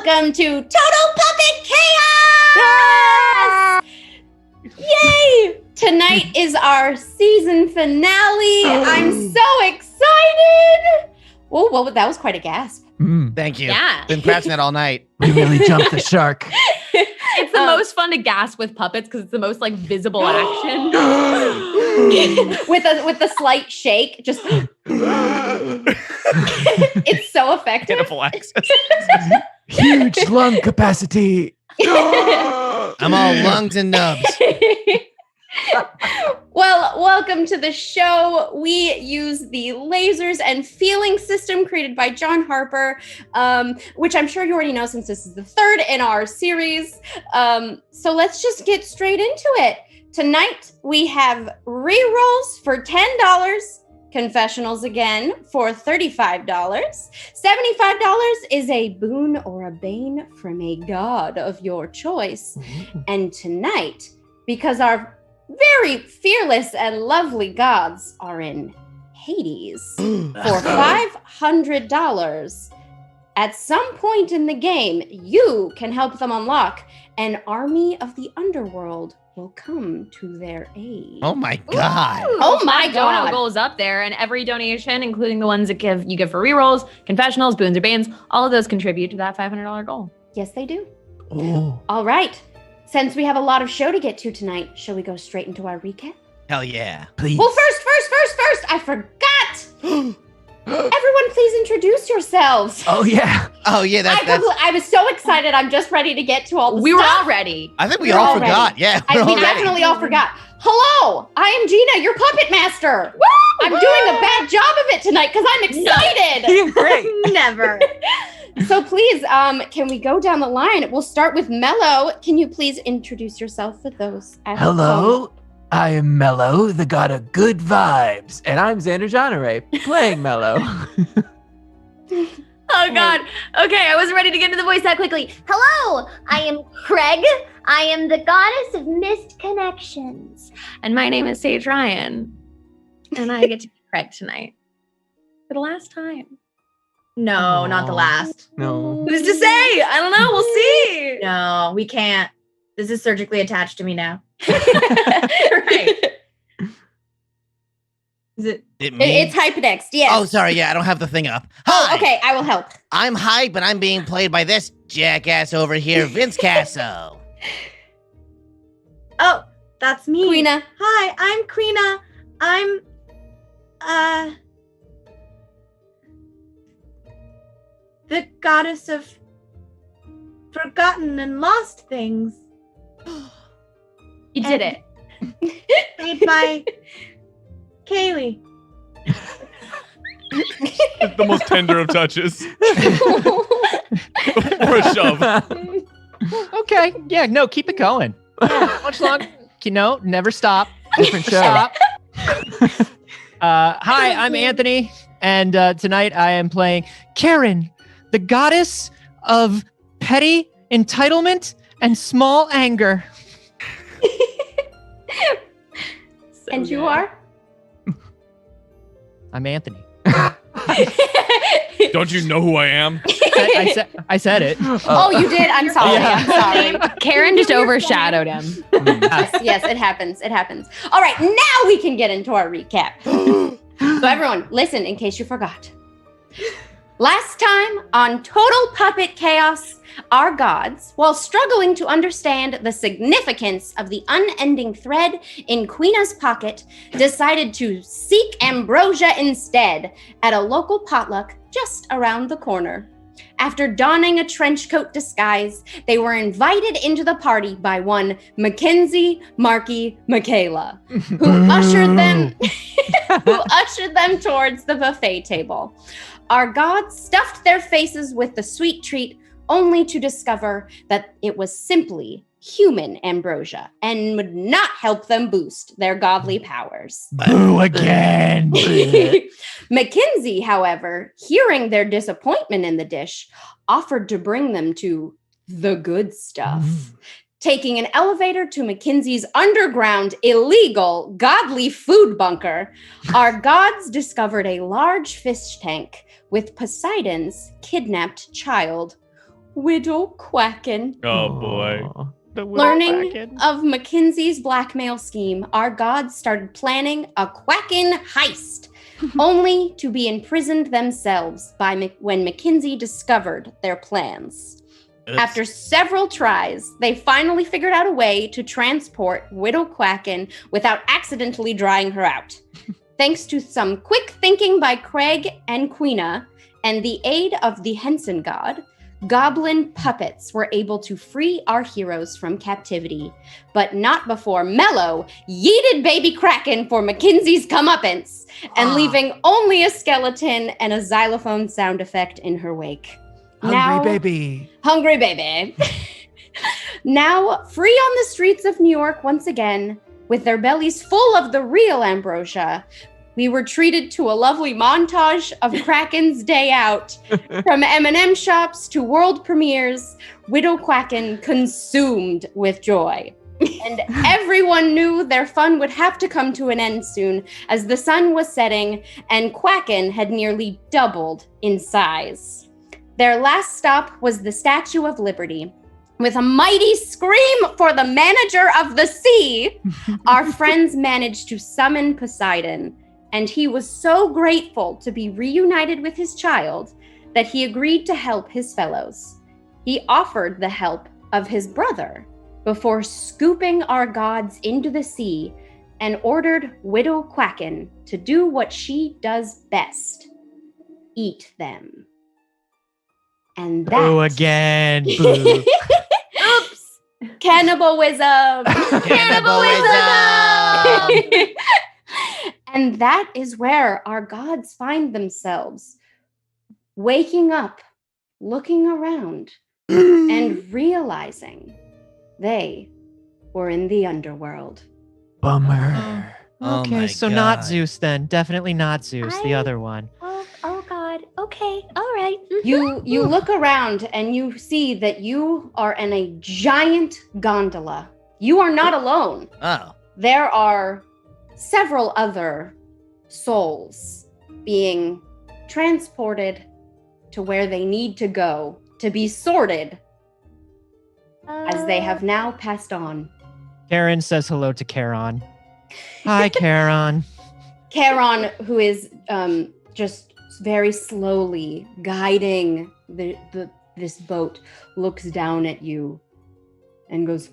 welcome to Total Puppet Chaos! Yay! Tonight is our season finale. I'm so excited. Oh, well, that was quite a gasp. Thank you. Yeah. Been practicing that all night. We really jumped the shark. It's the most fun to gasp with puppets because it's the most like visible action. with a slight shake, just it's so effective. Pitiful access. Huge lung capacity. I'm all lungs and nubs. Well, welcome to the show. We use the lasers and feeling system created by John Harper, which I'm sure you already know since this is the third in our series. So let's just get straight into it. Tonight, we have rerolls for $10, confessionals again for $35. $75 is a boon or a bane from a god of your choice. And tonight, because our very fearless and lovely gods are in Hades for $500. At some point in the game, you can help them unlock an army of the underworld will come to their aid. Oh my God. Ooh, Oh my God. Dono goes up there, and every donation, including the ones that you give for rerolls, confessionals, boons or banes, all of those contribute to that $500 goal. Yes, they do. Oh. All right. Since we have a lot of show to get to tonight, shall we go straight into our recap? Hell yeah. Please. Well, first, I forgot. Everyone, please introduce yourselves. Oh, yeah. Oh yeah, that's I was so excited. I'm just ready to get to all the We were stuff. all ready. I think we We're all all forgot. ready. Yeah. We we're all ready. definitely all forgot. Hello, I am Gina, your puppet master. I'm doing a bad job of it tonight because I'm excited. Great. Never. So please, can we go down the line? We'll start with Mello. Can you please introduce yourself for those at home? Hello, I am Mello, the god of good vibes. And I'm Xander Jonare, playing Mello. Oh God. Okay, I wasn't ready to get into the voice that quickly. Hello, I am Craig. I am the goddess of missed connections. And my name is Sage Ryan. And I get to be Craig tonight. For the last time. No, Aw. not the last. No. Who's to say? I don't know. We'll see. No, we can't. This is surgically attached to me now. Right. Is it? It's Hyperdex, yes. Oh, sorry. Yeah, I don't have the thing up. Oh, Hi. okay, I will help. I'm Hype, and I'm being played by this jackass over here, Vince Casso. Oh, that's me. Queena. Hi, I'm Queena. I'm the goddess of forgotten and lost things. You did it. Played by Kaylee. The most tender of touches. Or a shove. Okay. Yeah, no, keep it going. Much longer. Never stop. Different show. Hi, I'm Anthony, and tonight I am playing Karen, the goddess of petty entitlement and small anger. And you are? I'm Anthony. Don't you know who I am? I said it. Oh, you did? I'm sorry. Yeah. I'm sorry. Karen just overshadowed him. Yes, it happens. It happens. All right, now we can get into our recap. So everyone, listen in case you forgot. Last time on Total Puppet Chaos, our gods, while struggling to understand the significance of the unending thread in Queena's pocket, decided to seek ambrosia instead at a local potluck just around the corner. After donning a trench coat disguise, they were invited into the party by one Mackenzie Markey Michaela, who ushered them towards the buffet table. Our gods stuffed their faces with the sweet treat, only to discover that it was simply human ambrosia and would not help them boost their godly powers. Boo again. Mackenzie, however, hearing their disappointment in the dish, offered to bring them to the good stuff. Taking an elevator to Mackenzie's underground, illegal, godly food bunker, our gods discovered a large fish tank with Poseidon's kidnapped child. Widow Quacken. Oh boy. Aw. Learning of Mackenzie's blackmail scheme, our gods started planning a Quacken heist, only to be imprisoned themselves when Mackenzie discovered their plans. Oops. After several tries, they finally figured out a way to transport Widow Quacken without accidentally drying her out. Thanks to some quick thinking by Craig and Queena and the aid of the Henson god, goblin puppets were able to free our heroes from captivity, but not before Mello yeeted baby Kraken for Mackenzie's comeuppance and leaving only a skeleton and a xylophone sound effect in her wake. Hungry baby. Hungry baby. Now, free on the streets of New York once again, with their bellies full of the real ambrosia, we were treated to a lovely montage of Kraken's day out. From M&M shops to world premieres, Widow Quacken consumed with joy. And everyone knew their fun would have to come to an end soon, as the sun was setting and Quacken had nearly doubled in size. Their last stop was the Statue of Liberty. With a mighty scream for the manager of the sea, our friends managed to summon Poseidon, and he was so grateful to be reunited with his child that he agreed to help his fellows. He offered the help of his brother before scooping our gods into the sea and ordered Widow Quacken to do what she does best: eat them. And that... Boo again. Boo. Oops! Cannibalism! Cannibalism! And that is where our gods find themselves, waking up, looking around, and realizing they were in the underworld. Bummer. Oh Okay, my so not God. Zeus then. Definitely not Zeus, the I- other one. Oh God. Okay. All right. You look around and you see that you are in a giant gondola. You are not alone. Oh. There are several other souls being transported to where they need to go to be sorted, as they have now passed on. Karen says hello to Charon. Hi, Charon. Charon, who is just very slowly guiding this boat, looks down at you and goes,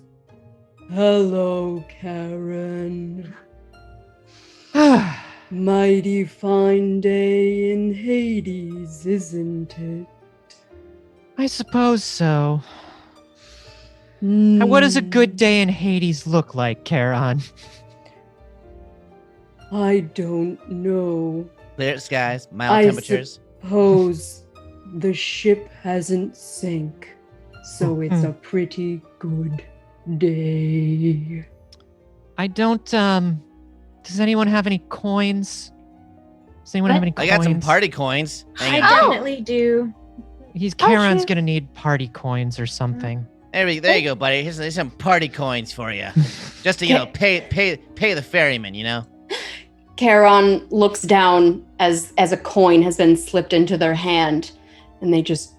"Hello, Karen. Mighty fine day in Hades, isn't it?" I suppose so. What does a good day in Hades look like, Charon? I don't know. Clear skies, mild temperatures. Suppose the ship hasn't sank, so it's a pretty good day. I don't, does anyone have any coins? Does anyone have any I coins? got some party coins. I Hang on. definitely do. Karen's sure. gonna need party coins or something. There you go, buddy. Here's some party coins for you. Just to, pay the ferryman, you know? Charon looks down as a coin has been slipped into their hand, and they just,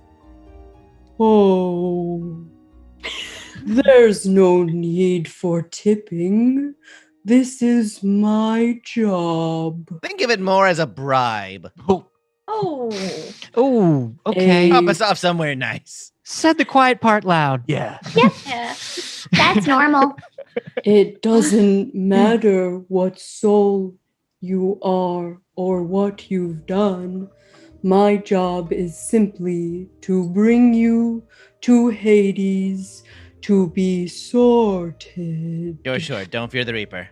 "Oh, there's no need for tipping. This is my job." Think of it more as a bribe. Oh, Oh. Oh, okay. Hey. Pop us off somewhere nice. Said the quiet part loud. yeah. Yeah. That's normal. It doesn't matter what soul you are or what you've done. My job is simply to bring you to Hades to be sorted. Sure. Don't fear the Reaper.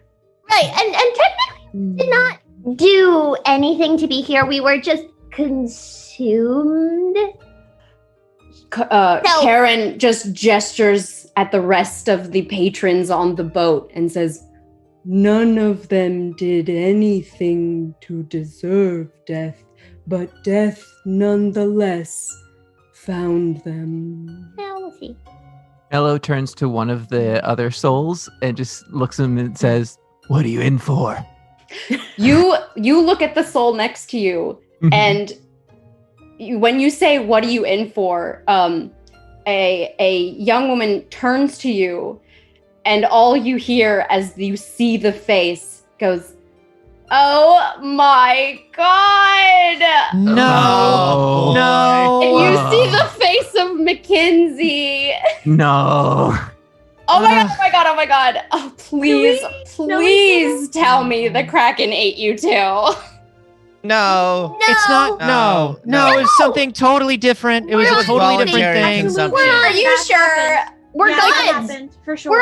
Right. And technically did not do anything to be here. We were just consumed. Karen just gestures at the rest of the patrons on the boat and says, "None of them did anything to deserve death, but death nonetheless found them." Now we'll see. Mello turns to one of the other souls and just looks at him and says, "What are you in for?" You look at the soul next to you, and when you say, "What are you in for?" a young woman turns to you, and all you hear as you see the face goes, "Oh my God!" No. Oh, No. And you see the face of Mackenzie. No. Oh my God! Oh my God! Oh my God! Oh, please tell me the Kraken ate you too. No. It's not. No. No. It's something totally different. It was a totally different voluntary thing. consumption. Are you That sure? happened. We're Yeah, that gods. happened, for sure.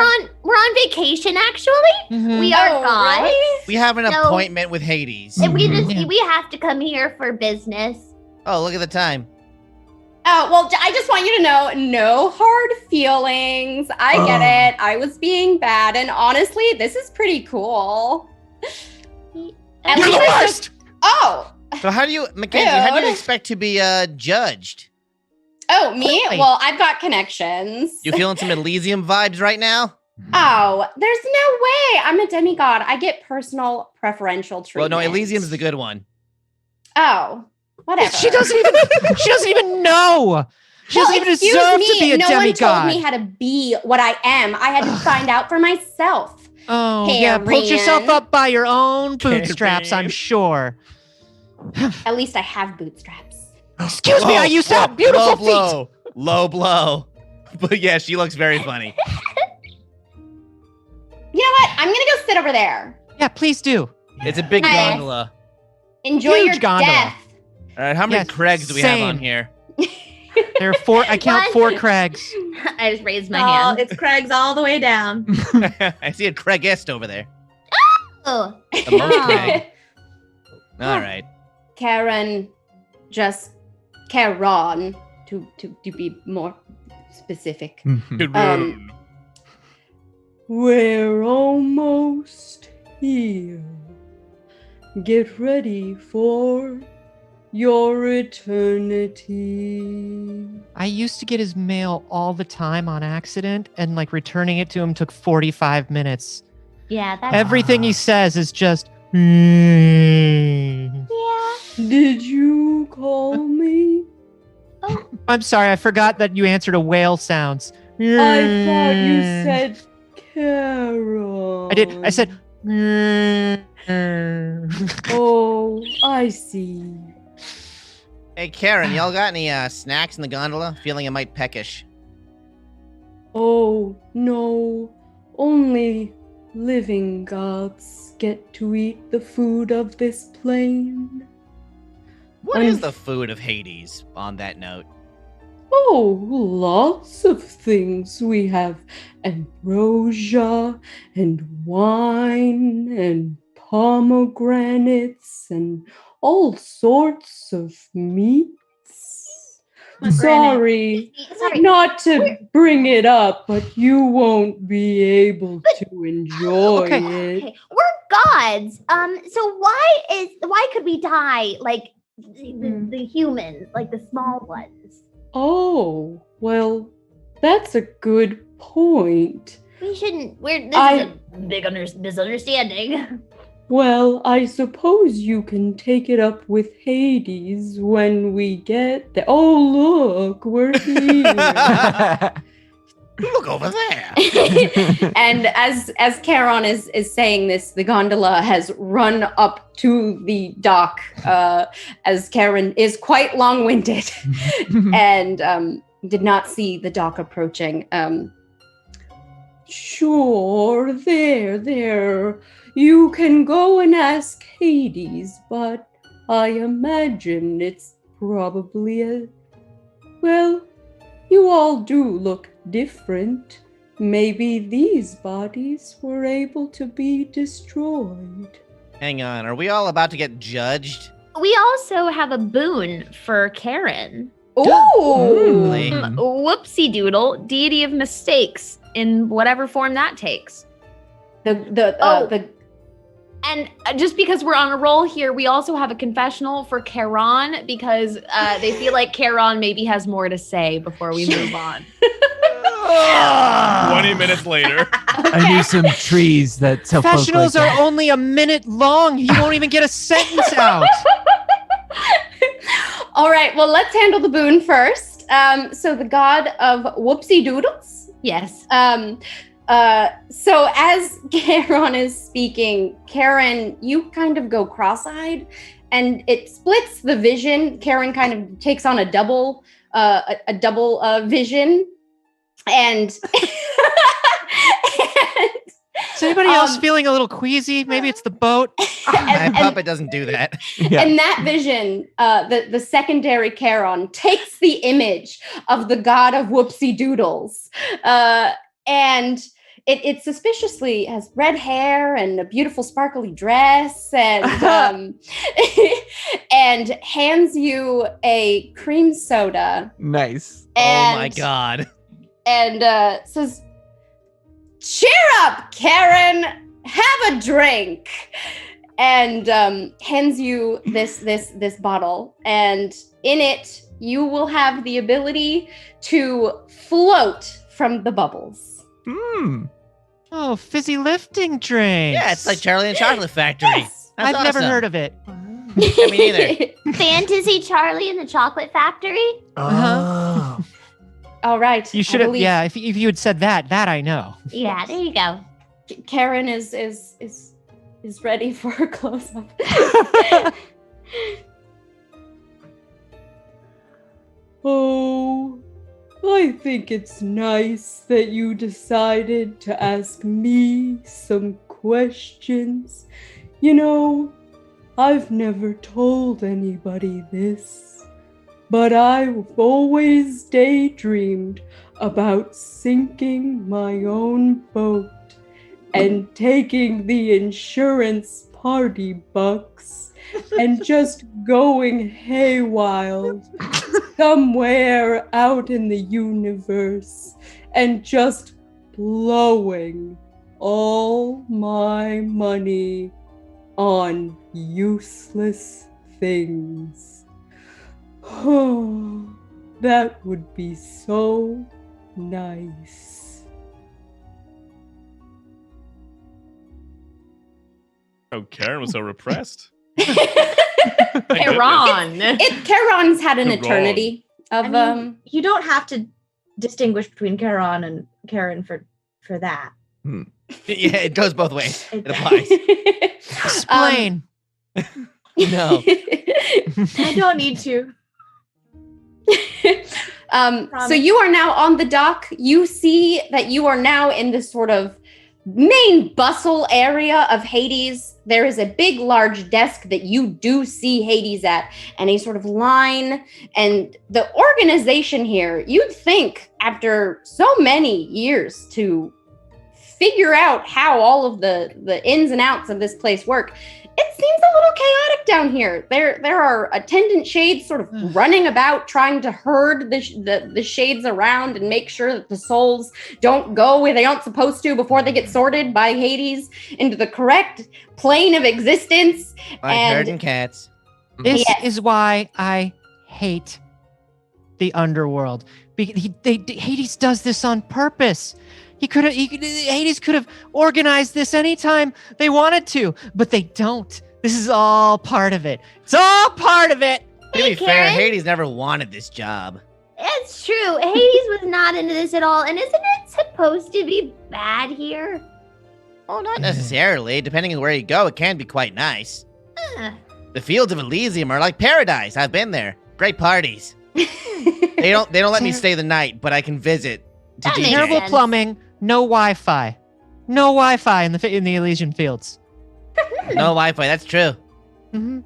We're on vacation actually. Mhm. We are Oh, gods. really? We have an No. appointment with Hades. And we Yeah. we have to come here for business. Oh, look at the time. Oh, well, I just want you to know, no hard feelings. I get it. I was being bad. And honestly, this is pretty cool. At You're least the I took- worst. Oh, So how do you, Mackenzie, how do you Dude. expect to be judged? oh, me? Why? Well, I've got connections. You feeling some Elysium vibes right now? Oh, there's no way. I'm a demigod. I get personal preferential Well, treatment. no, Elysium's the good one. Oh, whatever. She doesn't even. She doesn't even know. She doesn't even excuse deserve me, to be a no demigod. one told me how to be what I am. I had to find out for myself. Oh, yeah. Pulled yourself Karen. up by your own bootstraps, I'm Karen. sure. At least I have bootstraps. Excuse me, I used to have beautiful feet. Low blow. But yeah, she looks very funny. You know what? I'm gonna go sit over there. Yeah, please do. It's a big Nice. gondola. Enjoy Huge your gondola. death. All right, how many Yes, Craigs do we have on same. here? There are four. I count One. 4 Craigs. I just raised my Oh, hand. It's Craig's all the way down. I see a Craigist over there. Oh, The most Craig. All right. Karen, just Karen, to be more specific. Good Um, We're almost here. Get ready for your eternity. I used to get his mail all the time on accident, and like returning it to him took 45 minutes. yeah, that's Everything he says is just. yeah. Did you call me? I'm sorry, I forgot that you answered a whale sounds. I thought you said Carol. I did. I said. Oh, I see. Hey, Karen, y'all got any snacks in the gondola? Feeling it might peckish. Oh, no. Only living gods get to eat the food of this plane. What is the food of Hades, on that note? Oh, lots of things. We have ambrosia and wine and pomegranates and all sorts of meats. Sorry, Sorry. not to bring it up, but you won't be able to enjoy it. Okay, we're gods. So why could we die like the humans, like the small ones? Oh, well, that's a good point. We shouldn't. This I- is a big misunderstanding. Well, I suppose you can take it up with Hades when we get there. Oh, look, we're here. Look over there. And as Charon is saying this, the gondola has run up to the dock, as Charon is quite long-winded and did not see the dock approaching. Sure, there. You can go and ask Hades, but I imagine it's probably well, you all do look different. Maybe these bodies were able to be destroyed. Hang on, are we all about to get judged? We also have a boon for Karen. Ooh! Really? Whoopsie doodle, deity of mistakes in whatever form that takes. And just because we're on a roll here, we also have a confessional for Karen because they feel like Karen maybe has more to say before we move on. 20 minutes later. I knew some trees that help look Professionals like are only a minute long. You won't even get a sentence out. All right, well, let's handle the boon first. So the god of whoopsie doodles. Yes. So as Karen is speaking, Karen, you kind of go cross-eyed, and it splits the vision. Karen kind of takes on a double vision, and Is anybody else feeling a little queasy? Maybe it's the boat. My puppet doesn't do that. Yeah. And that vision, the secondary Charon takes the image of the god of whoopsie doodles, and it suspiciously has red hair and a beautiful sparkly dress, and and hands you a cream soda. Nice. And, Oh my god. And says, "Cheer up, Karen. Have a drink." And hands you this bottle, and in it you will have the ability to float from the bubbles. Hmm. Oh, fizzy lifting drinks. Yeah, it's like Charlie and the Chocolate Factory. Yes. That's I've never awesome. heard of it. Yeah, me neither. Fantasy Charlie and the Chocolate Factory? Oh. All right. You I should have. believe Yeah, if you had said that I know. Yeah, there you go. Karen is ready for her close-up. Oh, I think it's nice that you decided to ask me some questions. You know, I've never told anybody this, but I've always daydreamed about sinking my own boat and taking the insurance party bucks and just going haywire somewhere out in the universe and just blowing all my money on useless things. Oh, that would be so nice. Oh, Karen was so repressed. Iran. Karon's had an You're wrong. eternity of I mean, you don't have to distinguish between Charon and Karen for that. Yeah, it goes both ways. It It applies. Explain. No. I don't need to. So you are now on the dock. You see that you are now in this sort of main bustle area of Hades. There is a big, large desk that you do see Hades at, and a sort of line. And the organization here, you'd think after so many years to figure out how all of the ins and outs of this place work, it seems a little chaotic down here. There are attendant shades sort of running about trying to herd the shades around and make sure that the souls don't go where they aren't supposed to before they get sorted by Hades into the correct plane of existence. Like And- herding cats. This Yes. is why I hate the underworld. Hades does this on purpose. Hades could have organized this anytime they wanted to, but they don't. This is all part of it. It's all part of it. To be fair, Karen? Hades never wanted this job. It's true. Hades was not into this at all. And isn't it supposed to be bad here? Oh, not necessarily. Depending on where you go, it can be quite nice. The fields of Elysium are like paradise. I've been there. Great parties. They don't let me stay the night, but I can visit to That DJ. makes Terrible sense. plumbing, no Wi-Fi. No Wi-Fi in the Elysian fields. No Wi-Fi. That's true. Mm-hmm.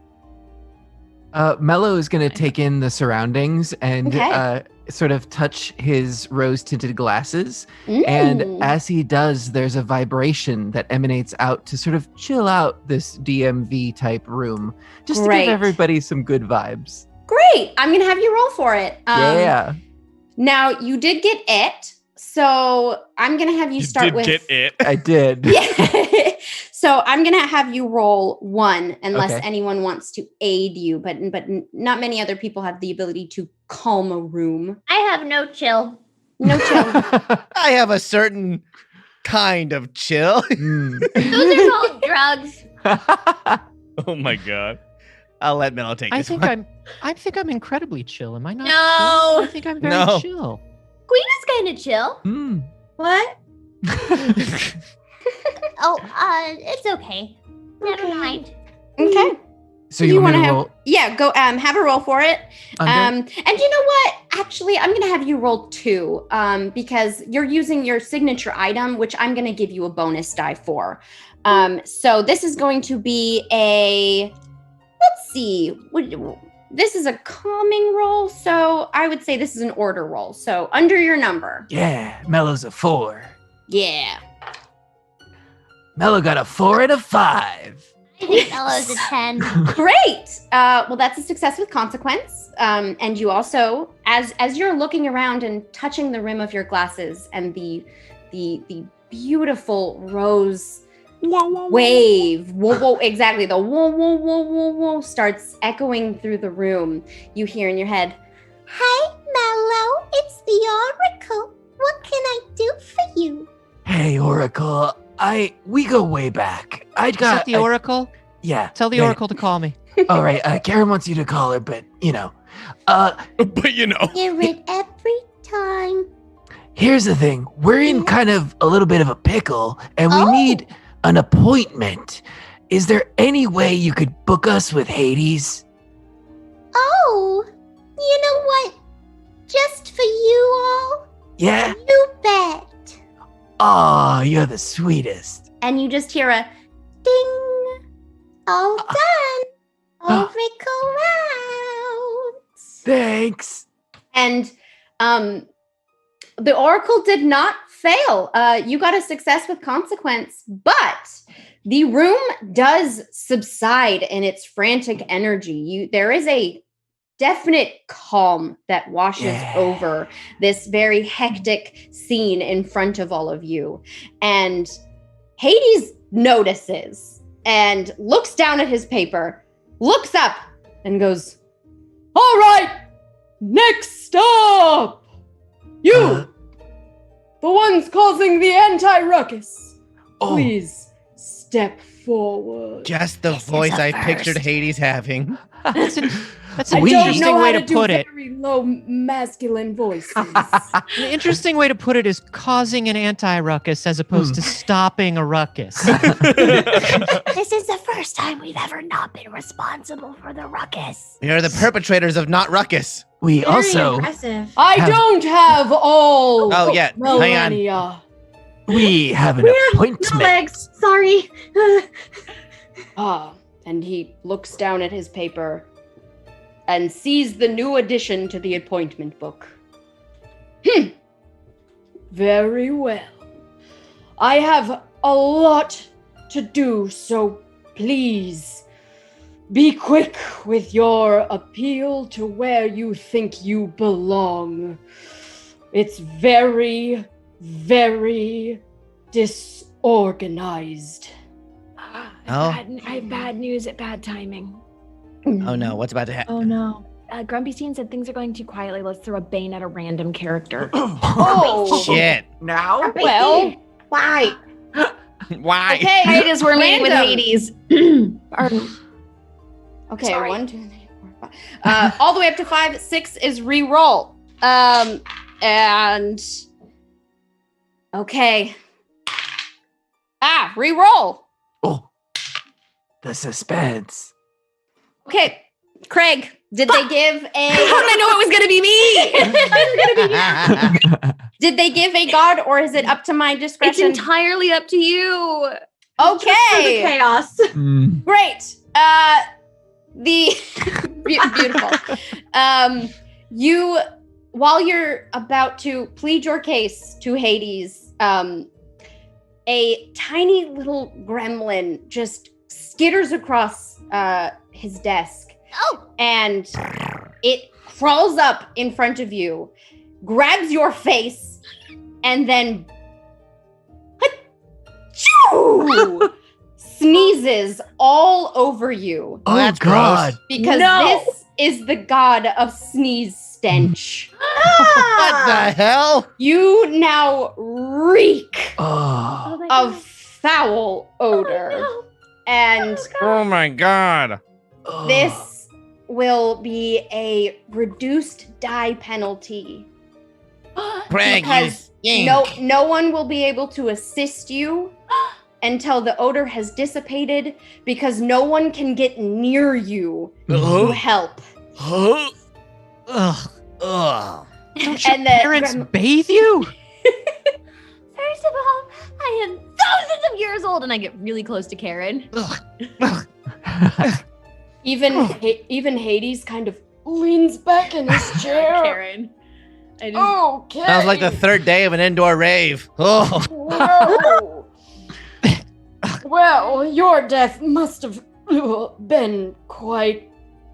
Mello is going to take in the surroundings and Okay. sort of touch his rose-tinted glasses. And Mm. as he does, there's a vibration that emanates out to sort of chill out this DMV type room, just to Great. give everybody some good vibes. Great. I'm going to have you roll for it. Yeah. Now, you did get it, so I'm going to have you You start did with... get it. I did. Yeah. So I'm going to have you roll 1 unless Okay. anyone wants to aid you, but not many other people have the ability to calm a room. I have no chill. No chill. I have a certain kind of chill. Mm. Those are called drugs. Oh my god. I'll let Mello take I this think one. I think I'm incredibly chill. Am I not? No. chill? I think I'm very No. chill. Queen is kind of chill. Hmm. What? Oh, it's okay. Never Okay. mind. Okay. So you want wanna me to have roll go have a roll for it. under? And you know what? Actually, I'm gonna have you roll 2 because you're using your signature item, which I'm gonna give you a bonus die for. So this is going to be let's see. This is a calming roll, so I would say this is an order roll. So under your number. Yeah, Mello's a 4. Yeah. Mello got a 4 and a 5. I think Ella's a 10. Great. Well, that's a success with consequence. And you also, as you're looking around and touching the rim of your glasses, and the beautiful rose wave, whoa, exactly, the whoa starts echoing through the room. You hear in your head, Hi, Mello. It's the Oracle. What can I do for you? Hey, Oracle. We go way back. Is that the Oracle? Yeah. Tell the yeah, Oracle to call me. All right. Karen wants you to call her, but you know. But you know. Hear it every time. Here's the thing. We're in kind of a little bit of a pickle, and we Oh. need an appointment. Is there any way you could book us with Hades? Oh, you know what? Just for you all? Yeah? You bet. Oh, you're the sweetest. and you just hear a Ding. All done. Oracle rounds. Thanks. and the oracle did not fail. You got a success with consequence, but the room does subside in its frantic energy. There is a definite calm that washes over this very hectic scene in front of all of you. And Hades notices and looks down at his paper, looks up and goes, "All right, next up, you, the ones causing the anti-ruckus, please step forward." Just the voice I pictured Hades having. That's I an don't interesting know way how to do put it. very low masculine voices. An interesting way to put it is causing an anti-ruckus as opposed to stopping a ruckus. This is the first time we've ever not been responsible for the ruckus. We are the perpetrators of not ruckus. We Very also impressive. I don't have all Oh, yeah, hang on. millennia. we have an No appointment. legs. Sorry. And he looks down at his paper and sees the new addition to the appointment book. Very well. I have a lot to do, so please be quick with your appeal to where you think you belong. It's very, very disorganized. Oh. I have bad news at bad timing. Oh no, what's about to happen? Oh no. Grumpy Steen said things are going too quietly. Let's throw a bane at a random character. Oh, Shit. Now? well, Why? Why? okay. Right as we're meeting with Random. Hades. Pardon. Okay, Sorry. 1, 2, 3, 4, 5. All the way up to 5. 6 is re-roll. And okay. Re-roll. Oh, the suspense. Okay, Craig, did they give How did I know it was going to be me? did they give a god, or is it up to my It's discretion? entirely up to you. Okay, Chaos. great. Beautiful. You, while you're about to plead your case to Hades, a tiny little gremlin just skitters across his desk. Oh, And it crawls up in front of you, grabs your face, and then sneezes all over you. Oh, that's God. Because No. this is the god of sneeze stench. What the hell? You now reek Oh. of foul odor. And Oh my god. This will be a reduced die penalty. Craig, Because you no one will be able to assist you until the odor has dissipated, because no one can get near you to help. Huh? Ugh. Ugh. Don't your And the parents bathe you? First of all, I am thousands of years old, and I get really close to Karen. Ugh. Even Hades kind of leans back in his chair. Karen. I just, Okay. Sounds like the third day of an indoor rave. Oh. Whoa. Well, your death must have been quite.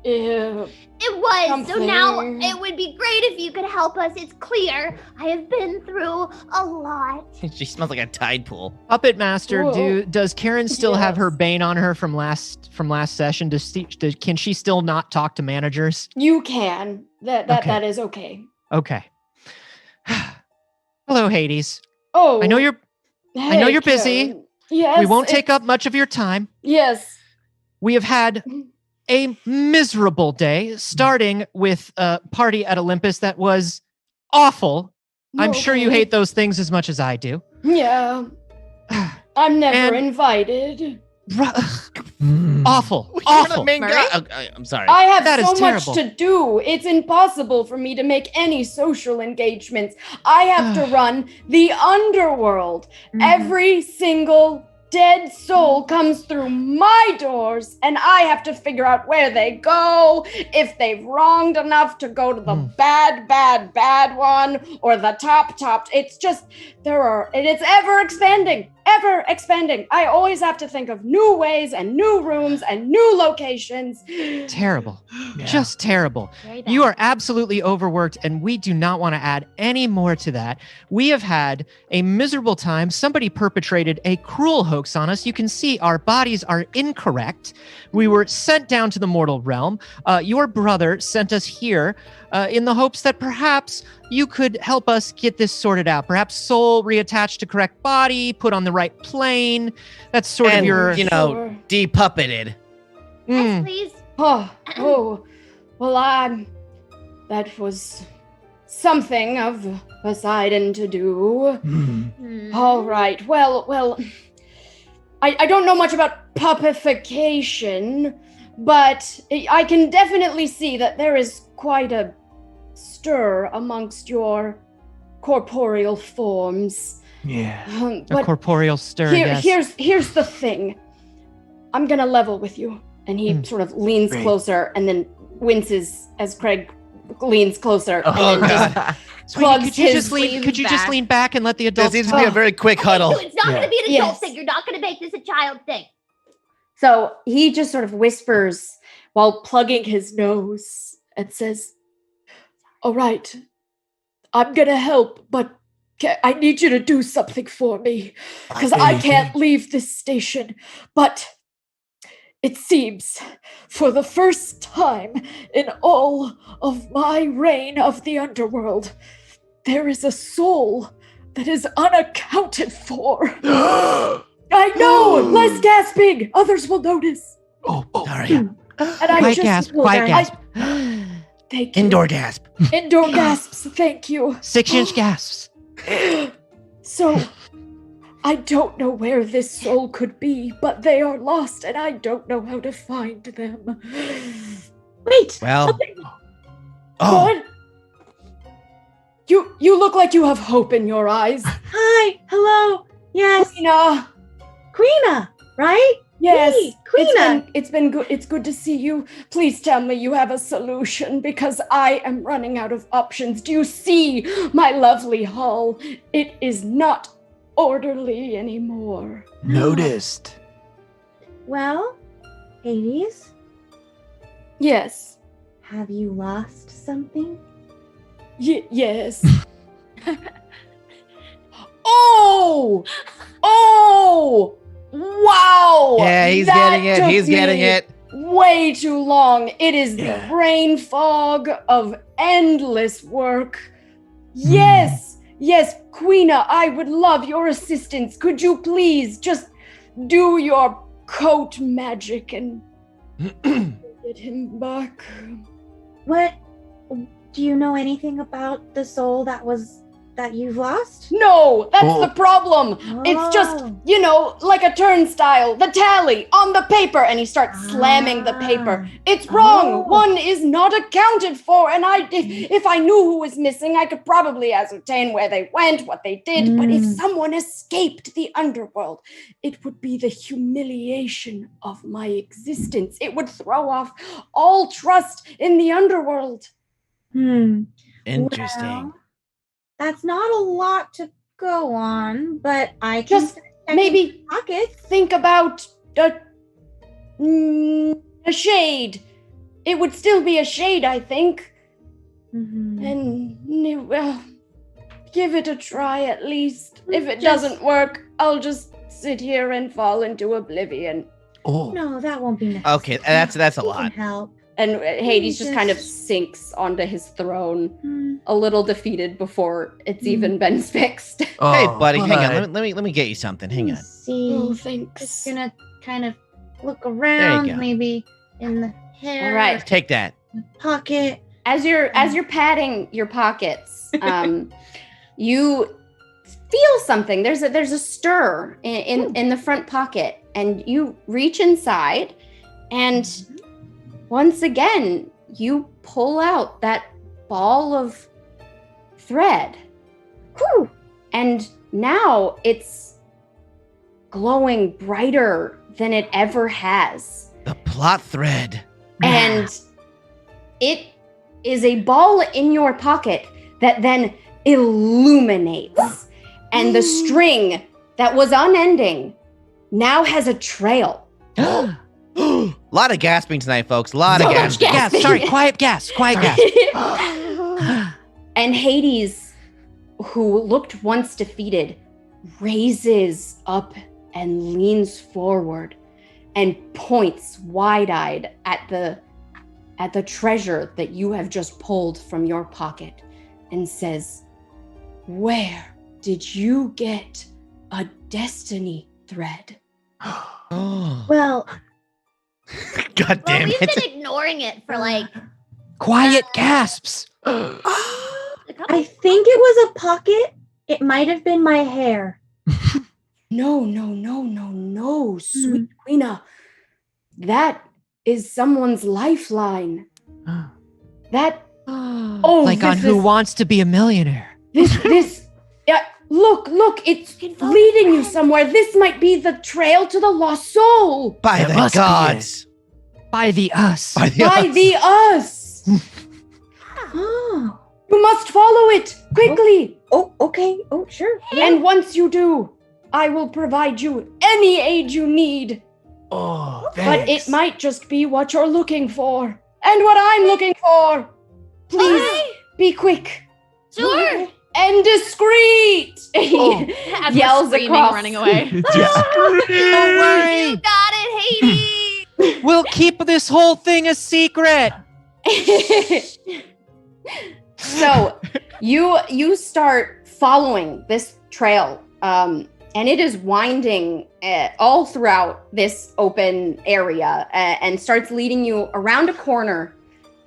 It was. So now Something. it would be great if you could help us. It's clear. I have been through a lot. She smells like a tide pool. Puppet Master, Whoa. does Karen still have her Yes. bane on her from last session? Can she still not talk to managers? You can. Okay. That is okay. Okay. Hello, Hades. Oh. I know you're hey, busy. Karen. Yes. we won't take up much of your time. Yes. We have had a miserable day, starting with a party at Olympus that was awful. I'm sure you Okay. hate those things as much as I do. Yeah. I'm never And- invited. Awful. You're the Awful. main Murray? guy. I'm sorry. I have That is so much terrible. to do. It's impossible for me to make any social engagements. I have to run the underworld. Every single dead soul comes through my doors, and I have to figure out where they go, if they've wronged enough to go to the bad one, or the top. It's just, and it's ever expanding. I always have to think of new ways and new rooms and new locations. Terrible. Yeah. Just terrible. You are absolutely overworked, and we do not want to add any more to that. We have had a miserable time. Somebody perpetrated a cruel hoax on us. You can see our bodies are incorrect. We were sent down to the mortal realm. Your brother sent us here in the hopes that perhaps you could help us get this sorted out. Perhaps soul reattached to correct body, put on the right plane. That's sort And, of your... Sure. Depuppeted. Yes, please. Oh, well, that was something of Poseidon to do. All right, well, I don't know much about puppification, but I can definitely see that there is quite a stir amongst your corporeal forms. Yeah. a But corporeal stir, yes. here's the thing. I'm gonna level with you. And he sort of leans Great. closer and then winces as Craig leans closer. Oh, and then just God. Sweetie, plugs could you his just leans lean back and let the This adults needs to be a very quick huddle. So it's not going to be an adult Yes. thing. You're not going to make this a child thing. So he just sort of whispers while plugging his nose and says, "All right, I'm gonna help, but I need you to do something for me because I can't leave this station. But it seems, for the first time in all of my reign of the underworld, there is a soul that is unaccounted for. I know! Less gasping! Others will notice. Sorry. And I Quiet just gasp, quiet gasp. Thank you. Indoor gasp. Indoor gasps, thank you. 6-inch gasps. So, I don't know where this soul could be, but they are lost and I don't know how to find them. Wait. Well. Oh. What? You look like you have hope in your eyes. Hi. Hello. Yes. Queena. Queena, right? Yes. Hey, Queena. It's been good. It's good to see you. Please tell me you have a solution because I am running out of options. Do you see my lovely hall? It is not orderly anymore. Noticed. Well, Hades, Yes. have you lost something? Yes. Oh! Wow! Yeah, he's That getting it. took He's getting me it. Way too long. It is Yeah. the brain fog of endless work. Yes, Queena, I would love your assistance. Could you please just do your coat magic and get get him back. What? Do you know anything about the soul that you've lost? No, that's Oh. the problem. It's just, like a turnstile, the tally on the paper, and he starts slamming the paper. It's wrong. Oh. One is not accounted for, and if I knew who was missing, I could probably ascertain where they went, what they did. But if someone escaped the underworld, it would be the humiliation of my existence. It would throw off all trust in the underworld. Interesting. Well, that's not a lot to go on, but I can Just maybe pockets. think about a shade. It would still be a shade, I think. And, well, give it a try at least. If it doesn't work, I'll just sit here and fall into oblivion. Oh. No, that won't be necessary. Okay, that's a We can lot. help. And Hades just kind of sinks onto his throne, a little defeated before it's even been fixed. Oh, Hey, buddy, hang bud. on. Let me get you something. Hang on. See, Oh, just thanks. gonna kind of look around, go. maybe in the hair, All right. Take that. pocket. As you're patting your pockets, you feel something. There's a stir in the front pocket, and you reach inside, and once again you pull out that ball of thread. Whew. And now it's glowing brighter than it ever has. The plot thread. And it is a ball in your pocket that then illuminates. And the string that was unending now has a trail. A lot of gasping tonight, folks. A lot of So much gasping. gas. Gas, sorry, quiet gas. And Hades, who looked once defeated, raises up and leans forward and points wide-eyed at the treasure that you have just pulled from your pocket and says, "Where did you get a destiny thread?" Oh, Well, God Well, damn we've it. been ignoring it for like Quiet gasps. a couple. I think it was a pocket. It might have been my hair. No, sweet Queena. That is someone's lifeline. That Like on Who Wants to Be a Millionaire. this look, it's leading you somewhere. This might be the trail to the lost soul. By It the must be gods. By the us. By the By us. the us. Oh. You must follow it quickly. Oh, okay. Oh, sure. And once you do, I will provide you any aid you need. Oh, But thanks. it might just be what you're looking for. And what I'm looking for. Please be quick Sure. and discreet. Oh. As Yells we're screaming, across. running away. Don't worry. You got it, Hades. We'll keep this whole thing a secret. So you start following this trail, and it is winding all throughout this open area, and starts leading you around a corner,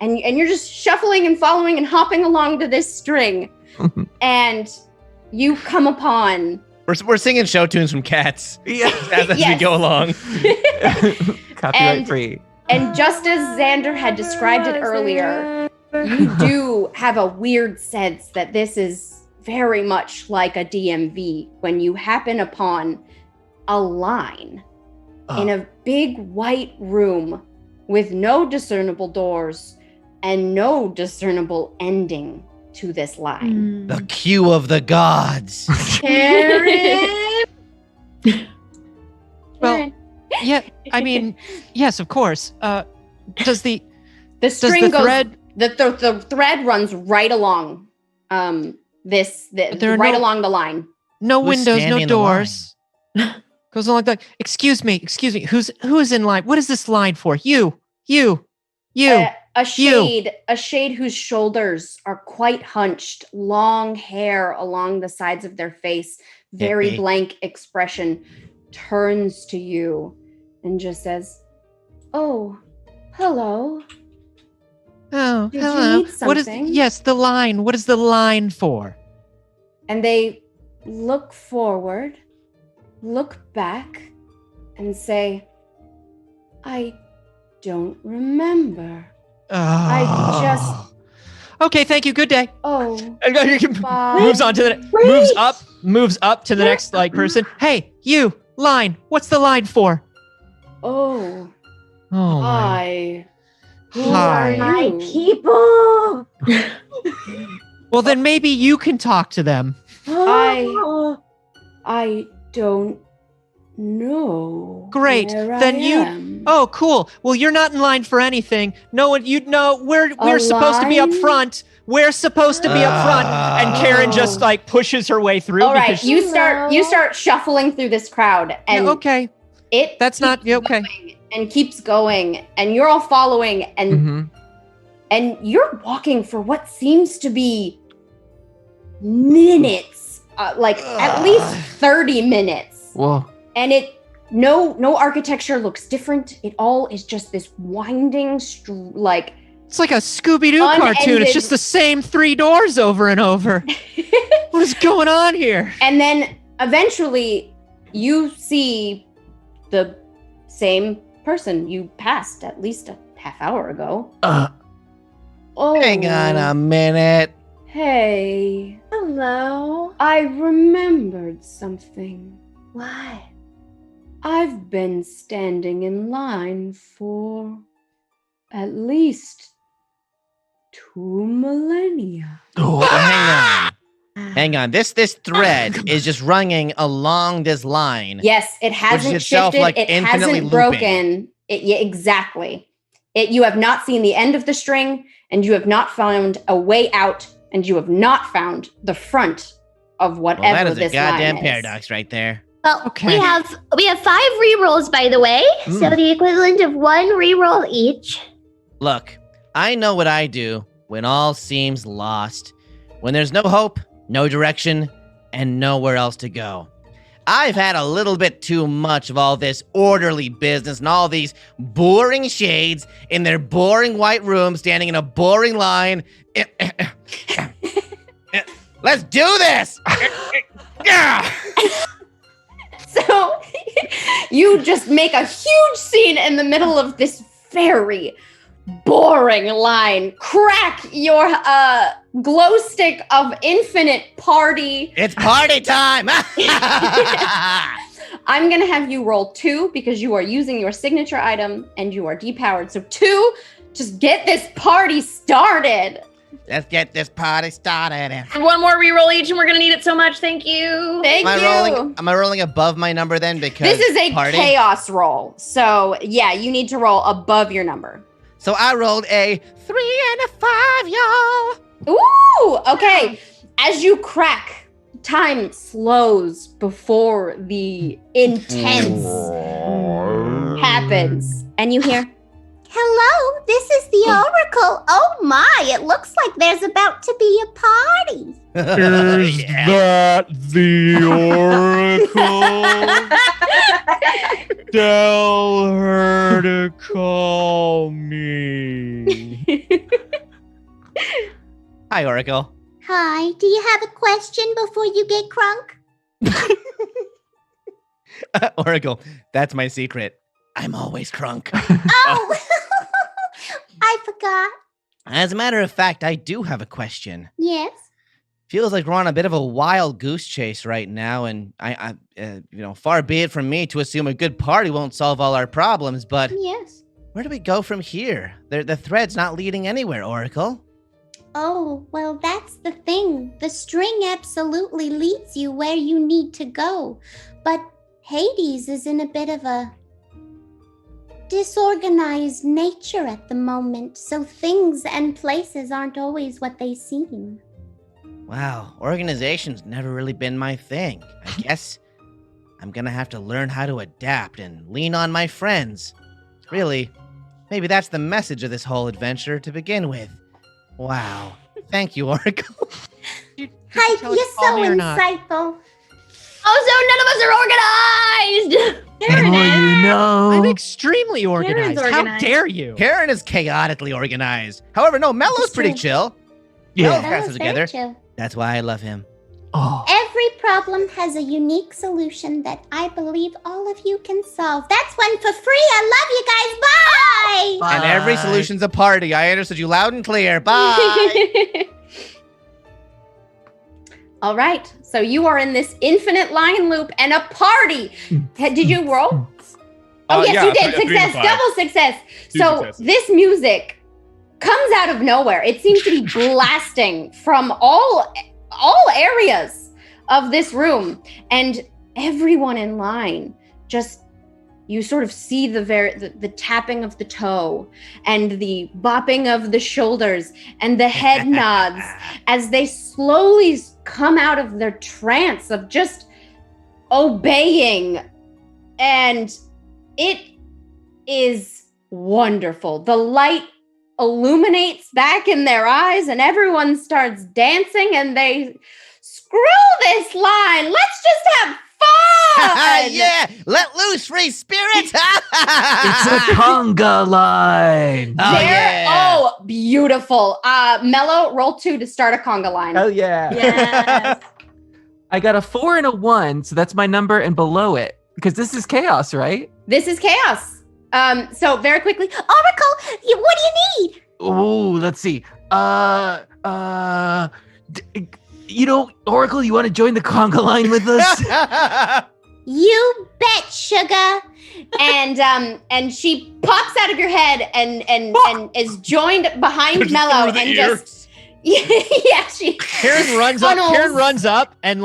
and you're just shuffling and following and hopping along to this string, and you come upon We're singing show tunes from Cats Yeah. as we Yes. go along. Copyright And- free. And just as Xander had described it earlier, you do have a weird sense that this is very much like a DMV when you happen upon a line in a big white room with no discernible doors and no discernible ending to this line. The cue of the gods. Karen. Well, yeah, I mean, yes, of course. Does the The string the goes. thread- The thread runs right along. there are right no- along the line. no Who's windows, standing no in the line? doors? Goes on like that. Excuse me. Who is in line? What is this line for? You. A shade whose shoulders are quite hunched, long hair along the sides of their face, very Hippie. blank expression, turns to you and just says, "Oh, Hello. Oh, Did you hello. need What is something? yes, the line. What is the line for? And they look forward, look back, and say, I don't remember. Oh. Okay, thank you. Good day. Oh, bye. Moves on to the moves up to the next person. Hey, you, line. What's the line for? Oh, Oh my. hi. Who Hi. are My you? people. Well, then maybe you can talk to them. I don't know. Great. where Then I you- am. Oh, cool. Well, you're not in line for anything. No one, you know, we're A supposed to be up line? front. We're supposed to be up front. And Karen just pushes her way through. All right, because you start shuffling through this crowd, and Yeah, okay. it That's not keeps okay. going and keeps going, and you're all following, and Mm-hmm. and you're walking for what seems to be minutes, like at least 30 minutes. Whoa. And no architecture looks different. It all is just this winding, like It's like a Scooby-Doo cartoon. Unended- It's just the same 3 doors over and over. What is going on here? And then eventually you see the same person you passed at least a half hour ago. Oh, Hang on a minute. Hey, Hello. I remembered something. What? I've been standing in line for at least 2 millennia. Well, hang on. This thread is just running along this line. Yes, it hasn't itself, shifted. like, It infinitely hasn't looping. broken. Yeah, exactly. You have not seen the end of the string, and you have not found a way out, and you have not found the front of whatever Well, that is a this goddamn line is. paradox right there. Well, Okay. we have 5 rerolls, by the way. So the equivalent of 1 reroll each. Look, I know what I do when all seems lost. When there's no hope, no direction, and nowhere else to go. I've had a little bit too much of all this orderly business and all these boring shades in their boring white room standing in a boring line. Let's do this! So you just make a huge scene in the middle of this very boring line. Crack your glow stick of infinite party. It's party time! I'm gonna have you roll 2 because you are using your signature item and you are depowered. So 2, just get this party started. Let's get this party started. And 1 more reroll each, and we're gonna need it so much. Thank you. Thank you. Am I rolling above my number then? Because This is a party? chaos roll. So yeah, you need to roll above your number. So I rolled a 3 and a 5, y'all. Ooh, okay. As you crack, time slows before the intense happens. And you hear, Hello, this is the Oracle. Oh my, it looks like there's about to be a party. Is that the Oracle? Tell her to call me. Hi, Oracle. Hi, do you have a question before you get crunk? Oracle, that's my secret. I'm always crunk. Oh, I forgot. As a matter of fact, I do have a question. Yes. Feels like we're on a bit of a wild goose chase right now, and far be it from me to assume a good party won't solve all our problems, but Yes. where do we go from here? The thread's not leading anywhere, Oracle. Oh, well, that's the thing. The string absolutely leads you where you need to go. But Hades is in a bit of a disorganized nature at the moment, so things and places aren't always what they seem. Wow, organization's never really been my thing. I guess I'm gonna have to learn how to adapt and lean on my friends. Really, maybe that's the message of this whole adventure to begin with. Wow. Thank you, Oracle. Hi, you're so insightful. Oh, so none of us are organized. The more you know. I'm extremely organized. How organized. dare you? Karen is chaotically organized. However, no, Mello's It's pretty true. chill. Yeah. Mello's That got was it very together. chill. That's why I love him. Oh. Every problem has a unique solution that I believe all of you can solve. That's one for free. I love you guys. Bye. And every Bye. solution's a party. I understood you loud and clear. Bye. All right. So you are in this infinite line loop and a party. Did you roll? Oh, yes, yeah, you did. 3 and Success, 5. double success. Two So successes. this music comes out of nowhere. It seems to be blasting from all areas of this room, and everyone in line just, you sort of see the tapping of the toe and the bopping of the shoulders and the head nods as they slowly come out of their trance of just obeying. And it is wonderful. The light illuminates back in their eyes and everyone starts dancing and they screw this line. Let's just have fun. Yeah, let loose, free spirit. It's a conga line. Oh, yeah. Oh, beautiful. Mello, roll 2 to start a conga line. Hell yeah. Yes. I got a 4 and a 1, so that's my number and below it. Because this is chaos, right? This is chaos. So very quickly, Oracle, what do you need? Oh, let's see. Oracle, you want to join the conga line with us? You bet, sugar. And she pops out of your head and is joined behind Just Mello through the and ear. just yeah, she Karen runs up. funnels- Karen runs up and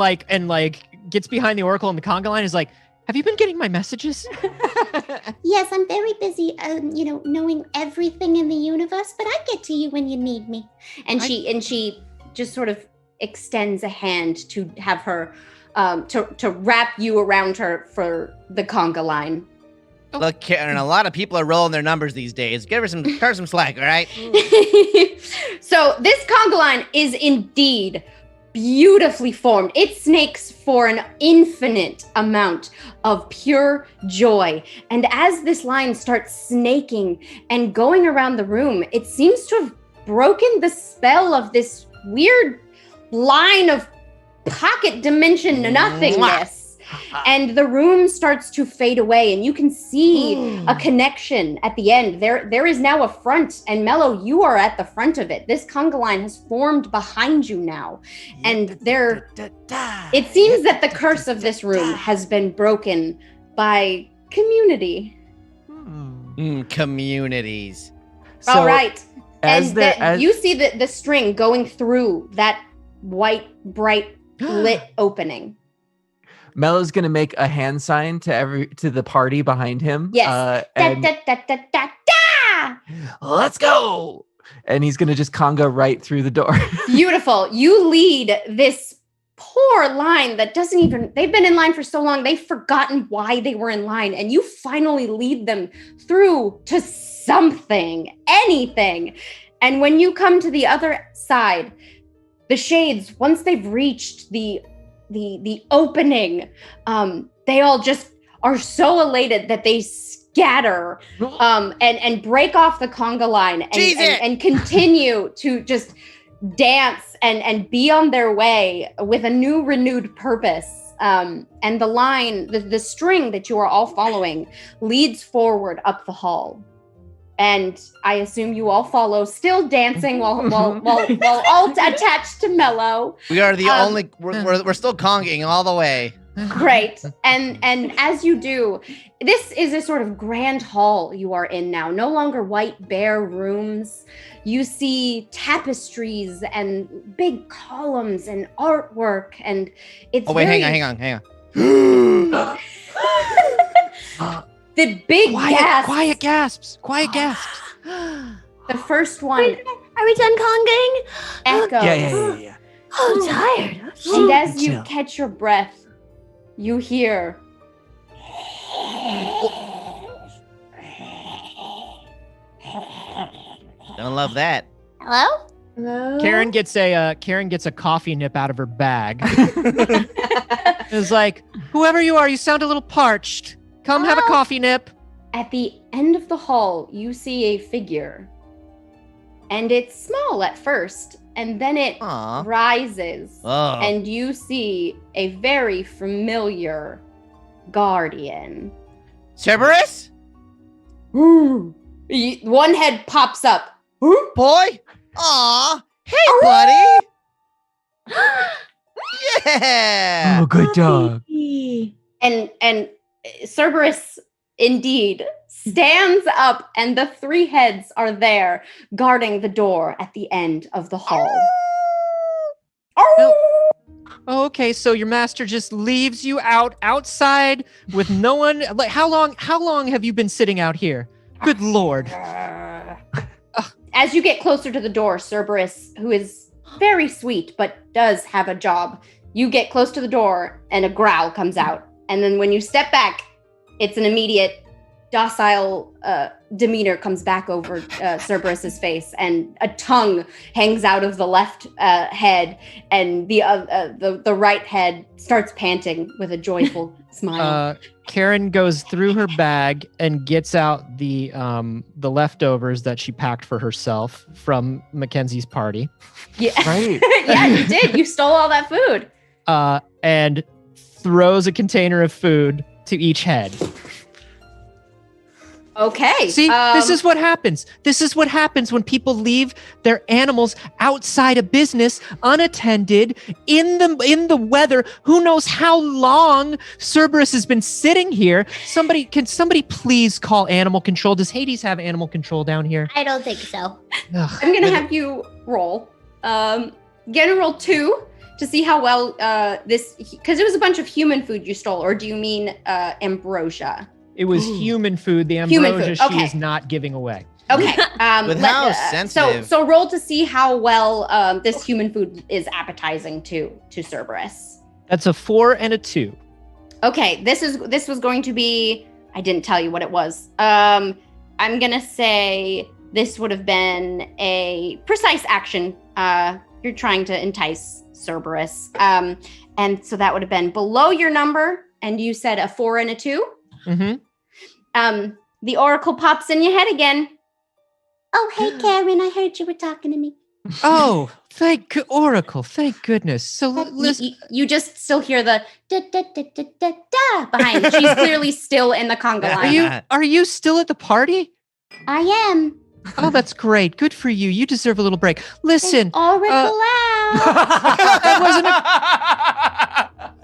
gets behind the Oracle, and the conga line is like, "Have you been getting my messages?" Yes, I'm very busy, knowing everything in the universe, but I get to you when you need me. And she just sort of extends a hand to have her to wrap you around her for the conga line. Look, Karen, a lot of people are rolling their numbers these days. Give her some slack, all right? So this conga line is indeed beautifully formed. It snakes for an infinite amount of pure joy. And as this line starts snaking and going around the room, it seems to have broken the spell of this weird line of pocket dimension nothingness. And the room starts to fade away, and you can see a connection at the end. There is now a front, and Mello, you are at the front of it. This conga line has formed behind you now, and it seems that the curse of this room has been broken by community. Communities. All right, as and you see the string going through that white, bright, lit opening. Mello's gonna make a hand sign to the party behind him. Yes. And Da, da, da, da, da. let's go. And he's gonna just conga right through the door. Beautiful. You lead this poor line that doesn't even, they've been in line for so long, they've forgotten why they were in line. And you finally lead them through to something, anything. And when you come to the other side, the shades, once they've reached the opening, they all just are so elated that they scatter and break off the conga line and continue to just dance and be on their way with a new renewed purpose. And the line, the string that you are all following leads forward up the hall. And I assume you all follow, still dancing while all attached to Mello. We are the only. We're still conging all the way. Great. And as you do, this is a sort of grand hall you are in now. No longer white, bare rooms. You see tapestries and big columns and artwork, and it's hang on. The big gasp. Quiet gasps. The first one Are we done conging? echoes. Yeah. Oh, tired. And as you Chill. catch your breath, you hear Don't love that. Hello? Hello? Karen gets a coffee nip out of her bag. It's like, whoever you are, you sound a little parched. Come have a coffee nip. At the end of the hall, you see a figure. And it's small at first, and then it Aw. rises. Oh. And you see a very familiar guardian. Cerberus? One head pops up. Boy? Aw. Hey, buddy. Yeah. Oh, good dog. And Cerberus indeed stands up, and the three heads are there guarding the door at the end of the hall. Oh, okay, so your master just leaves you outside with no one. Like, how long have you been sitting out here? Good Lord. As you get closer to the door, Cerberus, who is very sweet but does have a job, you get close to the door and a growl comes out. And then when you step back, it's an immediate docile demeanor comes back over Cerberus's face, and a tongue hangs out of the left head, and the right head starts panting with a joyful smile. Karen goes through her bag and gets out the leftovers that she packed for herself from Mackenzie's party. Yeah, Right. Yeah, you did. You stole all that food. And throws a container of food to each head. Okay. See, this is what happens. This is what happens when people leave their animals outside a business unattended in the weather. Who knows how long Cerberus has been sitting here? Can somebody please call animal control? Does Hades have animal control down here? I don't think so. Ugh. I'm gonna have you roll. Gonna roll 2 to see how well this, because it was a bunch of human food you stole, or do you mean ambrosia? It was human food. The Human ambrosia food, okay. she is not giving away. Okay. With how sensitive. So roll to see how well this human food is appetizing to Cerberus. That's a 4 and a 2. Okay, this was going to be. I didn't tell you what it was. I'm gonna say this would have been a precise action. You're trying to entice Cerberus, and so that would have been below your number. And you said a 4 and a 2. Mm-hmm. The oracle pops in your head again. Oh, hey, Karen, I heard you were talking to me. Oh, Oracle. Thank goodness. So listen. You just still hear the da da da da da da behind. She's clearly still in the conga line. Are you still at the party? I am. Oh, that's great. Good for you. You deserve a little break. Listen. Oracle out.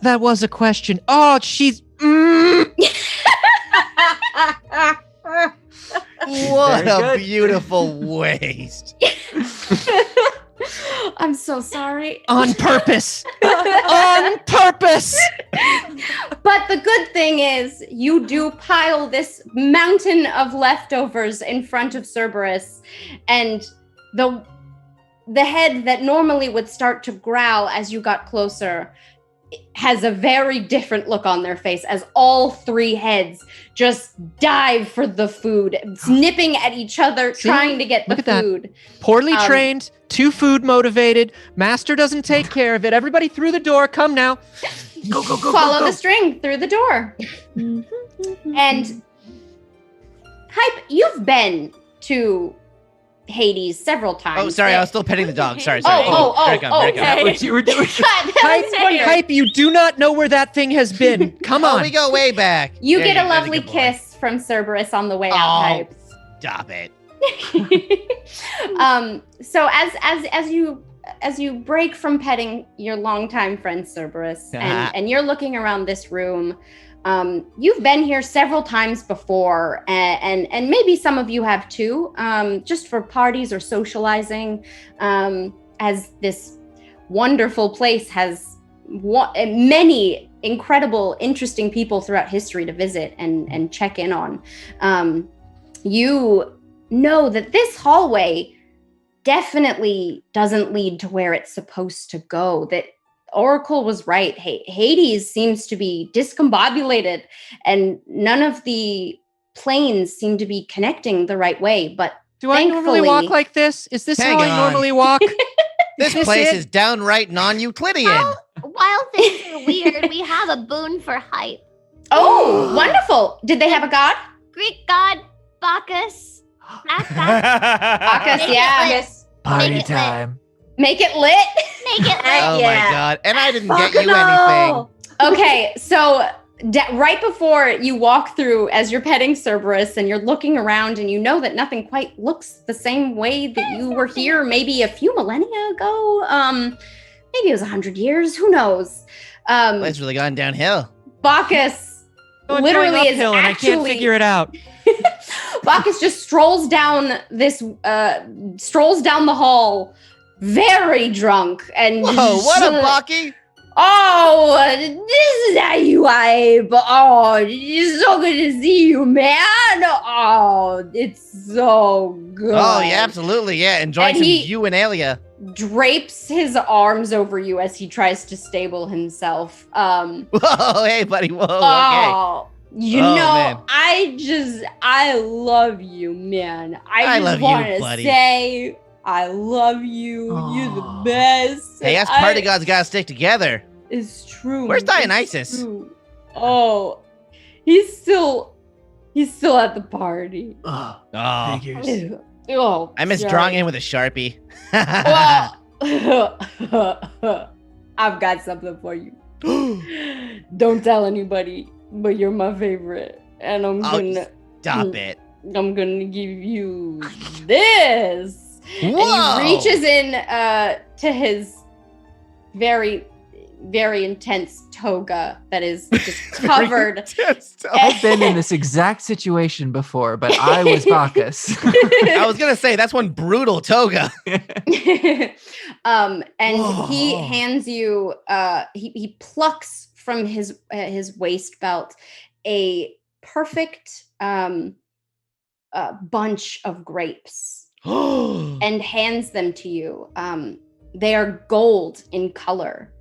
That was a question. Oh, she's. What a beautiful waste. I'm so sorry. On purpose. On purpose. But the good thing is you do pile this mountain of leftovers in front of Cerberus, and the head that normally would start to growl as you got closer has a very different look on their face as all three heads just dive for the food, snipping at each other, trying to get the food. That. Poorly trained, too food motivated. Master doesn't take care of it. Everybody through the door. Come now. Go. Follow the string through the door. And Hype, you've been to Hades several times. Oh, sorry, I was still petting the dog. Sorry. Okay. What you were doing? Hype, you do not know where that thing has been. Come on. We go way back. You get a lovely kiss from Cerberus on the way out, Hype. Stop it. So as you break from petting your longtime friend Cerberus, and you're looking around this room, you've been here several times before, and maybe some of you have too, just for parties or socializing, as this wonderful place has many incredible, interesting people throughout history to visit and check in on. You know that this hallway definitely doesn't lead to where it's supposed to go, that Oracle was right. Hades seems to be discombobulated, and none of the planes seem to be connecting the right way. But do I normally walk like this? Is this how I normally walk? This place is downright non-Euclidean. While things are weird, we have a boon for Hype. Oh, wonderful. Did they have a god? Greek god Bacchus. Bacchus, Make it yeah. lit. Party Make it lit. time. Make it lit. Make it lit. Oh my god. And I didn't get you Bacchano! anything. Okay, so right before you walk through as you're petting Cerberus and you're looking around and you know that nothing quite looks the same way that you were here maybe a few millennia ago. Maybe it was 100 years. Who knows? It's really gone downhill. Bacchus I'm literally going is uphill and I can't actually figure it out. Bacchus just strolls down the hall, very drunk and Whoa, what a Baki! Oh, this is how you vibe. Oh, it's so good to see you, man. Oh, it's so good. Oh yeah, absolutely, yeah. Enjoying And some he- you and Alia. Drapes his arms over you as he tries to stable himself. Whoa, hey buddy, whoa, okay. Oh, you Oh, know, man. I love you, man. I I love just you, want to buddy. say, I love you. You're the Aw. best. Hey, us party gods gotta stick together. It's true. Where's It's Dionysus? true. Oh, he's still at the party. Oh, Oh, figures. Oh, I miss sorry. drawing him with a Sharpie. Well, I've got something for you. Don't tell anybody, but you're my favorite, and I'm gonna Stop it. give you this. Whoa! And he reaches in to his very, very intense toga that is just covered. I've been in this exact situation before, but I was Bacchus. I was gonna say that's one brutal toga. And Whoa. he hands you he plucks from his waist belt a perfect bunch of grapes and hands them to you. They are gold in color.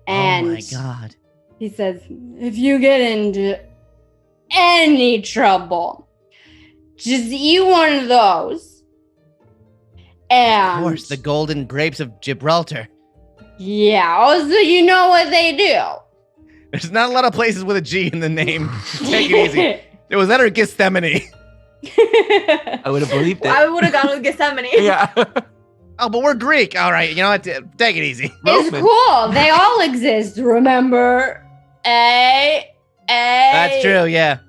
And oh my god. he says, if you get into any trouble, just eat one of those. And Of course, the golden grapes of Gibraltar. yeah, also you know what they do. There's not a lot of places with a G in the name. Take it easy. It was that or Gethsemane. I would have believed it. I would have gone with Gethsemane. Yeah. Oh, but we're Greek. All right, you know what? Take it easy. It's Roman. cool. They all exist, remember? That's true, yeah.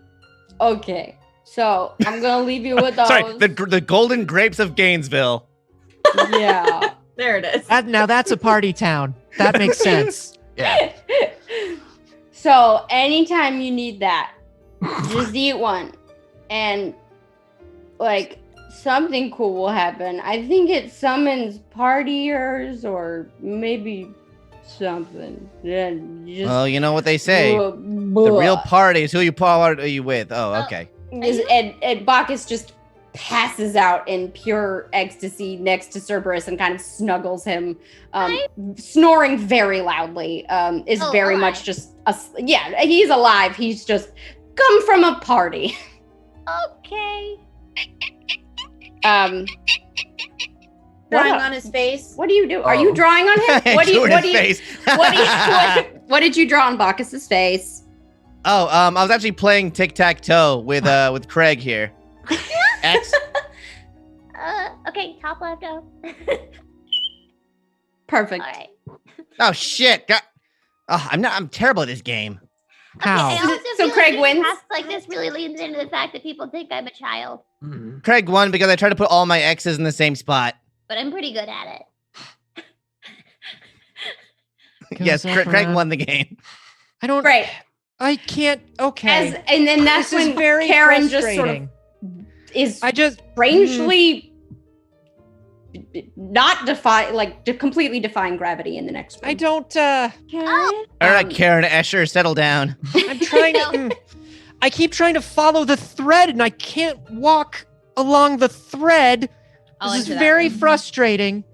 Okay, so I'm gonna leave you with those. Sorry, the golden grapes of Gainesville. Yeah. There it is. Now that's a party town. That makes sense. Yeah. So anytime you need that, just eat one. And like something cool will happen. I think it summons partiers or maybe something. Then just Well, you know what they say. The real party is who you party with. Oh, okay. And Bacchus just passes out in pure ecstasy next to Cerberus and kind of snuggles him, snoring very loudly. Is Oh, very alive. much just yeah, he's alive. He's just come from a party. Okay. What Drawing up? on his face. What do you do? Are Oh. you drawing on him? What do you? Drew in What do his you? face. What did you draw on Bacchus's face? Oh, I was actually playing tic-tac-toe with Craig here. X. Okay, top left up. Perfect. All right. Oh shit. Oh, I'm terrible at this game. How? Okay, I also So feel Craig like wins? tasks like this really leans into the fact that people think I'm a child, Mhm. Craig won because I tried to put all my X's in the same spot. but I'm pretty good at it. Yes, Goes up, Craig around. won the game. I don't. Great. I can't. Okay. And then that's this is when very Karen just sort frustrating. of is I just. strangely not completely defying gravity in the next one. I don't. All right, Karen Escher, settle down. I'm trying to. I keep trying to follow the thread, and I can't walk along the thread. I'll This is answer that very one. frustrating.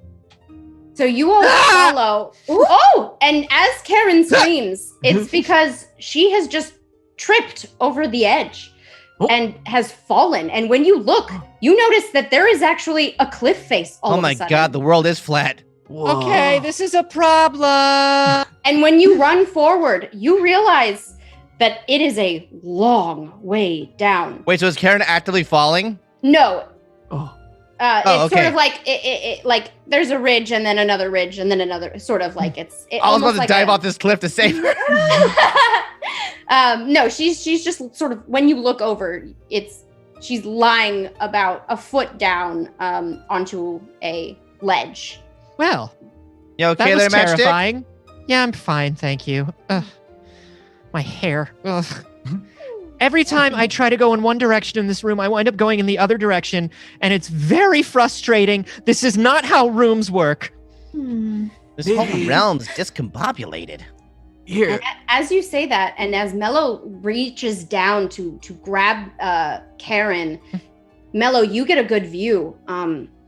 So you all follow. Oh, and as Karen screams, it's because she has just tripped over the edge Oh. and has fallen. And when you look, you notice that there is actually a cliff face all Oh of my a sudden. god, the world is flat. Whoa. Okay, this is a problem. And when you run forward, you realize but it is a long way down. Wait, so is Karen actively falling? No. Oh. It's okay. sort of like it like there's a ridge and then another ridge and then another sort of like it's. I was about to dive off this cliff to save her. No, she's just sort of when you look over, she's lying about a foot down onto a ledge. Well, You okay that was there, Matchstick? terrifying. Yeah, I'm fine, thank you. Ugh, my hair. Ugh. Every time I try to go in one direction in this room, I wind up going in the other direction, and it's very frustrating. This is not how rooms work. This whole realm's discombobulated. Here. As you say that, and as Mello reaches down to grab Karen, Mello, you get a good view.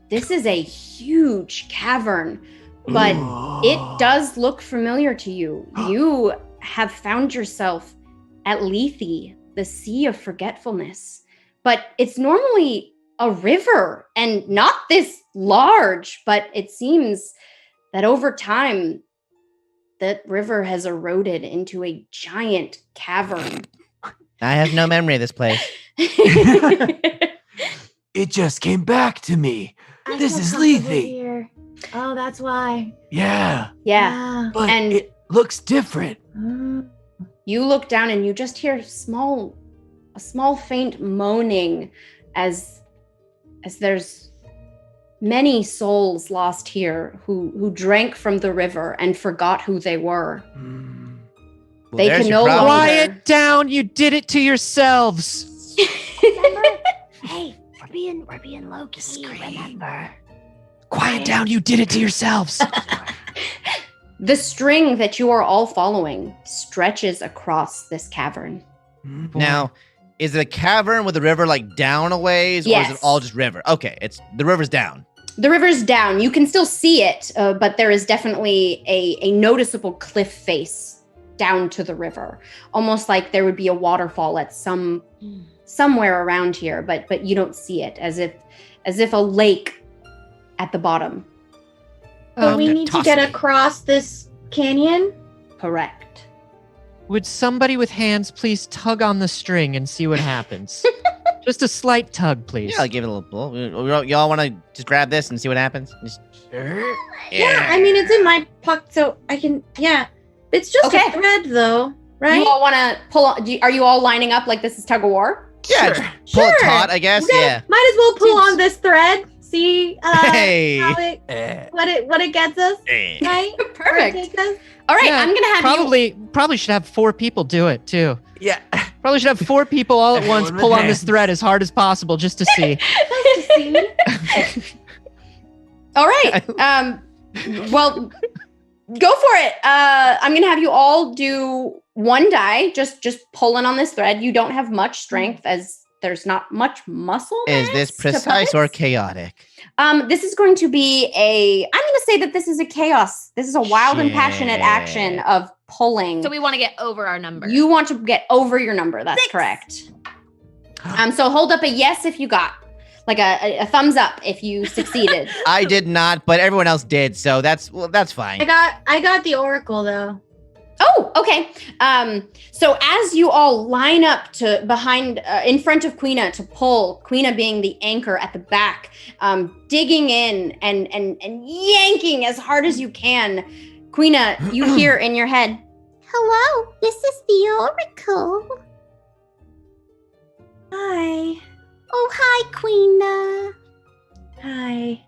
This is a huge cavern, but it does look familiar to you. You have found yourself at Lethe, the Sea of Forgetfulness, but it's normally a river and not this large, but it seems that over time, that river has eroded into a giant cavern. I have no memory of this place. It just came back to me. I This feel is comfortable Lethe. here. Oh, that's why. Yeah, Yeah. but And- it looks different. You look down and you just hear a small faint moaning as there's many souls lost here who drank from the river and forgot who they were. Hmm. Well, They there's can your no problem. longer- Quiet down! You did it to yourselves. Hey, we're being low key. Remember? Quiet down! You did it to yourselves. The string that you are all following stretches across this cavern. Hmm. Now, is it a cavern with the river like down a ways, or is Yes. it all just river? Okay, the river's down. The river's down. You can still see it, but there is definitely a noticeable cliff face down to the river, almost like there would be a waterfall at somewhere around here, but you don't see it, as if a lake at the bottom. So we need to get toss me. across this canyon. Correct. Would somebody with hands please tug on the string and see what happens? Just a slight tug, please. Yeah, I'll give it a little pull. Y'all want to just grab this and see what happens? Sure. Yeah, I mean it's in my pocket, so I can. Yeah, it's just Okay. a thread, though, right? You all want to pull on? Are you all lining up like this is tug of war? Yeah, Sure. just pull it Sure. taut, I guess. Okay, Yeah. Might as well pull Seems- on this thread. See Hey. how it what it gets us, Eh. right? Where it Perfect. takes us? All right, Yeah, I'm gonna have you. Probably should have 4 people do it too. Yeah. Probably should have 4 people all at once Everyone with pull on this hands. thread as hard as possible just to see. Nice to see. All right. Well, go for it. I'm gonna have you all do one die, just pulling on this thread. You don't have much strength as there's not much muscle. Is this mass to precise pull or it. chaotic? This is going to be I'm gonna say that this is a chaos. This is a wild and passionate action Shit. of pulling. So we want to get over our number. You want to get over your number. That's correct. So hold up a yes if you got, like a thumbs up if you succeeded. I did not, but everyone else did, so that's fine. I got the oracle though. Oh, okay. So as you all line up to behind, in front of Queena to pull, Queena being the anchor at the back, digging in and yanking as hard as you can, Queena, you hear in your head, Hello, this is the Oracle. Hi. Oh, hi, Queena. Hi.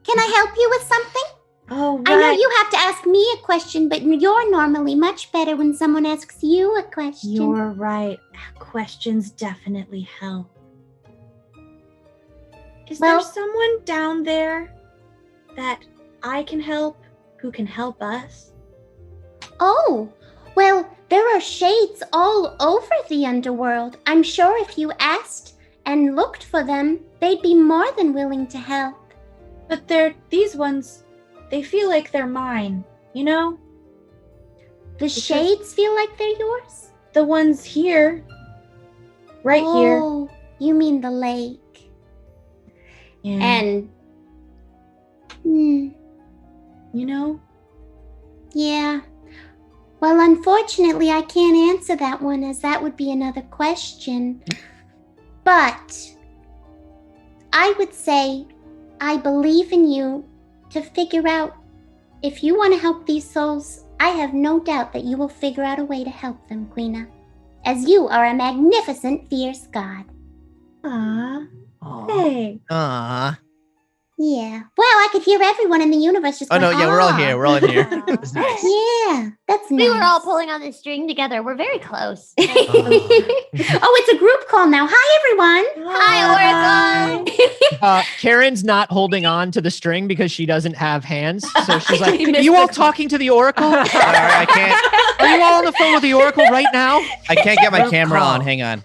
Can I help you with something? Oh, right. I know you have to ask me a question, but you're normally much better when someone asks you a question. You're right. Questions definitely help. Is there Well- someone down there that I can help who can help us? Oh, well, there are shades all over the underworld. I'm sure if you asked and looked for them, they'd be more than willing to help. But these ones, they feel like they're mine, you know? The shades feel like they're yours? The ones here. Right here. Oh, you mean the lake. Yeah. And, hmm, you know? yeah. Well, unfortunately, I can't answer that one as that would be another question. But I would say I believe in you to figure out if you want to help these souls. I have no doubt that you will figure out a way to help them, Queena, as you are a magnificent, fierce god. Aw. Aw. Thanks. Aw. Yeah. Well, I could hear everyone in the universe just Oh, going, no, yeah, we're all "Ah." here. We're all in here. That's nice. Yeah, that's nice. We were all pulling on the string together. We're very close. Oh, it's a group call now. Hi, everyone. Hi, Oracle. Karen's not holding on to the string because she doesn't have hands. So she's like, You are missed you the all call. talking to the Oracle? All right, I can't. Are you all on the phone with the Oracle right now? I can't get my Group camera call. on. Hang on.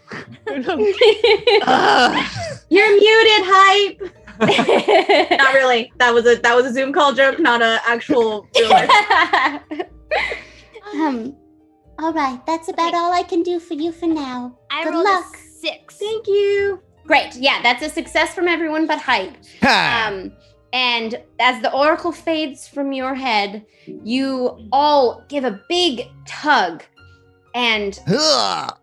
You're muted, hype. Not really. That was a Zoom call joke, not an actual real life. All right. That's about all I can do for you for now. I Good rolled luck. a 6. Thank you. Great. Yeah, that's a success from everyone but Hype. Ha! And as the oracle fades from your head, you all give a big tug, and Ugh.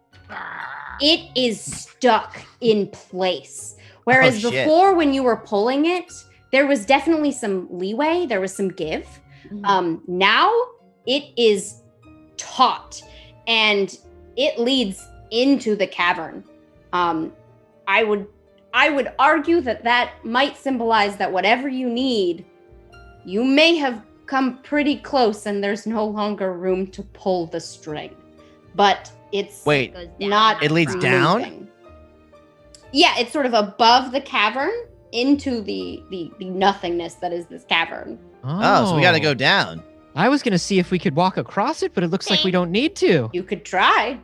it is stuck in place. Whereas Oh, shit. before, when you were pulling it, there was definitely some leeway, there was some give. Now it is taut, and it leads into the cavern. I would argue that might symbolize that whatever you need, you may have come pretty close, and there's no longer room to pull the string. But it's Wait, Goes down, not it leads from- down? moving. Yeah, it's sort of above the cavern into the nothingness that is this cavern. Oh, so we got to go down. I was going to see if we could walk across it, but it looks like we don't need to. You could try.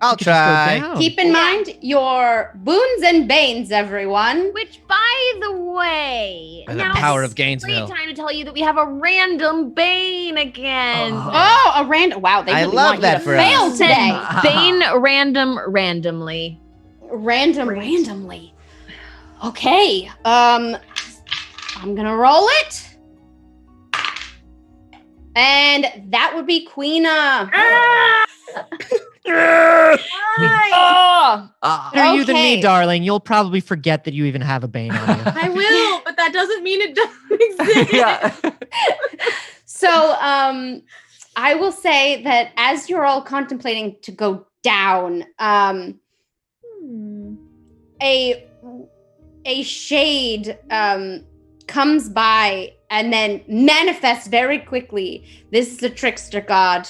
I'll We could just go try. down. Keep in mind your boons and banes, everyone. Which, by the way, By the now power it's of Gainesville. great time to tell you that we have a random Bane again. Oh, a random! Wow, they I really love want that you to for fail us. today. Bane randomly. Randomly. Okay. I'm gonna roll it. And that would be Queena. Oh, Better you than me, Okay. darling. You'll probably forget that you even have a Bane on you. I will, but that doesn't mean it doesn't exist. Yeah. so I will say that as you're all contemplating to go down, a shade comes by and then manifests very quickly. This is a trickster god,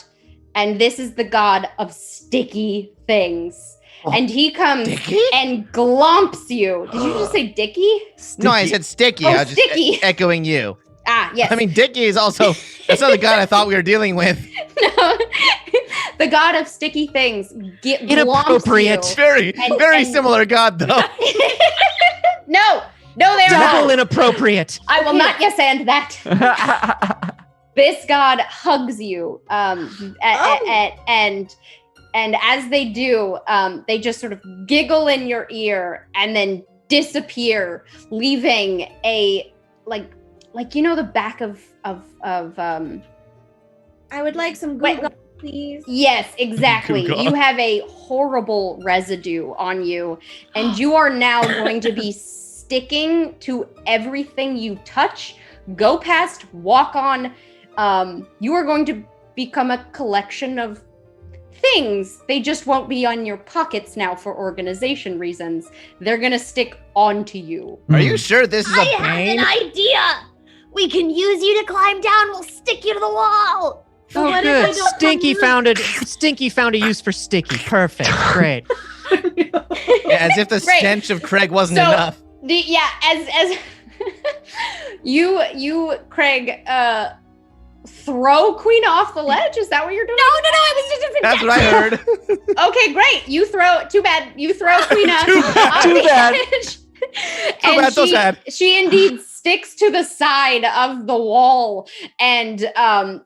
and this is the god of sticky things. Oh, and he comes Dicky? and glomps you. Did you just say Dicky? No, I said sticky. Oh, I was just sticky. echoing you. Ah, yes. I mean, Dicky is also, that's not the god I thought we were dealing with. No. The god of sticky things. Inappropriate. glomps Very, And- very and- similar god, though. you. No, they're Double not. inappropriate. I will not yes and that. This god hugs you, and as they do, they just sort of giggle in your ear and then disappear, leaving a like the back of I would like some Wait. Google, please. Yes, exactly. Good God. You have a horrible residue on you, and you are now going to be sticking to everything you touch, go past, walk on. You are going to become a collection of things. They just won't be on your pockets now for organization reasons. They're going to stick onto you. Are you sure this is I a have pain? an idea. We can use you to climb down. We'll stick you to the wall. So Oh, what if I good. don't Stinky found a use for sticky. Perfect. Great. Yeah, as if the Great. stench of Craig wasn't So- enough. As you Craig throw Queen off the ledge. Is that what you're doing? No, I was just a That's what I heard. Okay, great. You throw. Too bad. You throw Queen off Too the bad. edge. Too bad, so sad. She indeed sticks to the side of the wall, and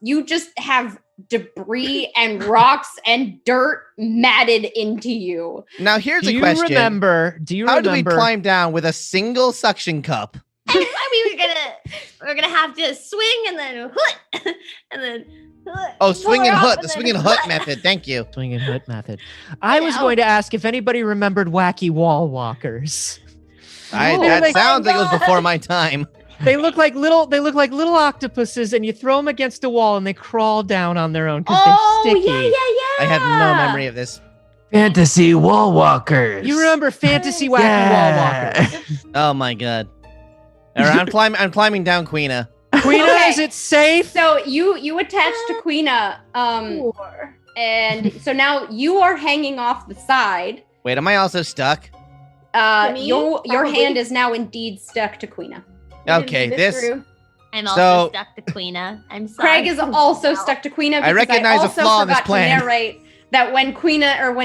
you just have debris and rocks and dirt matted into you. Now here's Do a you question. remember? Do you How remember? do we climb down with a single suction cup we were gonna have to swing and then hoot, and then hoot. Oh, swing and pull her hoot. up The and swing then and hoot hoot. method. Thank you. Swing and hood method. I was going to ask if anybody remembered wacky wall walkers. That sounds like it was before my time. They look like little octopuses, and you throw them against a wall, and they crawl down on their own because they're sticky. I have no memory of this. Fantasy wall walkers. You remember fantasy wacky wall walkers? Oh my god. All right, I'm climbing down Queena. Queena, Okay. is it safe? So you attach to Queena, and so now you are hanging off the side. Wait, am I also stuck? Me? Your Probably. hand is now indeed stuck to Queena. Okay, this. I'm So- also stuck to Queena. I'm sorry. Craig is also stuck to Queena because I recognize a also flaw in this forgot plan. to narrate that when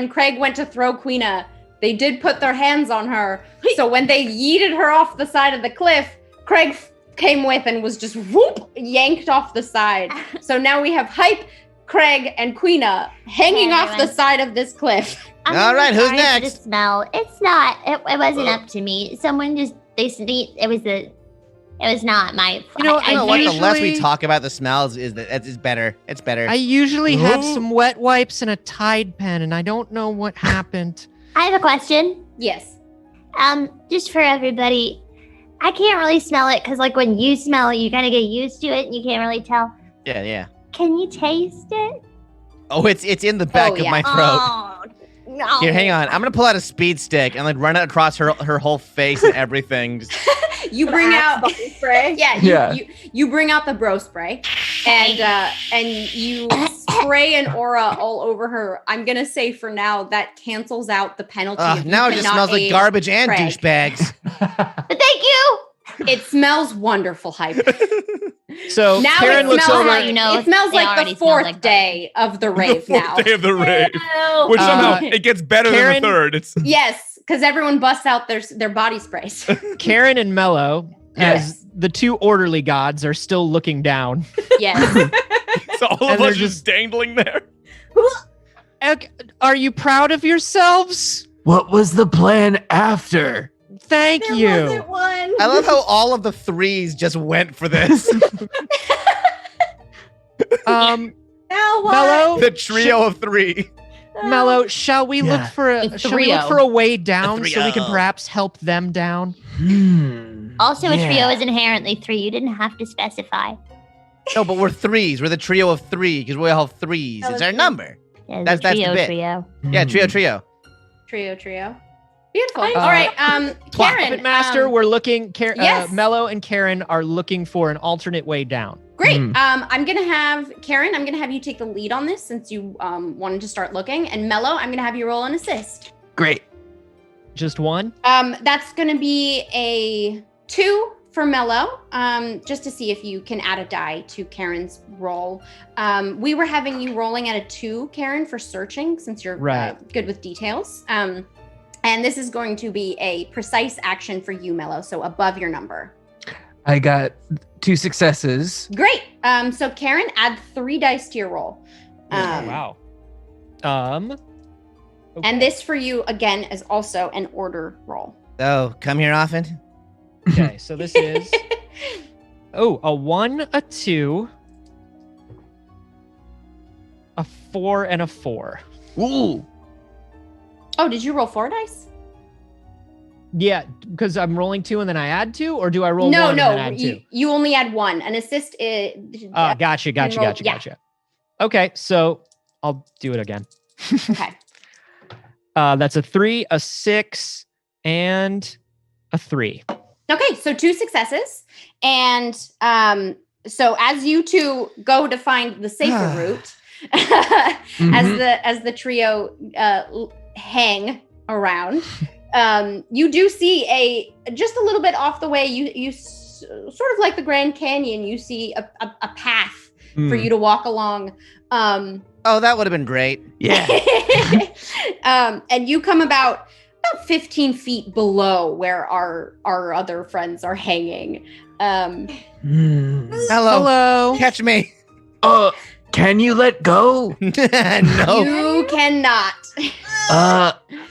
Craig went to throw Queena, they did put their hands on her. So when they yeeted her off the side of the cliff, Craig came with and was just whoop yanked off the side. So now we have Hype, Craig, and Queena hanging Hey, off the everyone. side of this cliff. I'm All right, really who's sorry for next? The smell. It's not. It wasn't up to me. Someone just they sneezed. It was not my. You know, You know what? The less we usually- talk about the smells is better. It's better. I usually have some wet wipes and a Tide pen, and I don't know what happened. I have a question. Yes. Just for everybody, I can't really smell it because, like, when you smell it, you kind of get used to it, and you can't really tell. Yeah. Can you taste it? Oh, it's in the back of yeah. my throat. Oh, no. Here, hang on. I'm gonna pull out a speed stick and like run it across her whole face and everything. Just- You bring out body spray. Yeah, you bring out the bro spray, and you spray an aura all over her. I'm gonna say for now that cancels out the penalty. of you now it just cannot smells like aid garbage and Craig. douchebags. But thank you. It smells wonderful, Hype. So Now Karen it looks smells over. like You know, it smells they like already the smell fourth like day of the rave now. Day of the rave. Ew. Which somehow Uh, it gets better Karen- than the third. It's Yes, because everyone busts out their body sprays. Karen and Mello, Yes. as the two orderly gods, are still looking down. Yes. so all And of they're us just dangling there. Are you proud of yourselves? What was the plan after? Thank There you. wasn't one. I love how all of the threes just went for this. Um, Now what? Mello, The trio of three. Mello, shall we look Yeah. for a The shall we look trio. for a way down so we can trio. perhaps help them down? Also, a trio Yeah. is inherently three. You didn't have to specify. No, but we're threes. We're the trio of three because we all have threes. It's our number. Yeah, That's the trio, bit. trio. Yeah, trio. Trio. Beautiful. Uh, All right, Karen. Puppet Master, we're looking. yes. Mello and Karen are looking for an alternate way down. Great. Mm. I'm gonna have Karen. I'm gonna have you take the lead on this since you wanted to start looking. And Mello, I'm gonna have you roll an assist. Great. Just one. That's gonna be a 2 for Mello. Just to see if you can add a die to Karen's roll. We were having you rolling at a 2, Karen, for searching since you're Right. good with details. And this is going to be a precise action for you, Mello. So above your number. I got 2 successes. Great. So Karen, add 3 dice to your roll. Wow. Okay. And this for you again is also an order roll. Oh, come here often? Okay, so this is a 1, a 2, a 4, and a 4. Ooh. Oh, did you roll 4 dice? Yeah, because I'm rolling 2 and then I add 2, or do I roll No, 1 no. and then add 2? You only add 1. An assist is. Gotcha. yeah. Okay, so I'll do it again. Okay. That's a 3, a 6, and a 3. Okay, so 2 successes. And so as you two go to find the safer route, as the trio hang around, you do see just a little bit off the way. You sort of like the Grand Canyon. You see a path for you to walk along. Oh, that would have been great. Yeah. And you come about 15 feet below where our other friends are hanging. Hello. Catch me. Can you let go? No. You cannot.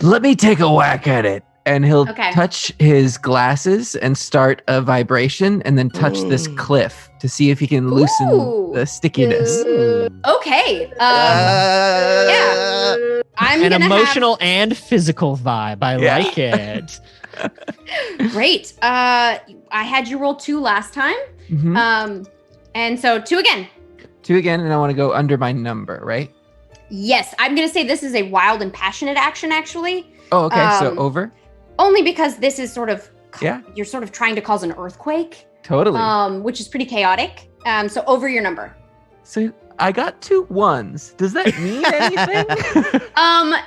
Let me take a whack at it. and he'll Okay. touch his glasses and start a vibration, and then touch this cliff to see if he can loosen Ooh. the stickiness. Okay. Yeah. I'm An gonna emotional and physical vibe. I Yeah. like it. Great. I had you roll 2 last time. Mhm. And so 2 again. 2 again, and I want to go under my number, right? Yes, I'm gonna say this is a wild and passionate action, actually. Oh, okay. So Um, over. Only because this is sort of Yeah. you're sort of trying to cause an earthquake, Totally. which is pretty chaotic. So over your number. So I got 2 1s. Does that mean anything?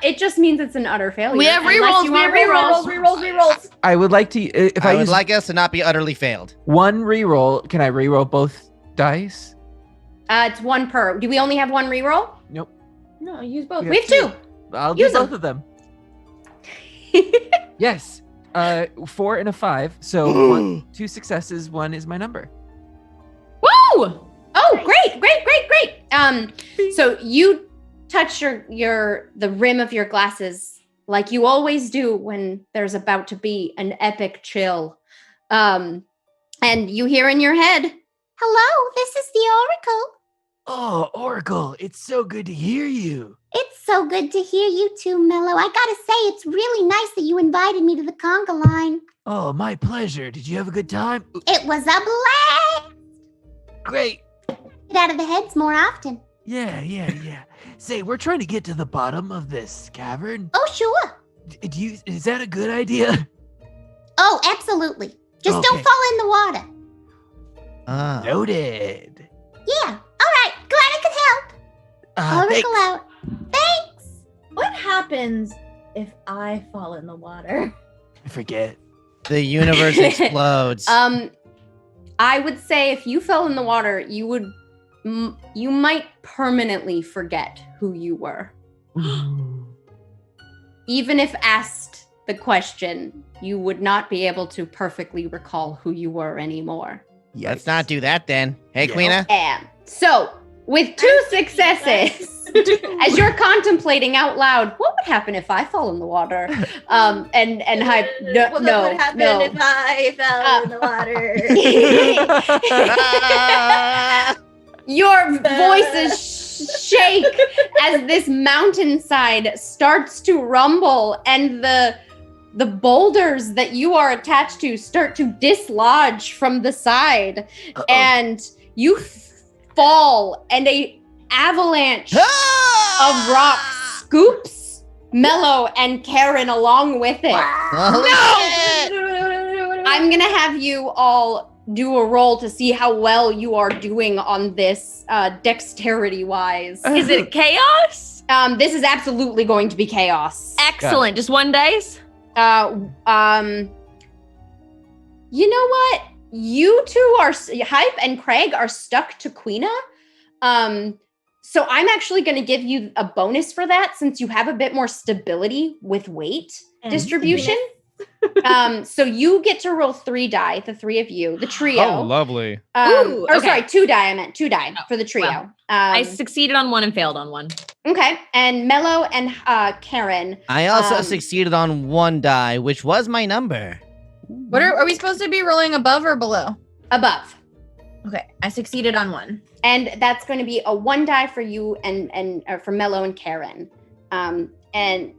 It just means it's an utter failure. We have unless rerolls, you we want have rerolls. I would like to. If I, I would use like us to not be utterly failed. 1 reroll, can I reroll both dice? It's 1 per. Do we only have 1 reroll? Nope. No, use both. Yeah. We have 2. I'll Use do both them. of them. Yes. 4 and a 5. So 2 successes. 1 is my number. Woo! Oh, great. So you touch the rim of your glasses like you always do when there's about to be an epic chill. And you hear in your head, Hello, this is the Oracle. Oh, Oracle, it's so good to hear you. It's so good to hear you too, Mello. I gotta say, it's really nice that you invited me to the conga line. Oh, my pleasure. Did you have a good time? It was a blast. Great. Get out of the heads more often. Yeah. Say, we're trying to get to the bottom of this cavern. Oh, sure. Is that a good idea? Oh, absolutely. Just don't Okay. fall in the water. Ah. Noted. Yeah. All right. Glad I could help. Oracle Thanks. out. Thanks. What happens if I fall in the water? I forget. The universe explodes. I would say if you fell in the water, you might permanently forget who you were. Even if asked the question, you would not be able to perfectly recall who you were anymore. Let's not do that then. Hey, Yeah. Queena. And so, with 2 successes, as you're contemplating out loud, what would happen if I fall in the water? What would happen if I fell in the water? Your voices shake as this mountainside starts to rumble, and the boulders that you are attached to start to dislodge from the side. Uh-oh. And you fall, and a avalanche of rocks scoops Mello and Karen along with it. Holy shit. I'm gonna have you all do a roll to see how well you are doing on this dexterity wise. Is it chaos? This is absolutely going to be chaos. Excellent. Just 1 dice? You know what? You two are Hype and Craig are stuck to Queena. So I'm actually going to give you a bonus for that since you have a bit more stability with weight distribution. So you get to roll 3 die, the 3 of you, the trio. Oh, lovely. Ooh, okay. Sorry, 2 die. I meant 2 die for the trio. Wow. I succeeded on 1 and failed on 1. Okay, and Mello and Karen. I also Um, succeeded on 1 die, which was my number. What are we supposed to be rolling above or below? Above. Okay, I succeeded on 1. And that's going to be a 1 die for you and for Mello and Karen. And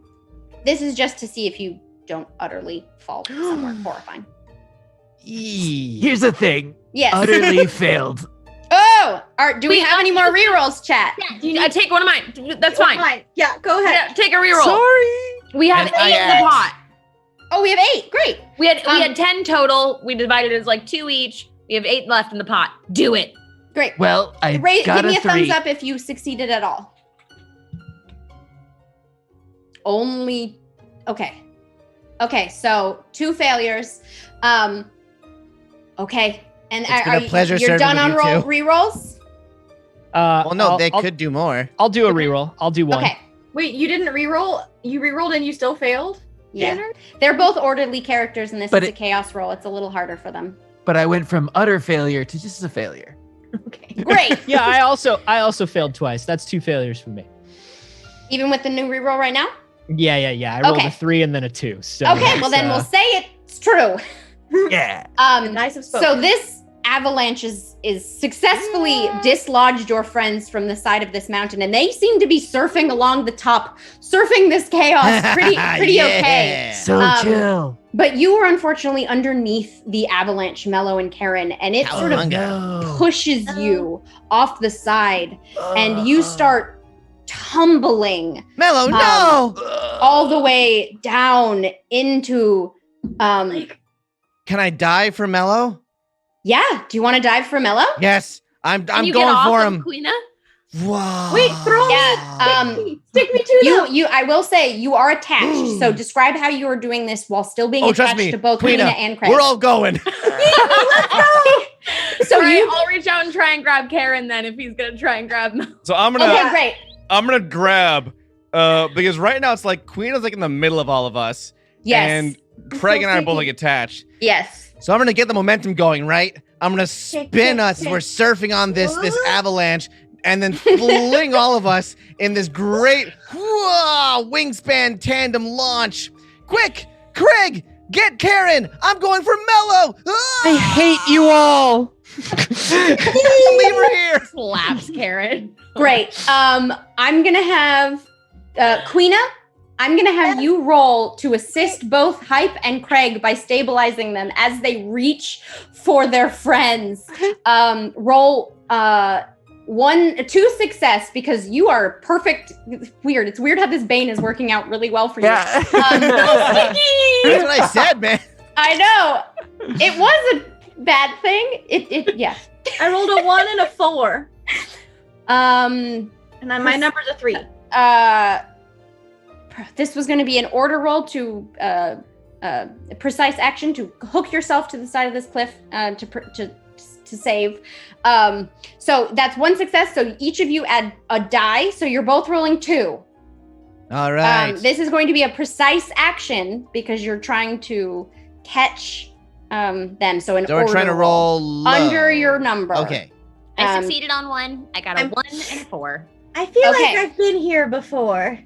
this is just to see if you don't utterly fall somewhere horrifying. Here's the thing. Yes. Utterly failed. Oh, do we have any more rerolls, chat? I take one of mine. That's fine. Yeah, go ahead. Yeah, take a reroll. Sorry. We have And 8 in I the pot. Oh, we have 8. Great. We had 10 total. We divided it as like 2 each. We have 8 left in the pot. Do it. Great. Well, I Give got me a a thumbs 3. up if you succeeded at all. Only. Okay, so 2 failures. Okay. And It's been a pleasure you're serving done with on you two. rerolls? Well, no, they could do more. I'll do a reroll. I'll do 1. Okay. Wait, you didn't reroll? You rerolled and you still failed? Yeah. Leonard? They're both orderly characters, and this But is a chaos roll. It's a little harder for them. But I went from utter failure to just a failure. Okay. Great. Yeah, I also failed twice. That's 2 failures for me. Even with the new reroll right now? Yeah. I rolled Okay. a 3 and then a 2. So Okay, well then we'll say it's true. yeah. Nice of So this avalanche is successfully dislodged your friends from the side of this mountain, and they seem to be surfing along the top, surfing this chaos pretty okay. So chill. But you were unfortunately underneath the avalanche, Mello and Karen, and it sort of pushes you off the side, and you start tumbling Mello, no! all the way down into Can I dive for Mello? Yeah, do you want to dive for Mello? Yes, I'm Can you going get off for of him. Queena? Whoa. Wait, throw me. Stick me to them. You I will say you are attached. So describe how you are doing this while still being trust attached me, to both Queena, Queena and Craig. We're all going. So All right, you I'll reach out and try and grab Karen then if he's gonna try and grab Mel. So I'm gonna Okay, great. I'm gonna grab because right now it's like Queen is like in the middle of all of us. Yes. And Craig and I are both like attached. Yes. So I'm gonna get the momentum going, right? I'm gonna spin us as we're surfing on this avalanche, and then fling all of us in this great wingspan tandem launch. Quick, Craig, get Karen. I'm going for Mello. I hate you all. Leave her here. Slaps Karen. Great. I'm gonna have Queena. I'm gonna have you roll to assist both Hype and Craig by stabilizing them as they reach for their friends. Roll 2 success because you are perfect. It's weird. It's weird how this Bane is working out really well for you. That's what I said, man. I know. It was a bad thing. Yeah. I rolled a 1 and a 4. And then my number's a 3. This was going to be an order roll to precise action to hook yourself to the side of this cliff to save. So that's 1 success. So each of you add a die. So you're both rolling 2. All right. This is going to be a precise action because you're trying to catch them. So we're trying to roll low. under your number. Okay. I succeeded on 1. I got a 1 and a 4. I feel Okay. like I've been here before.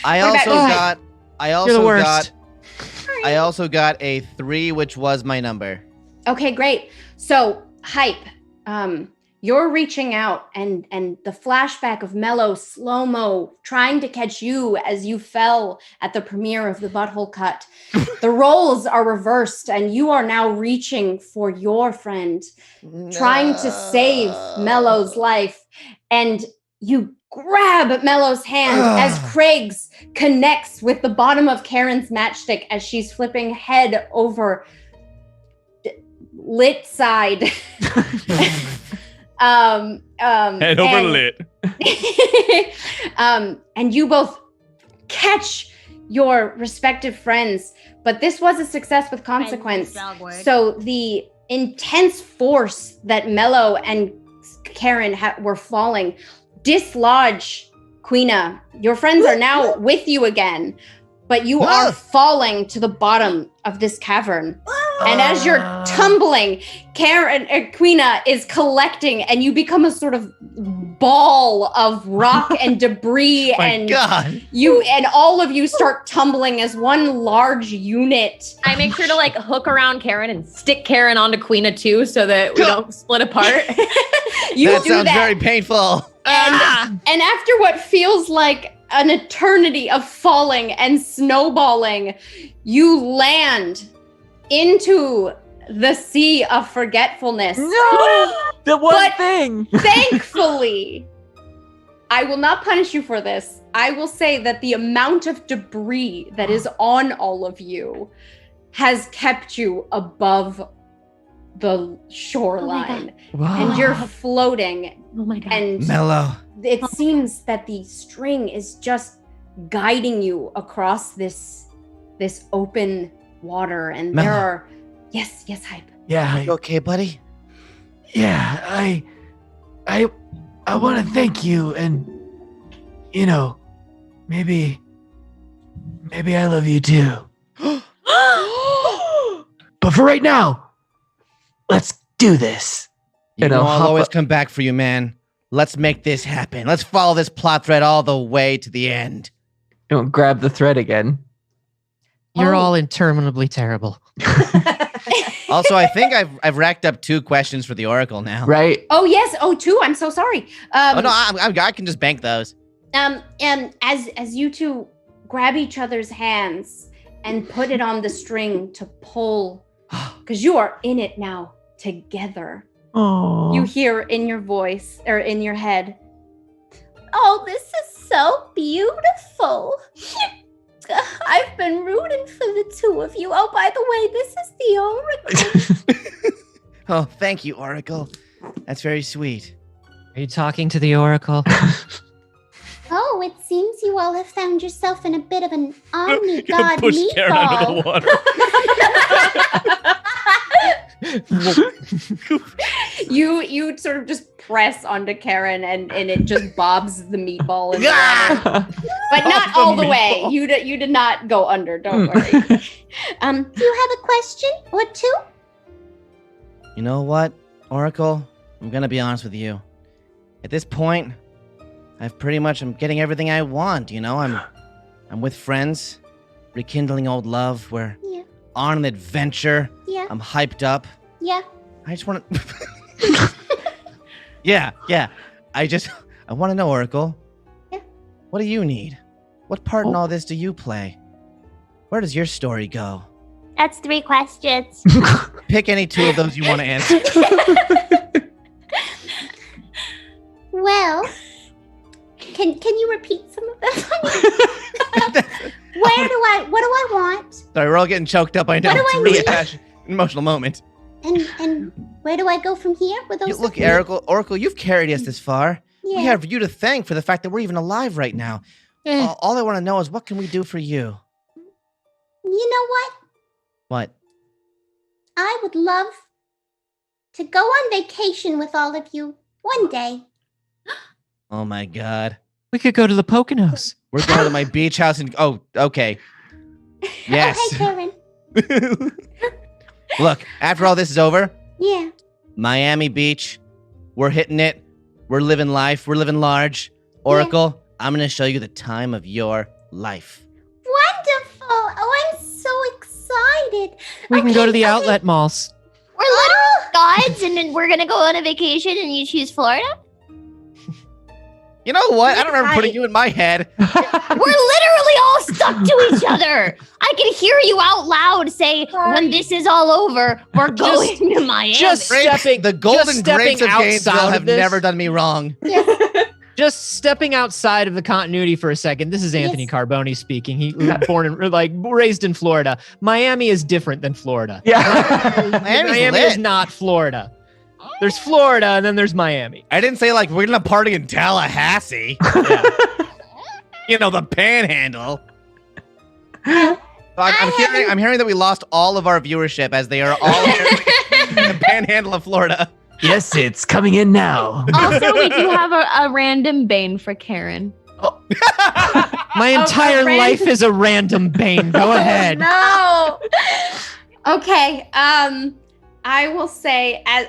I also got a 3, which was my number. Okay, great. So, Hype, you're reaching out and the flashback of Mello slow-mo trying to catch you as you fell at the premiere of the Butthole Cut. The roles are reversed and you are now reaching for your friend, trying to save Mello's life. And you grab Mello's hand as Craig's connects with the bottom of Karen's matchstick as she's flipping head over lit side. Head over lit. And you both catch your respective friends, but this was a success with consequence. So the intense force that Mello and Karen were falling dislodge Queena. Your friends are now with you again, but you are falling to the bottom of this cavern. And as you're tumbling, Queena is collecting, and you become a sort of ball of rock and debris, and all of you start tumbling as one large unit. I make sure to like hook around Karen and stick Karen onto Queena too, so that we don't split apart. That sounds very painful. And after what feels like an eternity of falling and snowballing, you land into the sea of forgetfulness. No! The one thing! Thankfully, I will not punish you for this. I will say that the amount of debris that is on all of you has kept you above the shoreline. And you're floating. Oh my God. And Mello. It seems that the string is just guiding you across this open water, and there are yes, Hype. Yeah. You okay, buddy? Yeah, I want to thank you, and maybe I love you too. But for right now, let's do this. I'll always come back for you, man. Let's make this happen. Let's follow this plot thread all the way to the end. Don't grab the thread again. You're Oh. all interminably terrible. Also, I think I've racked up 2 questions for the Oracle now. Right? Oh yes. Oh, two. I'm so sorry. Oh no, I can just bank those. And as you two grab each other's hands and put it on the string to pull, because you are in it now together. Oh. You hear in your voice or in your head, Oh, this is so beautiful. I've been rooting for the two of you. Oh, by the way, this is the Oracle. Oh, thank you, Oracle. That's very sweet. Are you talking to the Oracle? Oh, it seems you all have found yourself in a bit of an Gonna omni-god push Karen under the meatball. water. you sort of just press onto Karen and it just bobs the meatball in the water. But not all the way. You did not go under, don't worry. Do you have a question or two? You know what, Oracle? I'm gonna be honest with you. At this point, I'm getting everything I want, you know? I'm with friends, rekindling old love, we're Yeah. on an adventure. Yeah. I'm hyped up. Yeah. I just wanna Yeah. I wanna know, Oracle. Yeah. What do you need? What part in all this do you play? Where does your story go? That's 3 questions. Pick any 2 of those you want to answer. Well, can you repeat some of them? What do I want? Sorry, we're all getting choked up. I know. What do It's I a really need? passionate, emotional moment. And where do I go from here with those? Look, things? Oracle, you've carried us this far. Yeah. We have you to thank for the fact that we're even alive right now. All I want to know is what can we do for you? You know what? What? I would love to go on vacation with all of you one day. Oh my God. We could go to the Poconos. We're going to my beach house and okay. Yes. Okay, Karen. Look, after all this is over, Yeah. Miami Beach, we're hitting it. We're living life. We're living large. Oracle, I'm going to show you the time of your life. Wonderful. Oh, I'm so excited. We can go to the Okay. outlet malls. We're literal gods, and then we're gonna go on a vacation, and you choose Florida? You know what? I don't remember putting you in my head. We're literally all stuck to each other. I can hear you out loud say, when this is all over, we're going to Miami. The golden stepping grapes of Gainesville outside of have this. never done me wrong. Just stepping outside of the continuity for a second. This is Anthony Carboni speaking. He was raised in Florida. Miami is different than Florida. Yeah. Miami's is lit. not Florida. There's Florida and then there's Miami. I didn't say we're gonna party in Tallahassee. You know, the Panhandle. So I'm hearing that we lost all of our viewership as they are all here in the Panhandle of Florida. Yes, it's coming in now. Also, we do have a random bane for Karen. My entire life is a random bane. Go ahead. No. Okay. I will say as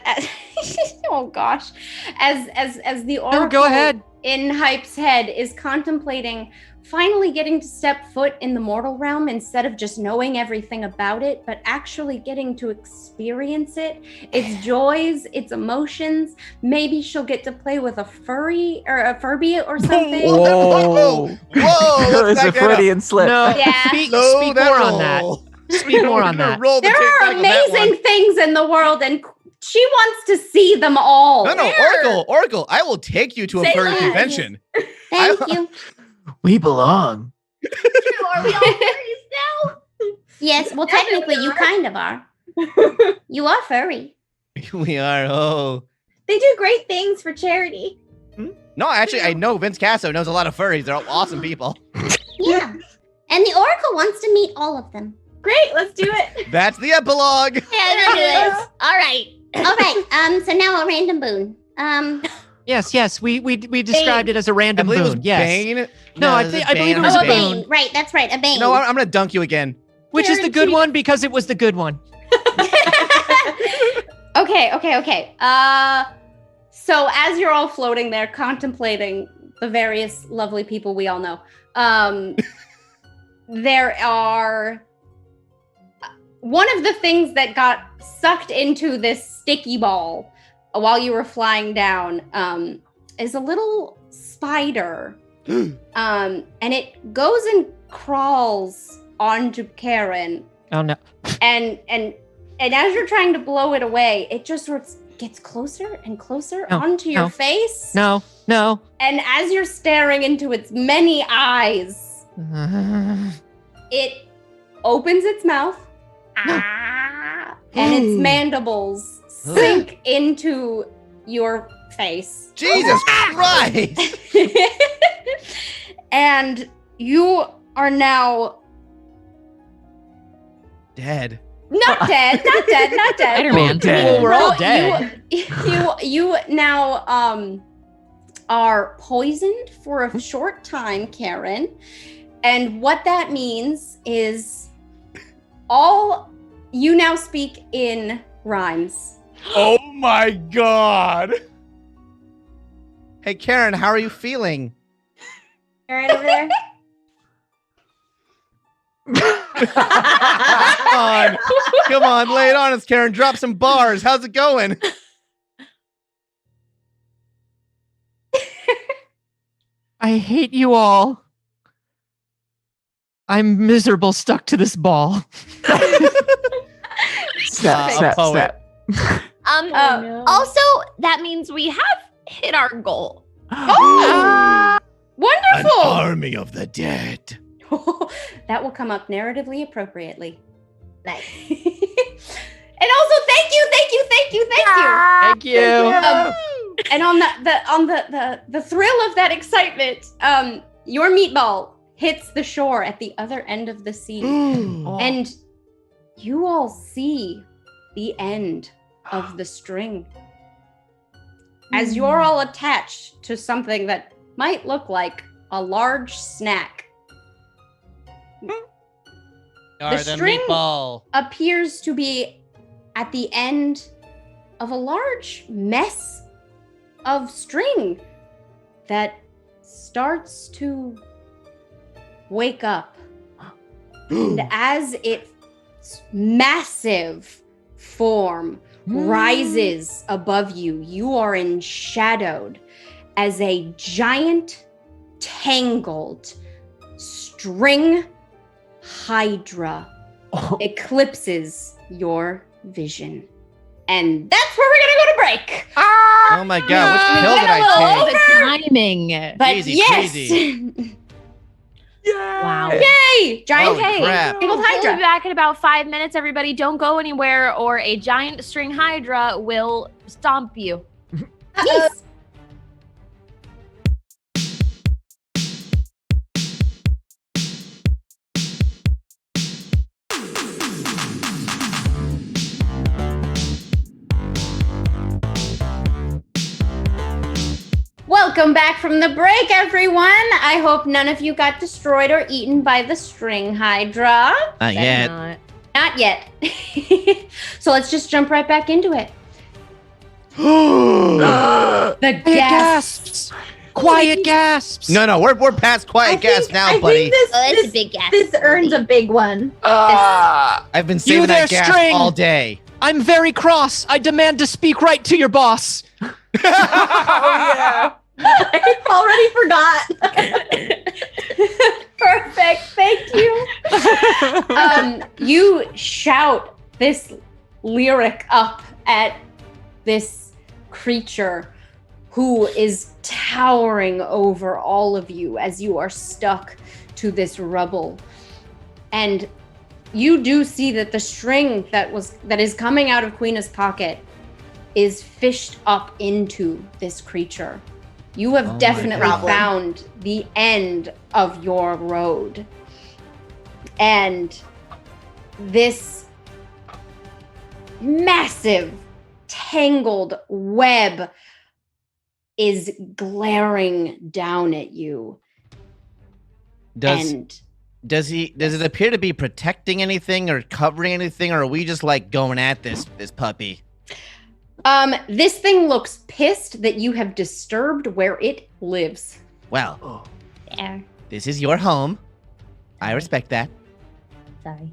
oh gosh, as the oracle go ahead. in Hype's head is contemplating finally getting to step foot in the mortal realm instead of just knowing everything about it, but actually getting to experience it, its joys, its emotions. Maybe she'll get to play with a furry or a Furby or something. Whoa! It's a Freudian slip. No, Yeah. speak more on that. Speak more on that. There are amazing things in the world, and she wants to see them all. No, Oracle, I will take you to a Say furry that. convention. Thank you. We belong. Are we all furries now? Yes, well, technically, you kind of are. You are furry. We are. Oh. They do great things for charity. No, actually, I know Vince Casso knows a lot of furries. They're all awesome people. Yeah. And the Oracle wants to meet all of them. Great, let's do it. That's the epilogue. Yeah, let's do this. All right. All right. So now a random boon. Yes. We described it as a I random believe it was boon. Yes. Bane. No, I is think- it I believe Bane it or was a Bane? boon. Right, that's right. A bane. No, I'm gonna dunk you again. Which is the good one because it was the good one. Okay. So as you're all floating there, contemplating the various lovely people we all know, there are one of the things that got sucked into this sticky ball while you were flying down is a little spider. And it goes and crawls onto Karen. Oh no. And as you're trying to blow it away, it just sort of gets closer and closer onto your face. No. And as you're staring into its many eyes, it opens its mouth, and its mandibles sink into your face. Jesus Christ! And you are now Dead. not dead. Spider-Man. Dead. Well, we're all dead. You now are poisoned for a short time, Karen. And what that means is you now speak in rhymes. Oh my god. Hey, Karen, how are you feeling? Right over there. Come on, lay it on us, Karen. Drop some bars. How's it going? I hate you all. I'm miserable stuck to this ball. Snap. Also, that means we have hit our goal. An Wonderful! army of the dead. That will come up narratively appropriately. Nice. And also, thank you. Thank you. And on the thrill of that excitement, your meatball hits the shore at the other end of the sea, and you all see the end of the string. As you're all attached to something that might look like a large snack. The string appears to be at the end of a large mess of string that starts to wake up. And as its massive form rises above you, you are enshadowed as a giant, tangled string hydra eclipses your vision. And that's where we're gonna go to break. Oh my god, which pill did I take? The timing. But Easy yes, peasy. Wow. yay! Giant Holy crap. tangled We'll hydra. be back in about 5 minutes. Everybody, don't go anywhere, or a giant string hydra will stomp you. Yes. Welcome back from the break, everyone. I hope none of you got destroyed or eaten by the string hydra. Not yet. Not yet. So let's just jump right back into it. The gasps. Quiet gasps. No, we're past quiet gas now, buddy. That's a big gas. This earns a big one. I've been saving there, that gas string. all day. I'm very cross. I demand to speak right to your boss. I already forgot. Perfect. Thank you. You shout this lyric up at this creature who is towering over all of you as you are stuck to this rubble. And you do see that the string that is coming out of Queena's pocket is fished up into this creature. You have definitely found the end of your road. And this massive, tangled web is glaring down at you. Does it appear to be protecting anything or covering anything, or are we just like going at this puppy? This thing looks pissed that you have disturbed where it lives. Well, There. this is your home. I respect that. Sorry.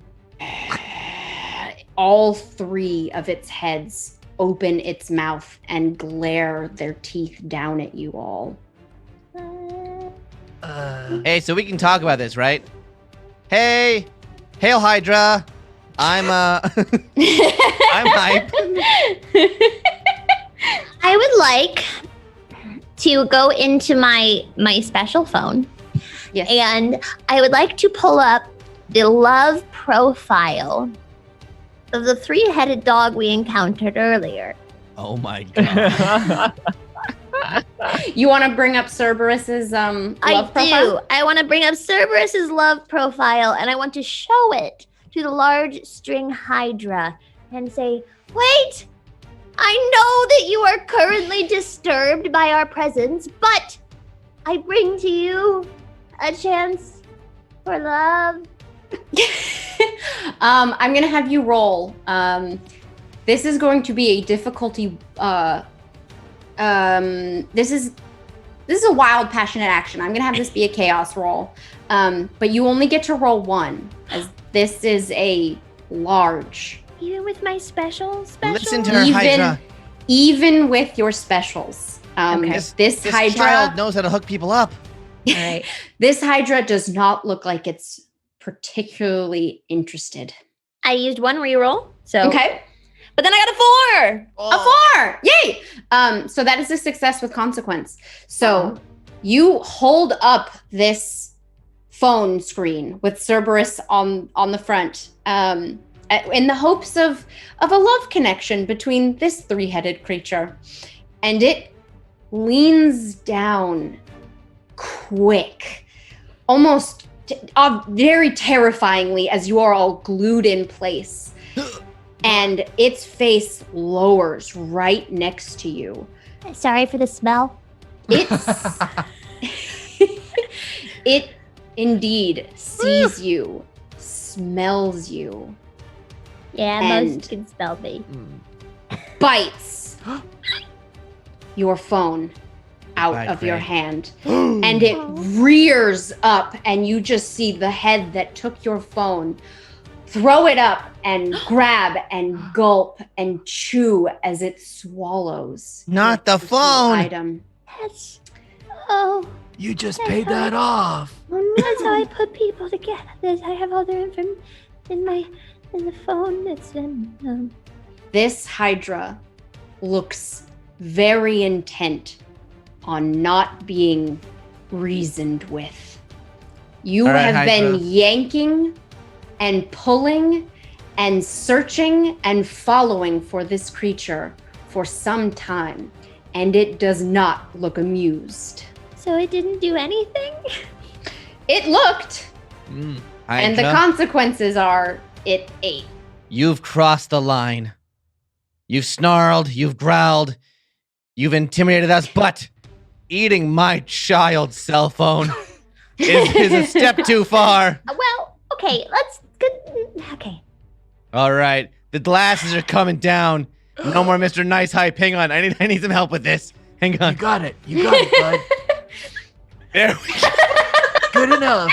All three of its heads open its mouth and glare their teeth down at you all. Hey, so we can talk about this, right? Hey, Hail Hydra. I'm I'm hype. I would like to go into my special phone. Yes. And I would like to pull up the love profile of the three-headed dog we encountered earlier. Oh my god. You want to bring up Cerberus's love profile? I do. I want to bring up Cerberus's love profile, and I want to show it to the large string Hydra and say, wait, I know that you are currently disturbed by our presence, but I bring to you a chance for love. I'm gonna have you roll. This is going to be a difficulty. This is a wild, passionate action. I'm gonna have this be a chaos roll, but you only get to roll one, as this is a large. Even with my special. Listen to her, Hydra. Even with your specials, Okay. this Hydra child knows how to hook people up. All right. This Hydra does not look like it's particularly interested. I used one reroll, so Okay. but then I got a 4. A 4! Yay! So that is a success with consequence. So you hold up this phone screen with Cerberus on the front, in the hopes of a love connection between this three-headed creature. And it leans down quick, almost very terrifyingly, as you are all glued in place. And its face lowers right next to you. Sorry for the smell. It indeed sees you, smells you, Yeah, And- most can smell me. bites your phone out Bye, of your Craig. hand. And it rears up, and you just see the head that took your phone throw it up and grab and gulp and chew as it swallows. Not your the personal phone. Item. That's You just That's paid how that off. that's how I put people together. I have all their info in the phone. It's This Hydra looks very intent on not being reasoned with. You All right, have Hydra. been yanking and pulling and searching and following for this creature for some time, and it does not look amused. so it didn't do anything. It looked, and the Hydra, consequences are it ate. you've crossed the line. You've snarled, you've growled, you've intimidated us, but eating my child's cell phone is a step too far. Well, okay, okay. All right, the glasses are coming down. No more Mr. Nice Hype. Hang on, I need some help with this. Hang You on. got it. You got it, bud. There we go. Good enough.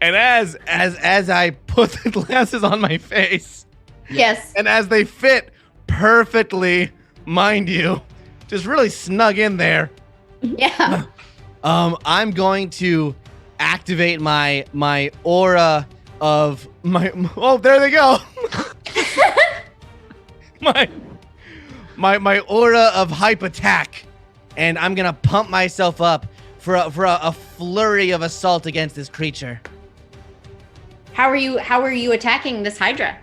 And as I put the glasses on my face, Yes. and as they fit perfectly, mind you, just really snug in there, Yeah. I'm going to activate my aura of my. Oh, there they go. my aura of hype attack, and I'm gonna pump myself up for a flurry of assault against this creature. How are you attacking this Hydra?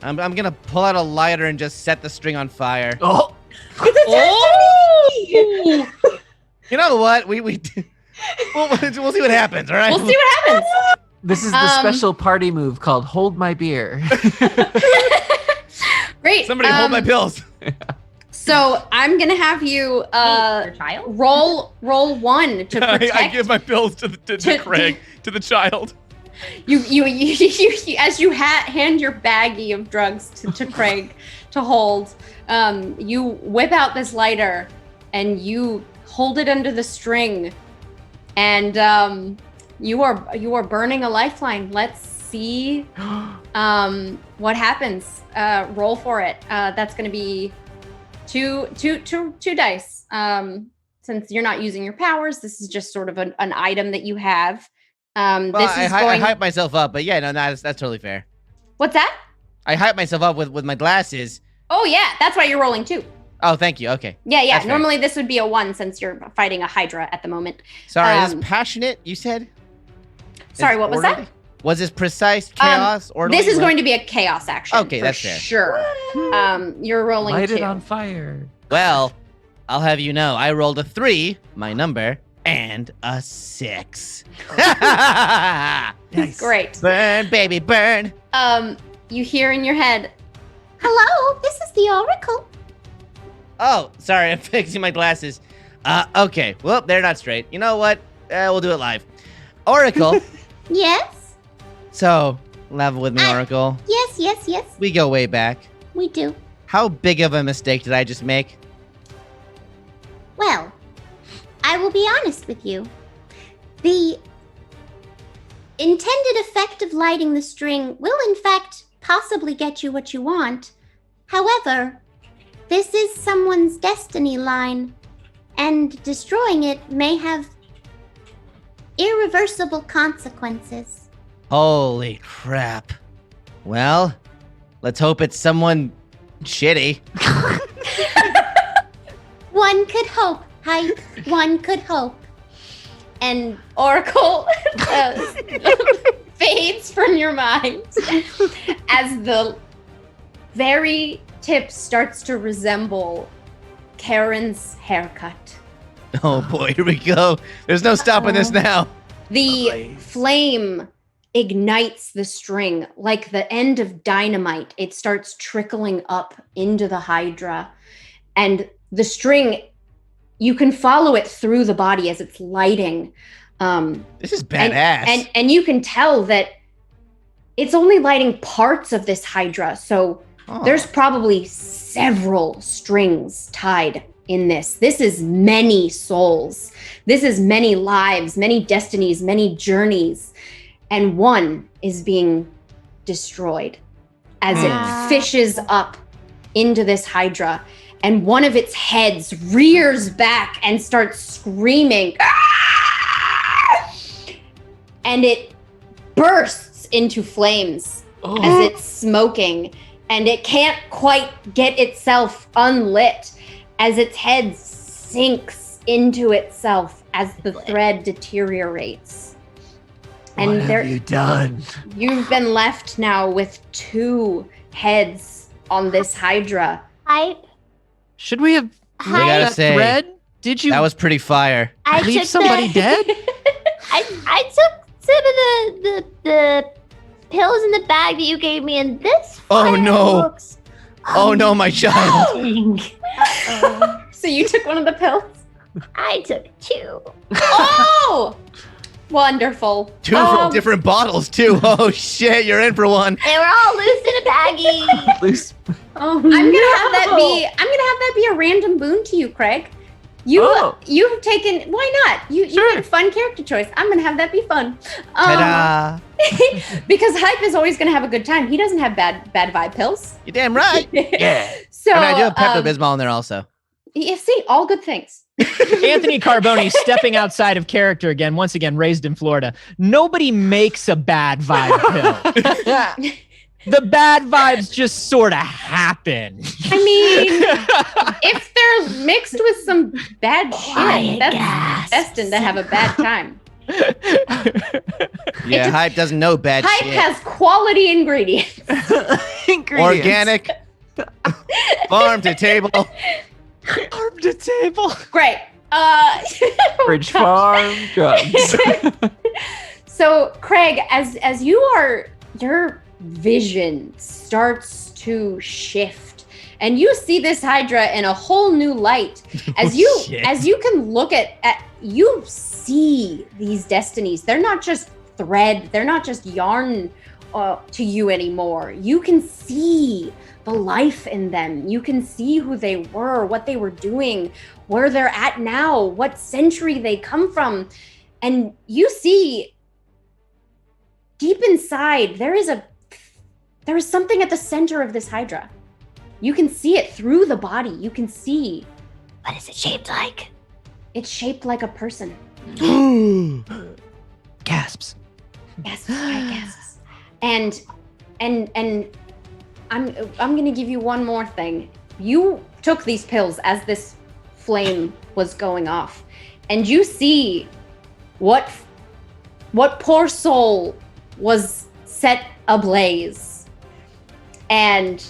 I'm gonna pull out a lighter and just set the string on fire. Oh, You know what? We'll see what happens. All right. We'll see what happens. this is the special party move called "Hold My Beer." Great. Somebody hold my pills. So I'm gonna have you Your child? roll one to protect. I give my pills to to- Craig, to the child. you as you hand your baggie of drugs to Craig to hold. You whip out this lighter and you hold it under the string, and You are burning a lifeline. Let's see what happens. Roll for it. That's going to be two dice. Since you're not using your powers, this is just sort of an item that you have. Well, I hype myself up, but yeah, no, that's totally fair. What's that? I hype myself up with my glasses. Oh yeah, that's why you're rolling 2. Oh, thank you. Okay. Yeah. That's Normally this would be a 1 since you're fighting a Hydra at the moment. Sorry, is this passionate, you said? Sorry, what was that? Was this precise, chaos, orderly? This is going to be a chaos action. Okay, that's fair. Sure. You're rolling Light 2. it on fire. Well, I'll have you know, I rolled a 3, my number, and a 6. Nice. Great. Burn, baby, burn. You hear in your head, Hello, this is the Oracle. Oh, sorry, I'm fixing my glasses. Okay, well, they're not straight. You know what? We'll do it live. Oracle. Yes? So, level with me, Oracle. Yes. We go way back. We do. How big of a mistake did I just make? Well, I will be honest with you. The intended effect of lighting the string will, in fact, possibly get you what you want. However, this is someone's destiny line, and destroying it may have irreversible consequences. Holy crap. Well, let's hope it's someone shitty. One could hope, Hype. One could hope. and Oracle fades from your mind as the very tip starts to resemble Karen's haircut. Oh boy, here we go. There's no stopping this now. The flame ignites the string like the end of dynamite. It starts trickling up into the Hydra. And the string, you can follow it through the body as it's lighting. This is badass. And you can tell that it's only lighting parts of this Hydra. So there's probably several strings tied in this. This is many souls. This is many lives, many destinies, many journeys. And one is being destroyed as it fishes up into this Hydra. And one of its heads rears back and starts screaming. And it bursts into flames as it's smoking. And it can't quite get itself unlit as its head sinks into itself as the thread deteriorates. And What have you done? You've been left now with 2 heads on this Hydra. Should we have I gotta that say, thread? Did you that was pretty fire. I leave took somebody dead? I took some of the pills in the bag that you gave me, and this. Oh no! Looks Oh no, my child! So you took one of the pills? I took 2. Oh! Wonderful. 2 from different bottles too. Oh shit, you're in for one. They were all loose in a baggie. Loose. I'm gonna have that be a random boon to you, Craig. You've taken, why not? You made a fun character choice. I'm gonna have that be fun. Ta-da! Because Hype is always gonna have a good time. He doesn't have bad vibe pills. You're damn right. Yeah. So And I do have Pepto-Bismol in there also. Yeah, see, all good things. Anthony Carboni stepping outside of character again, once again raised in Florida. Nobody makes a bad vibe pill. The bad vibes just sort of happen. I mean, if they're mixed with some bad shit, that's destined to have a bad time. Yeah, Hype doesn't know bad Hype shit. has quality ingredients. Organic. Farm to table. Farm to table. Great. Bridge Farm drugs. So, Craig, as your vision starts to shift, and you see this Hydra in a whole new light, as you can look at you see these destinies. They're not just thread. They're not just yarn to you anymore. You can see the life in them. You can see who they were, what they were doing, where they're at now, what century they come from. And you see deep inside, there is something at the center of this Hydra. You can see it through the body. You can see. What is it shaped like? It's shaped like a person. Gasps. Yes, gasps. And I'm gonna give you one more thing. You took these pills as this flame was going off, and you see what poor soul was set ablaze. And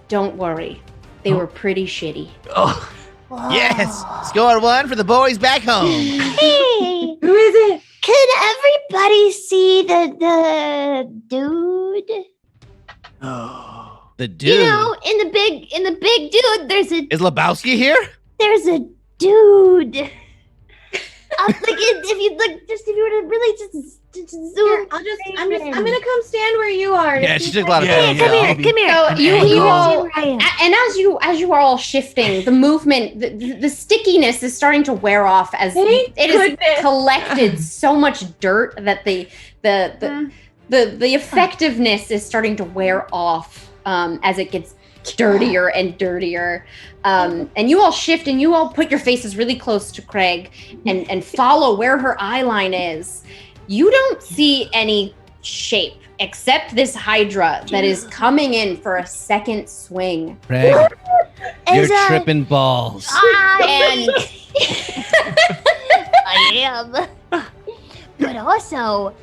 don't worry, they were pretty shitty. Oh, Yes! Score 1 for the boys back home. Hey, Who is it? could everybody see the dude? oh. The dude. You know, in the big dude, there's Is Lebowski here? a dude. If you were to really just zoom. Here, I'm gonna come stand where you are. Yeah, she took a lot of Yeah, pills. yeah. Come here. So you Come all, see where I am. and as you are all shifting, the movement, the stickiness is starting to wear off as Thank it has goodness. collected so much dirt that the effectiveness is starting to wear off as it gets dirtier and dirtier. And you all shift and you all put your faces really close to Craig and follow where her eye line is. You don't see any shape except this Hydra that is coming in for a second swing. Craig, you're Is, tripping balls. I am. But also,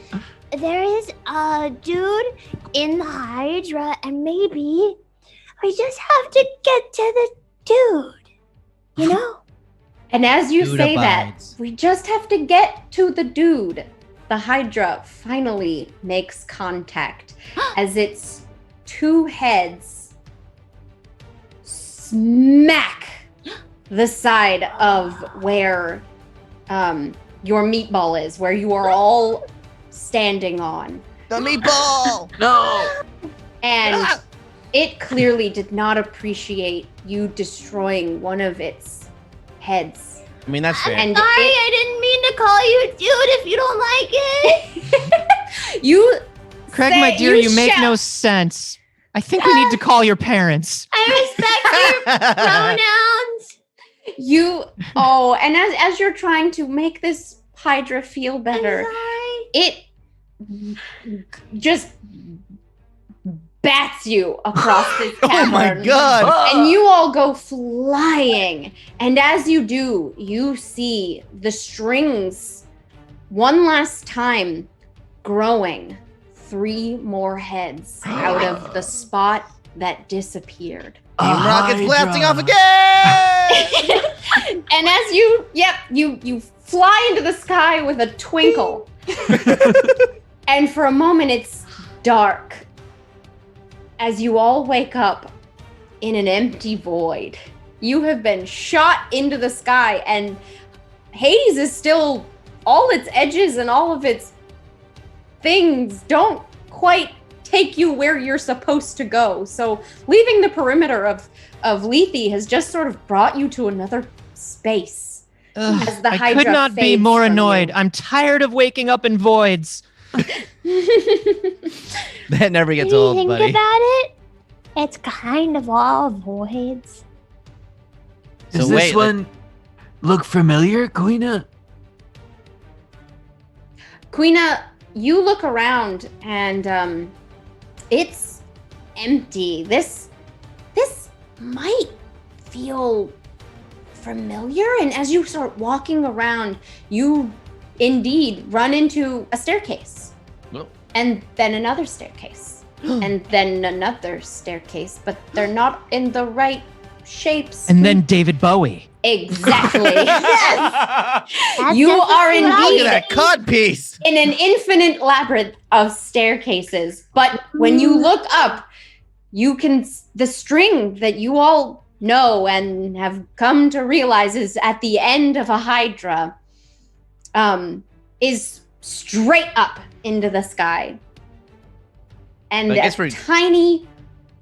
there is a dude in the Hydra, and maybe we just have to get to the dude. You know? And as you Dude say abides. that, we just have to get to the dude. The Hydra finally makes contact as its two heads smack the side of where your meatball is, where you are all standing on. The meatball! No. And it clearly did not appreciate you destroying one of its heads. I mean, that's fair. And Sorry, I didn't mean to call you a dude if you don't like it. you Craig, say- my dear, you make shout- no sense. I think we need to call your parents. I respect your pronouns. And as you're trying to make this Hydra feel better, I'm sorry. it just bats you across this Oh cavern. my god! And you all go flying. And as you do, you see the strings one last time growing 3 more heads out of the spot that disappeared. Team Rocket's blasting off again! And as you fly into the sky with a twinkle. And for a moment it's dark as you all wake up in an empty void. You have been shot into the sky, and Hades is still, all its edges and all of its things don't quite take you where you're supposed to go. So leaving the perimeter of Lethe has just sort of brought you to another space. Ugh, As the I Hydra could not be fades more from annoyed. you. I'm tired of waking up in voids. That never gets When you old, think buddy. about it, it's kind of all voids. So Does wait, this one look familiar, Queena? Queena, you look around and it's empty. This might feel familiar. And as you start walking around, you indeed run into a staircase. Oh. And then another staircase. And then another staircase, but they're not in the right shapes. And then David Bowie. Exactly. That's You just are what I Look indeed at that cod piece! in an infinite labyrinth of staircases. But when you look up, you can, the string that you all know and have come to realize is at the end of a Hydra, is straight up into the sky. And I a guess we're- tiny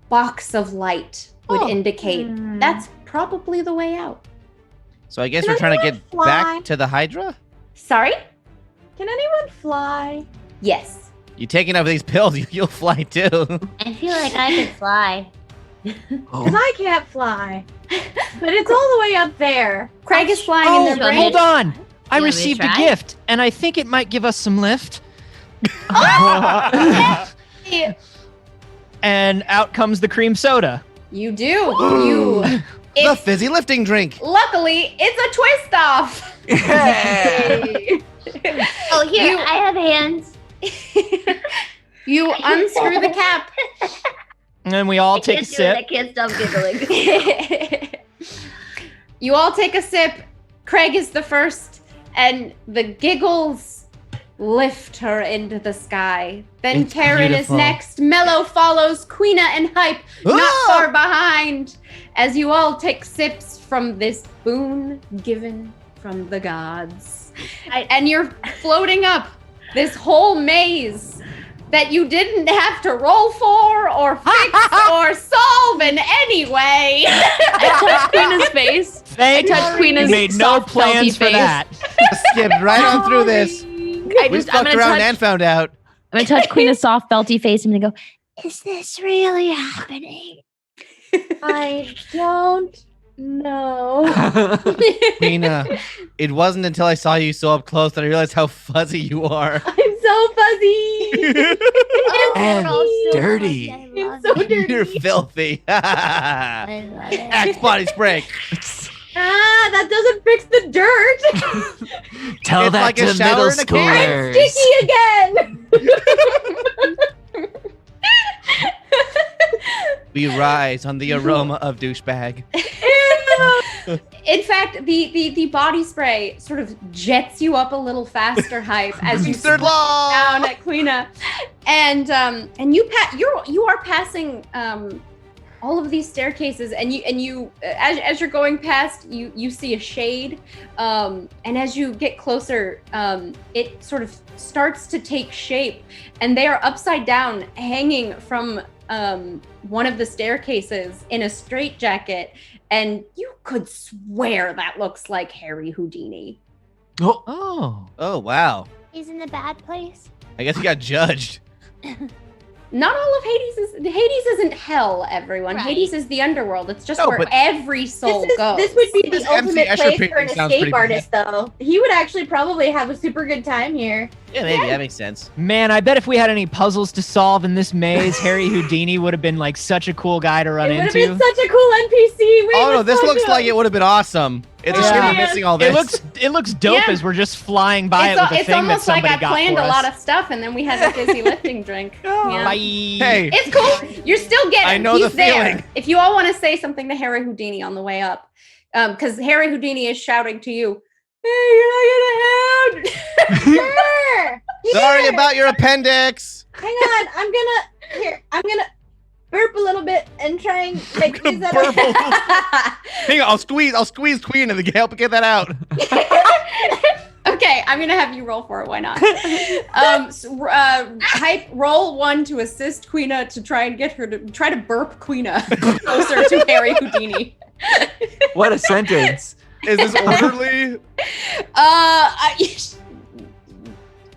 box of light would Oh. indicate that's probably the way out. So I guess Can we're trying to anyone get back fly? to the Hydra? Sorry? Can anyone fly? Yes. You taking over these pills, you'll fly too. I feel like I could fly. Because I can't fly. But it's all the way up there. Craig is flying in their brain. Hold on. I me to received a try? gift, and I think it might give us some lift. And out comes the cream soda. You do. The fizzy lifting drink. Luckily, it's a twist off. Oh, here, I have hands. You unscrew the cap. And then we all take a sip. I can't stop giggling. You all take a sip. Craig is the first, and the giggles lift her into the sky. Then It's Karen beautiful. is next. Mellow follows. Queena and Hype not Ah! far behind. As you all take sips from this boon given from the gods. And you're floating up this whole maze that you didn't have to roll for or fix or solve in any way. I touched Queena's face. Thank I touched you. Queena's Made no soft, plans felty for face. that. Skipped right on through this. We fucked around and found out. I'm gonna touch Queena's soft, felty face. I'm gonna go. Is this really happening? I don't know. Queena, it wasn't until I saw you so up close that I realized how fuzzy you are. I'm so fuzzy. And We're all so dirty. fuzzy. I love So it. dirty. You're filthy. I love it. Axe body spray. That doesn't fix the dirt. Tell It's that like a to shower middle in a can. schoolers. Sticky again. We rise on the aroma of douchebag. In fact, the body spray sort of jets you up a little faster, Hype, as you Third slow law. down at Queena, and you are passing all of these staircases, and you as you're going past, you see a shade, and as you get closer, it sort of starts to take shape, and they are upside down, hanging from one of the staircases in a straitjacket, and you could swear that looks like Harry Houdini. Oh, Oh. Oh, wow. He's in the bad place. I guess he got judged. Not all of Hades isn't hell, everyone. Right. Hades is the underworld. It's just No, where but- every soul goes. This would be This the MC ultimate Escher place painting for an sounds escape pretty artist, though. He would actually probably have a super good time here. Yeah, maybe. That makes sense. Man, I bet if we had any puzzles to solve in this maze, Harry Houdini would have been like such a cool guy to run It would have into. been such a cool NPC. Wait, Oh, no, let's this talk looks about- like it would have been awesome. It's a Oh, shame we're man. missing all this. It looks dope Yeah. as we're just flying by it with a it's thing that almost like somebody I got planned for a us. lot of stuff, and then we had a fizzy lifting drink. Yeah. Bye. Hey, It's cool. You're still getting. I know He's the there. feeling. If you all want to say something to Harry Houdini on the way up, because Harry Houdini is shouting to you, "Hey, you're not gonna have." Sure. sorry Here. about your appendix. Hang on. I'm gonna burp a little bit and try and make gonna these burp Hang on, I'll squeeze Queen and help get that out. Okay, I'm gonna have you roll for it. Why not? Hype, roll 1 to assist Queena to try and get her to try to burp Queena closer to Harry Houdini. what a sentence. Is this orderly?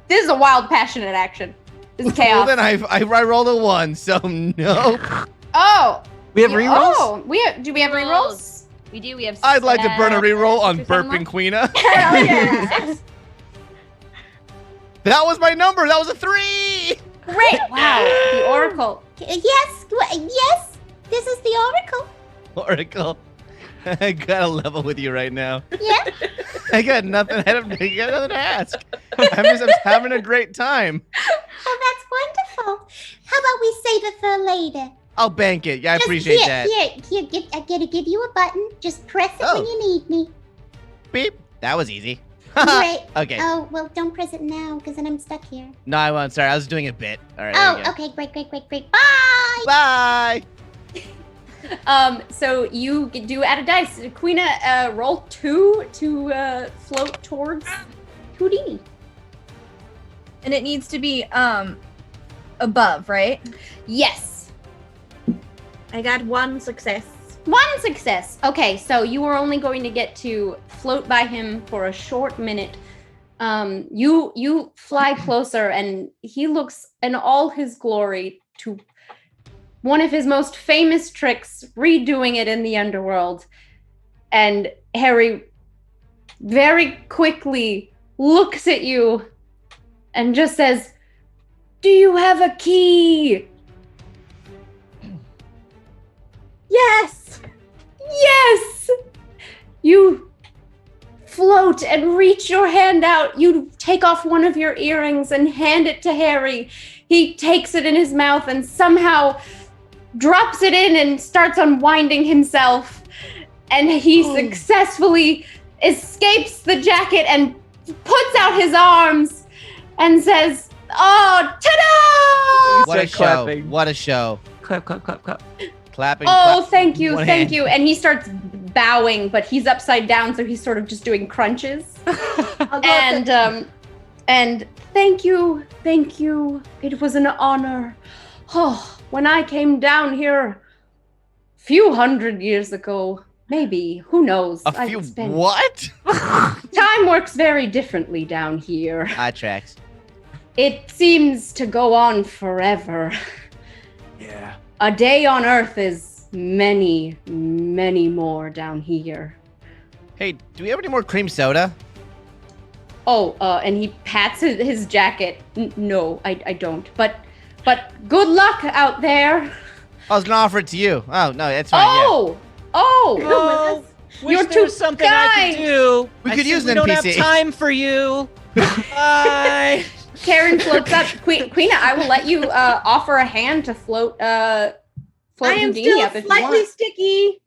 This is a wild, passionate action. This is chaos. Well, then I rolled a 1, so no. Oh, We have rerolls? Oh, do we have rerolls? We do. We have. I'd like to burn a reroll on Six on burping Queena. Hell yeah. That was my number. That was a 3. Great! Wow, the Oracle. Yes, yes, this is the Oracle. Oracle. I gotta level with you right now. Yeah. I got nothing. I got nothing to ask. I'm just having a great time. Oh, that's wonderful. How about we save it for later? I'll bank it. Yeah, I Just appreciate here, that. I gotta give you a button. Just press it Oh. when you need me. Beep. That was easy. Great. Okay. Oh, well, don't press it now, because then I'm stuck here. No, I won't. Sorry, I was doing a bit. All right. there you Oh, go. okay, great. Bye! Bye. So you do add a dice. Queena, roll 2 to float towards Houdini. And it needs to be above, right? Yes. I got 1 success. 1 success. Okay, so you are only going to get to float by him for a short minute. You fly closer, and he looks in all his glory to one of his most famous tricks, redoing it in the underworld. And Harry very quickly looks at you and just says, "Do you have a key?" Yes! Yes! You float and reach your hand out. You take off one of your earrings and hand it to Harry. He takes it in his mouth and somehow drops it in and starts unwinding himself. And he successfully escapes the jacket and puts out his arms and says, "Oh, ta-da!" What a Start show. clapping. What a show. Clap, clap, clap, clap. Clapping. Oh, clap- thank you, one thank hand. you. And he starts bowing, but he's upside down, so he's sort of just doing crunches. I'll go And thank you. It was an honor. Oh, when I came down here a few hundred years ago, maybe, who knows? A few what? Time works very differently down here. Eye tracks. It seems to go on forever. Yeah. A day on Earth is many, many more down here. Hey, do we have any more cream soda? Oh, and he pats his jacket. No, I don't. But good luck out there. I was gonna offer it to you. Oh no, that's fine. Oh, Oh, wish You're there was too something I kind. could do. We I could use simply an don't NPC. have time for you. Bye. Karen floats up. Queena, I will let you offer a hand to float. I am Houdini still up if you slightly want. sticky.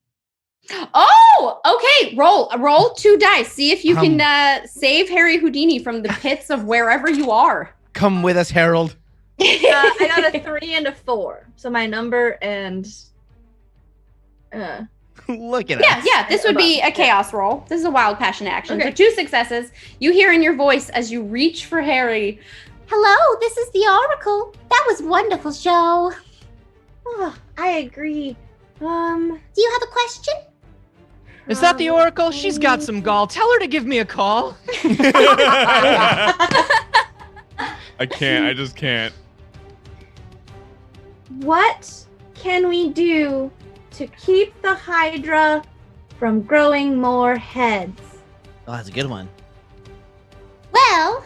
Oh, okay. Roll 2 dice. See if you can save Harry Houdini from the pits of wherever you are. Come with us, Harold. I got a 3 and a 4. So my number and Look at us. Yeah. This would be a chaos roll. This is a wild passion action. Okay. So 2 successes. You hear in your voice as you reach for Harry. Hello, this is the Oracle. That was a wonderful show. oh, I agree. Do you have a question? Is that the Oracle? She's got some gall. Tell her to give me a call. I can't. I just can't. What can we do to keep the Hydra from growing more heads? Oh, that's a good one. Well,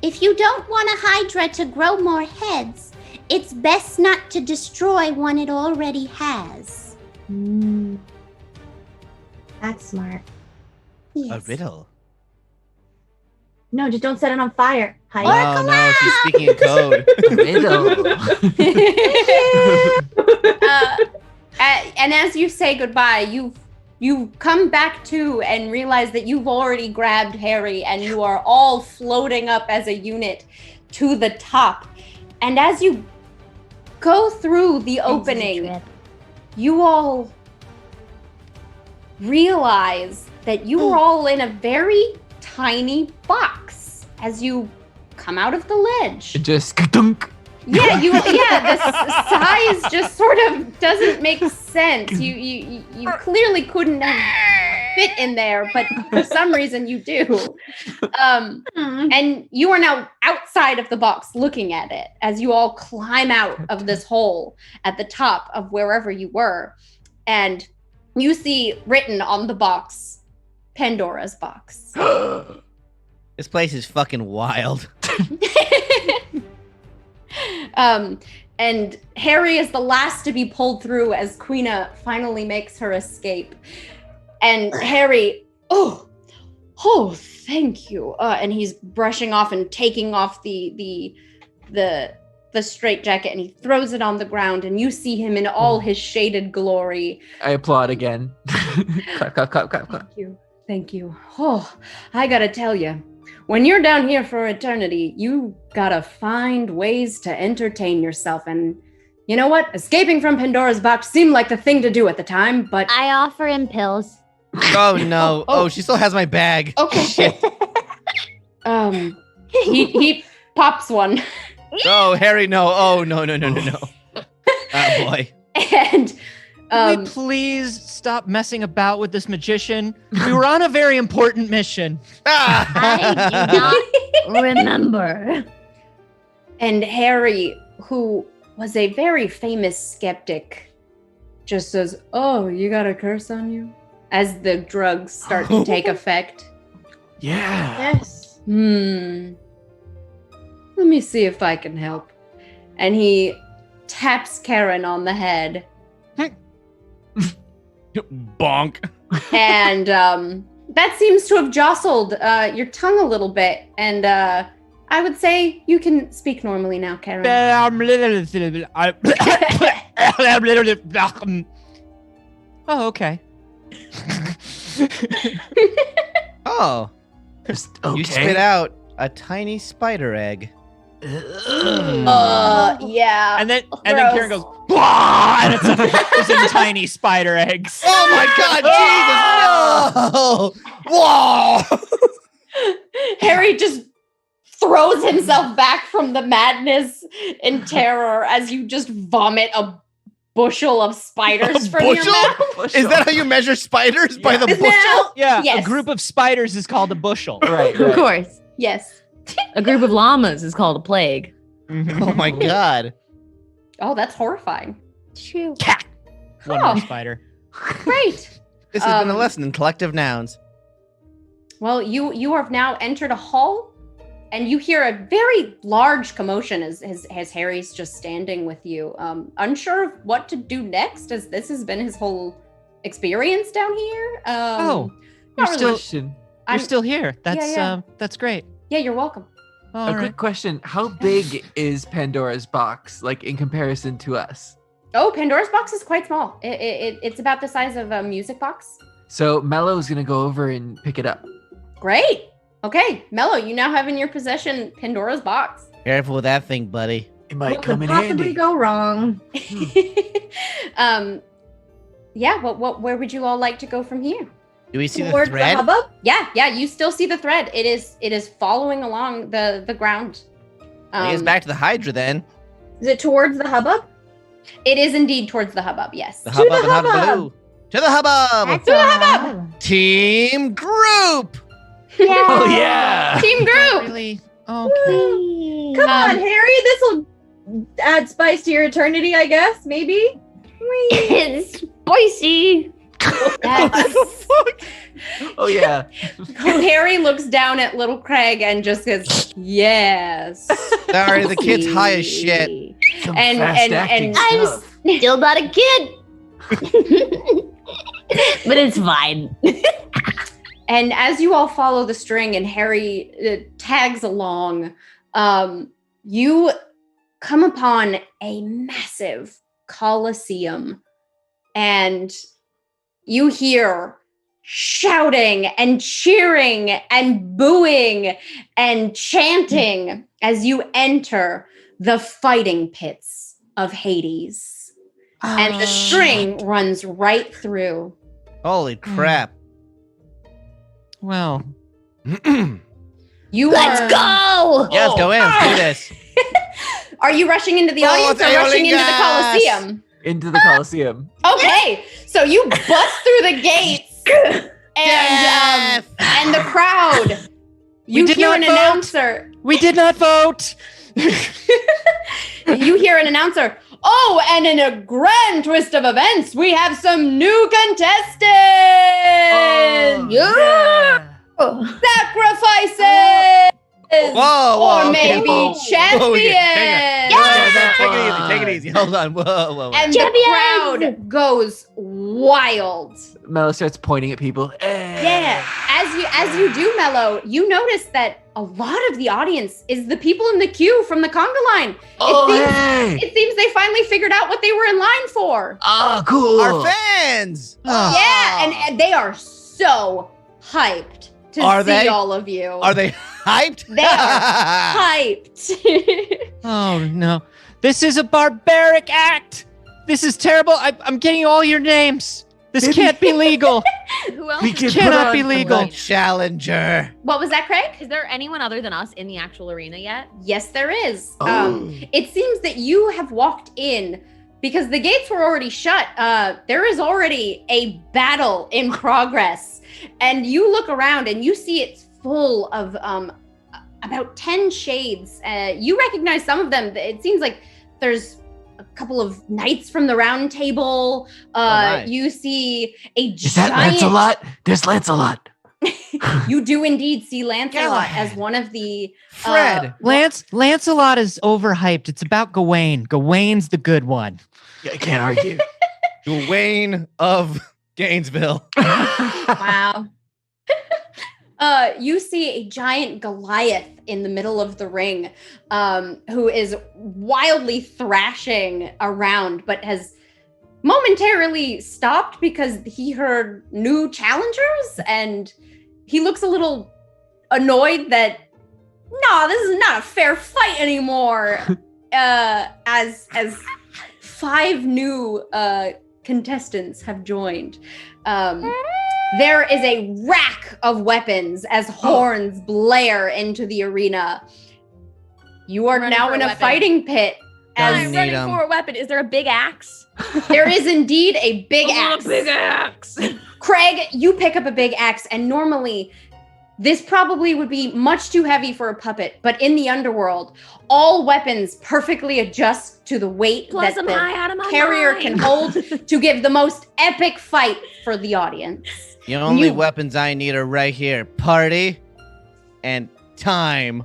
if you don't want a Hydra to grow more heads, it's best not to destroy one it already has. That's smart. A riddle. No, just don't set it on fire. Hydra. Oh no, she's speaking in code. Riddle. And as you say goodbye, you come back to and realize that you've already grabbed Harry and you are all floating up as a unit to the top. And as you go through the opening, you all realize that you are all in a very tiny box as you come out of the ledge. Just dunk. Yeah, the size just sort of doesn't make sense. You clearly couldn't have fit in there, but for some reason you do. And you are now outside of the box looking at it as you all climb out of this hole at the top of wherever you were. And you see written on the box, Pandora's box. This place is fucking wild. And Harry is the last to be pulled through as Queena finally makes her escape. And Harry, oh, thank you. And he's brushing off and taking off the straitjacket, and he throws it on the ground, and you see him in all his shaded glory. I applaud again. Clap, clap, clap, clap, clap. Thank you. Oh, I gotta tell you, when you're down here for eternity, you gotta find ways to entertain yourself. And you know what? Escaping from Pandora's box seemed like the thing to do at the time, but I offer him pills. Oh no. Oh, she still has my bag. okay. Shit. He pops one. Oh, Harry, no. Oh, no. Oh boy. And Can we please stop messing about with this magician? We were on a very important mission. I do not remember. And Harry, who was a very famous skeptic, just says, "Oh, you got a curse on you?" As the drugs start to take effect. Yeah. Yes. Let me see if I can help. And he taps Karen on the head. Bonk. And that seems to have jostled your tongue a little bit. And I would say you can speak normally now, Karen. Oh, okay. Oh, Just okay. you spit out a tiny spider egg. Yeah. And then Karen goes, "Blah!" and it's in tiny spider eggs. Oh my God, Jesus! No! Whoa! Harry just throws himself back from the madness and terror as you just vomit a bushel of spiders from your bushel? mouth. Is that how you measure spiders? By the Isn't bushel? that Yeah, Yes. a group of spiders is called a bushel. Right. Of course. Yes. A group of llamas is called a plague. Oh my God. Oh, that's horrifying. True. One Oh. more spider. Great. This has been a lesson in collective nouns. Well, you have now entered a hall, and you hear a very large commotion as Harry's just standing with you, unsure of what to do next, as this has been his whole experience down here. Oh, not you're really- still I'm- you're still here. That's yeah. that's great. Yeah, you're welcome. All A right. quick question: how big is Pandora's box, like in comparison to us? Oh, Pandora's box is quite small. It's about the size of a music box. So Mello's gonna go over and pick it up. Great. Okay, Mello, you now have in your possession Pandora's box. Careful with that thing, buddy. It might What come could in possibly handy. go wrong? Yeah. Where would you all like to go from here? Do we see the Towards thread? the hubbub? Yeah. You still see the thread. It is following along the ground. I guess back to the Hydra then. Is it towards the hubbub? It is indeed towards the hubbub. Yes. The To hubbub the and hubbub. hubbub! To the hubbub! To the hubbub. Team group! Oh yeah. Team group. Really? Okay. Come on, Harry. This will add spice to your eternity, I guess. Maybe. It's spicy. Yes. Oh yeah. Harry looks down at little Craig and just goes, "Yes." Sorry, the kid's high as shit. Some And- fast-acting I'm stuff. still not a kid. But it's fine. And as you all follow the string and Harry tags along, you come upon a massive coliseum, and you hear shouting and cheering and booing and chanting as you enter the fighting pits of Hades. And the string runs right through. Holy crap. Well, You Let's are, go. Yeah, let's go in. Let's do this. Are you rushing into the Oh, audience or rushing into the Theolingas! Coliseum? Into the Coliseum. Okay, so you bust through the gates and the crowd. You did hear not an vote. announcer. we did not vote. You hear an announcer. Oh, and in a grand twist of events, we have some new contestants. Yeah. Sacrifices. Whoa, Or okay. maybe Whoa, champions. Take it easy, take it easy. Hold on. Whoa. And Champions! the crowd goes wild. Mello starts pointing at people. Yeah. As you do, Mello, you notice that a lot of the audience is the people in the queue from the conga line. Oh, it hey. seems they finally figured out what they were in line for. Oh, cool. Our fans. Oh. Yeah, and they are so hyped to Are see they? all of you. Are they hyped? They are hyped. Oh no, this is a barbaric act. This is terrible. I'm getting all your names. This can't be legal. Who else? We Is, can Cannot put be on legal. some- Challenger. What was that, Craig? is there anyone other than us in the actual arena yet? Yes, there is. Oh. It seems that you have walked in because the gates were already shut. There is already a battle in progress. And you look around and you see it's full of about 10 shades. You recognize some of them. It seems like there's a couple of knights from the round table. Nice. You see a giant... Is that Lancelot? There's Lancelot. You do indeed see Lancelot as one of the... Fred. Lancelot is overhyped. It's about Gawain. Gawain's the good one. Yeah, I can't argue. Gawain of Gainesville. Wow. You see a giant Goliath in the middle of the ring, who is wildly thrashing around, but has momentarily stopped because he heard new challengers, and he looks a little annoyed that, no, this is not a fair fight anymore. As 5 new contestants have joined. There is a rack of weapons as horns blare into the arena. You are now in a fighting pit. I'm running for a weapon. Is there a big axe? There is indeed a big axe. A big axe. Craig, you pick up a big axe, and normally this probably would be much too heavy for a puppet, but in the underworld, all weapons perfectly adjust to the weight Plus, that I'm the high out of my carrier mind. can hold to give the most epic fight for the audience. The only weapons I need are right here. Party and time.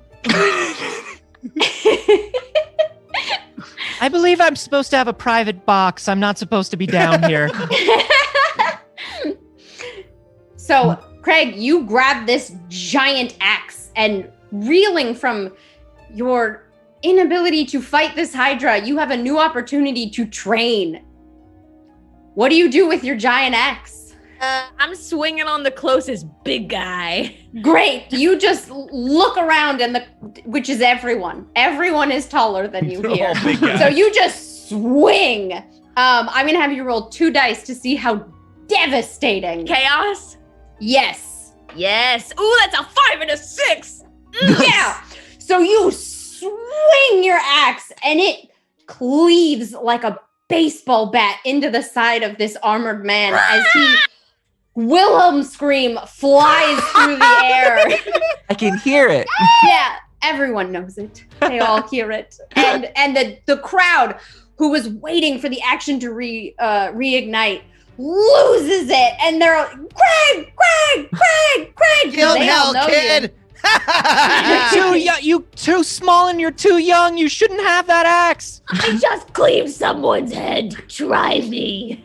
I believe I'm supposed to have a private box. I'm not supposed to be down here. So, Craig, you grab this giant axe, and reeling from your inability to fight this Hydra, you have a new opportunity to train. What do you do with your giant axe? I'm swinging on the closest big guy. Great. You just look around, and which is everyone. Everyone is taller than you here. Oh, big guy. So you just swing. I'm going to have you roll 2 dice to see how devastating. Chaos? Yes. Yes. Ooh, that's a 5 and a 6. Yeah. So you swing your axe, and it cleaves like a baseball bat into the side of this armored man as he Wilhelm scream flies through the air. I can hear it. Yeah, everyone knows it. They all hear it. And the crowd who was waiting for the action to reignite loses it, and they're like, Craig! Kill They all hell, know kid! You're too small and you're too young. You shouldn't have that axe. I just cleaved someone's head. Try me.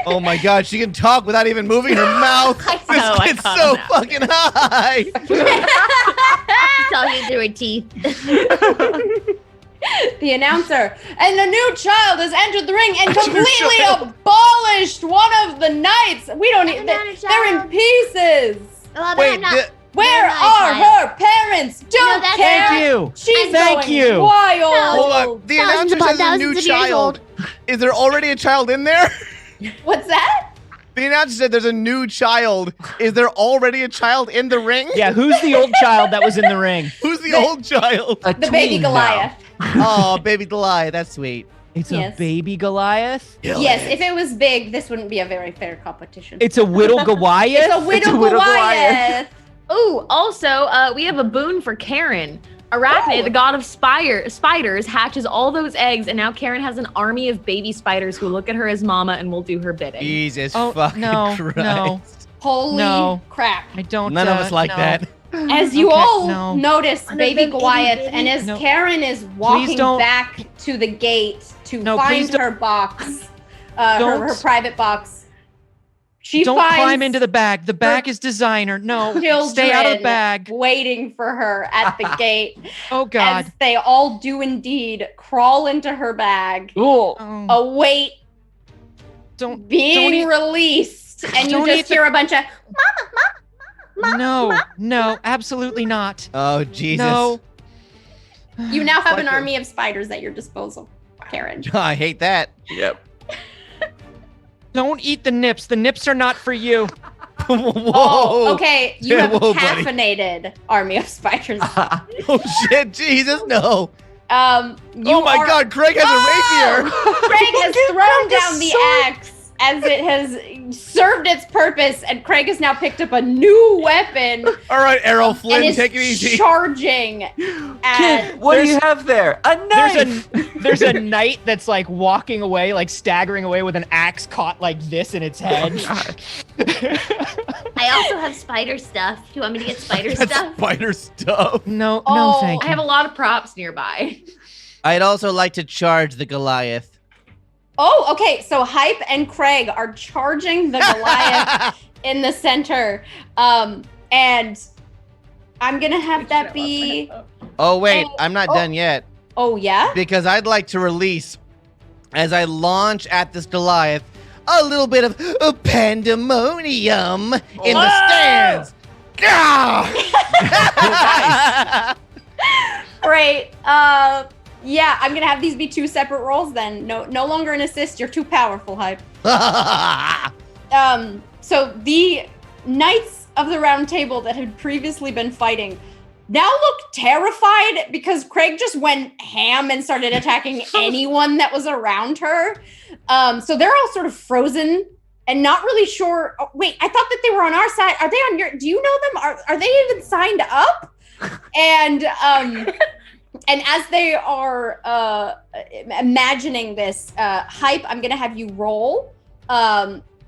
Oh my god, she can talk without even moving her mouth. know, I This kid's caught so him out. fucking high. Talking through her teeth. The announcer, and a new child has entered the ring and completely abolished one of the knights. We don't need. They're in pieces. Well, Wait, I'm not. Where They're my are child. her parents? Don't that's care. Thank you. She's Thank going you. wild. Hold on. The Thousands announcer upon says a thousands new of years child. Is there already a child in there? What's that? The announcer said there's a new child. Is there already a child in the ring? Yeah, who's the old child that was in the ring? Who's the old child? A The baby tween now. Goliath. Oh, baby Goliath, that's sweet. It's Yes. a baby Goliath. Yes, if it was big, this wouldn't be a very fair competition. It's a whittle Goliath. It's a widow widow Goliath. Ooh, also, we have a boon for Karen. Arachne, the god of spiders, hatches all those eggs, and now Karen has an army of baby spiders who look at her as mama and will do her bidding. Jesus Oh, fucking no, Christ. no. Holy No. crap. I don't. None of us like no. that. As you Okay, all no. notice One of baby them Goliath, itty bitty- and as No. Karen is walking don't. back to the gate to No, find please don't. her box, her Don't. private box, she Don't finds climb into the bag. The bag is designer. No, stay out of the children bag. waiting for her at the gate. Oh God. As they all do indeed crawl into her bag, Oh, await don't being eat- released, and you don't just eat the- hear a bunch of no, absolutely not. Oh, Jesus. No. You now have an Like a- army of spiders at your disposal, Karen. I hate that. Yep. Don't eat the nips. The nips are not for you. Whoa. Oh, okay. You Yeah, have a whoa, buddy. caffeinated army of spiders. Oh, shit. Jesus, no. You Oh my are- God, Craig has a rapier. Craig has thrown down the axe as it has served its purpose, and Craig has now picked up a new weapon. All right, Errol and Flynn, is take it easy. charging at Kid, what do you have there? A knife! There's a knight that's like walking away, like staggering away with an axe caught like this in its head. I also have spider stuff. Do you want me to get spider That's stuff? spider stuff. No, Oh, thank I you. have a lot of props nearby. I'd also like to charge the Goliath. Oh, okay. So Hype and Craig are charging the Goliath in the center. And I'm gonna have that be. Oh wait, I'm not done yet. Oh yeah? Because I'd like to release, as I launch at this Goliath, a little bit of pandemonium in the stands. Great. Yeah, I'm gonna have these be 2 separate rolls then. No longer an assist. You're too powerful, Hype. So the Knights of the Round Table that had previously been fighting now look terrified because Craig just went ham and started attacking anyone that was around her. So they're all sort of frozen and not really sure. Oh, wait, I thought that they were on our side. Are they on your? Do you know them? Are they even signed up? And as they are imagining this, Hype, I'm gonna have you roll.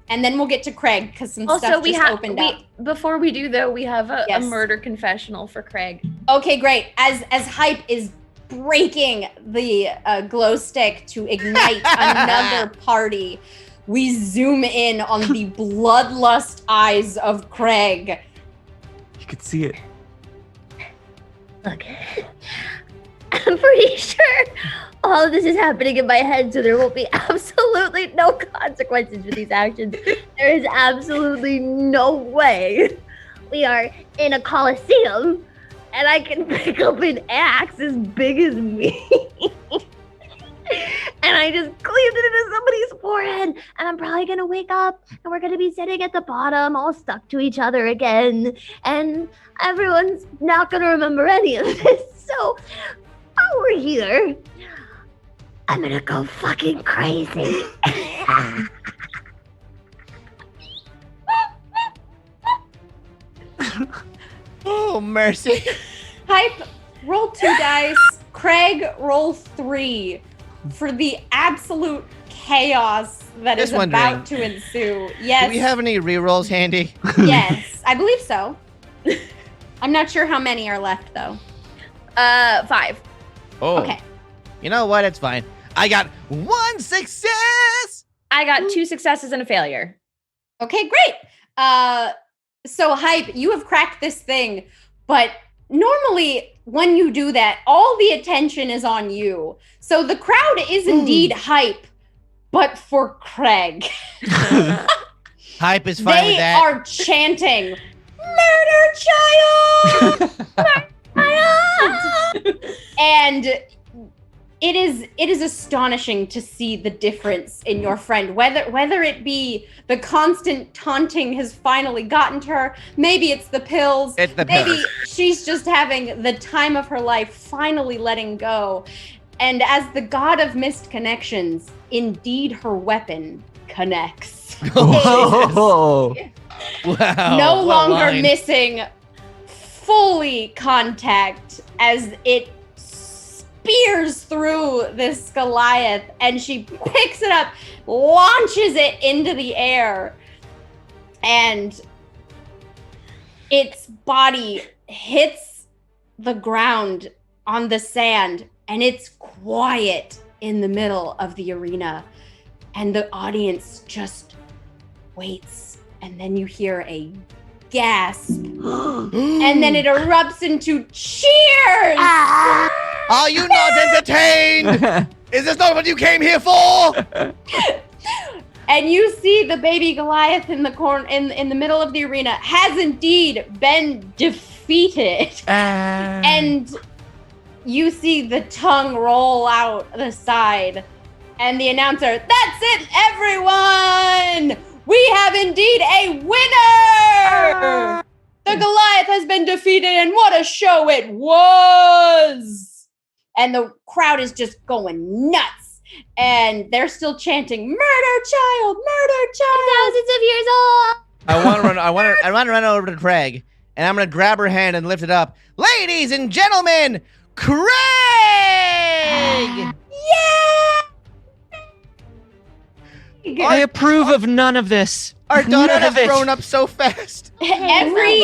And then we'll get to Craig because some stuff just opened up. Before we do though, we have a Yes. murder confessional for Craig. Okay, great. As Hype is breaking the glow stick to ignite another party, we zoom in on the bloodlust eyes of Craig. You could see it. Look, I'm pretty sure all of this is happening in my head, so there won't be absolutely no consequences for these actions. There is absolutely no way we are in a coliseum and I can pick up an axe as big as me. And I just cleaved it into somebody's forehead, and I'm probably gonna wake up and we're gonna be sitting at the bottom all stuck to each other again, and everyone's not gonna remember any of this. So while we're here, I'm gonna go fucking crazy. Oh, mercy. Hype, roll 2 dice. Craig, roll 3 for the absolute chaos that is Just wondering, about to ensue. Yes. Do we have any rerolls handy? Yes, I believe so. I'm not sure how many are left though. 5. Oh. Okay. You know what? It's fine. I got 1 success. I got 2 successes and a failure. Okay, great. So Hype, you have cracked this thing, but normally when you do that, all the attention is on you. So the crowd is indeed Hype, but for Craig. Hype is fine with They that. are chanting, "Murder child!" And it is astonishing to see the difference in your friend. Whether it be the constant taunting has finally gotten to her, maybe it's the pills, It's the maybe pills. she's just having the time of her life, finally letting go. And as the god of missed connections, indeed her weapon connects. Oh, Wow. No what a longer line. missing fully contact as it spears through this Goliath, and she picks it up, launches it into the air, and its body hits the ground on the sand, and it's quiet in the middle of the arena, and the audience just waits, and then you hear a gasp, and then it erupts into cheers. Are you not entertained? Is this not what you came here for? And you see the baby Goliath in the corner, in the middle of the arena, has indeed been defeated. And you see the tongue roll out the side, and the announcer, "That's it, everyone! We have indeed a winner! The Goliath has been defeated, and what a show it was!" and the crowd is just going nuts. And they're still chanting, "Murder child, murder child." Thousands of years old. I want to run over to Craig, and I'm gonna grab her hand and lift it up. Ladies and gentlemen, Craig! I approve of none of this. Our daughter None has of it. grown up so fast. Every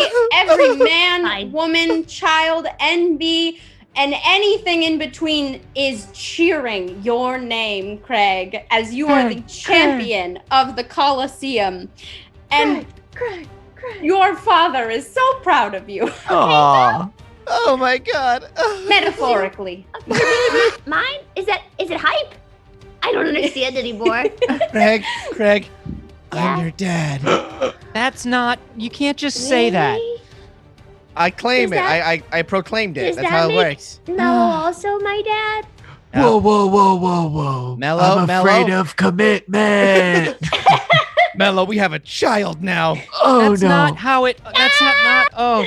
man, Fine. woman, child, NB, and anything in between is cheering your name, Craig, as you are the champion of the Colosseum. And Craig. your father is so proud of you, Aw. Oh my god. metaphorically. Mine? Is it hype? I don't understand anymore. Craig, Yeah. I'm your dad. That's not. You can't just say that. Really? I claim Does it. that- I proclaimed it. does That's that how it make- works. No, also my dad. Whoa, whoa, whoa, whoa, whoa. Mellow, I'm afraid of commitment. Mello, we have a child now. Oh, That's no. not how it. That's not. Oh,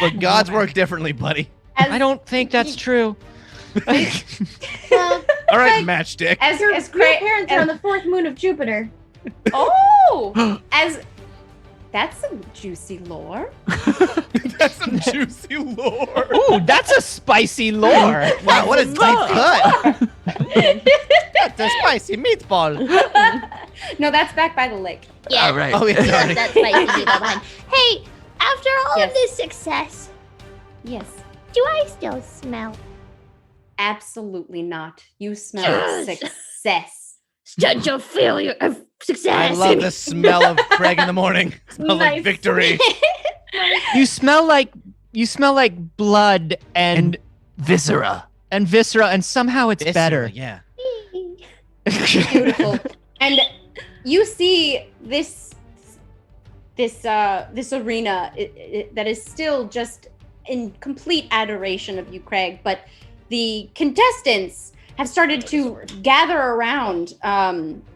Look, gods work differently, buddy. I don't think that's true. Well, All right, Craig, matchstick. As your Craig, parents are on the fourth moon of Jupiter. oh, as that's some juicy lore. That's some juicy lore. Ooh, that's a spicy lore. Wow, what a deep cut. That's a spicy meatball. No, that's back by the lake. Yeah. All right. Oh, yeah, sorry. That's my meatball behind. Hey, after all Yes. of this success, Yes. do I still smell? Absolutely not. You smell Yes. success. Such a failure of success. I love the smell of Craig in the morning. Smells like Nice. victory. You smell like blood and Viscera. viscera, and somehow it's better. Yeah. Beautiful. And you see this arena that is still just in complete adoration of you, Craig, but the contestants have started to gather around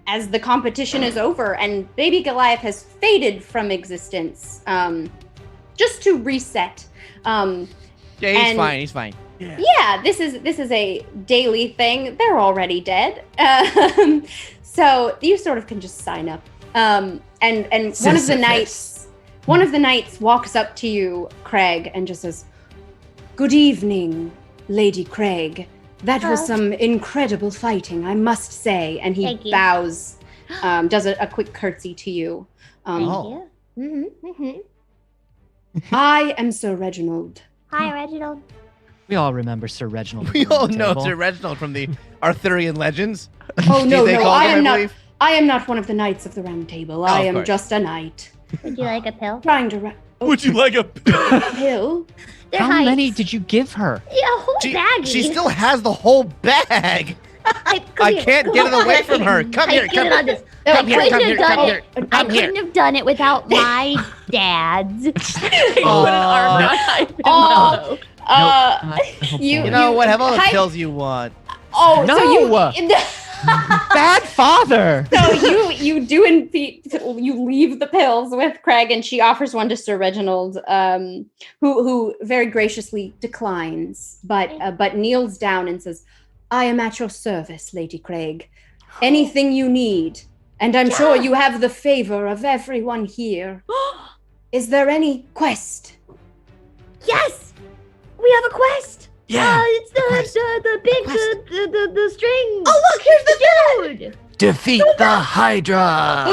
as the competition is over, and baby Goliath has faded from existence just to reset. Yeah, he's And- fine. He's fine. Yeah, this is a daily thing. They're already dead, so you sort of can just sign up. And Sisyphus. one of the knights walks up to you, Craig, and just says, "Good evening, Lady Craig. That was some incredible fighting, I must say." And he Thank you. bows, does a quick curtsy to you. Oh. I am Sir Reginald. Hi, Reginald. We all remember Sir Reginald. We at the all round know table. Sir Reginald from the Arthurian legends. Oh no, They no, called I him, am not. believe. I am not one of the knights of the Round Table. I of am course. just a knight. Would you like a pill? Trying to Would you like a pill. They're How heights. many did you give her? Yeah, a whole She, baggie. she still has the whole bag. I can't get it away from her. Come here, Get it on this. come here, couldn't come have here, done come it. here, I come here. couldn't have done it without my dad's. Oh, you know what? Have all the hi- pills you want. Oh, No. so you. Bad father. So you do you leave the pills with Craig, and she offers one to Sir Reginald, who very graciously declines, but kneels down and says, "I am at your service, Lady Craig. Anything you need, and I'm sure you have the favor of everyone here. Is there any quest?" Yes, we have a quest. Yeah. It's the big the string. Oh, look, here's the dude. Defeat the Hydra.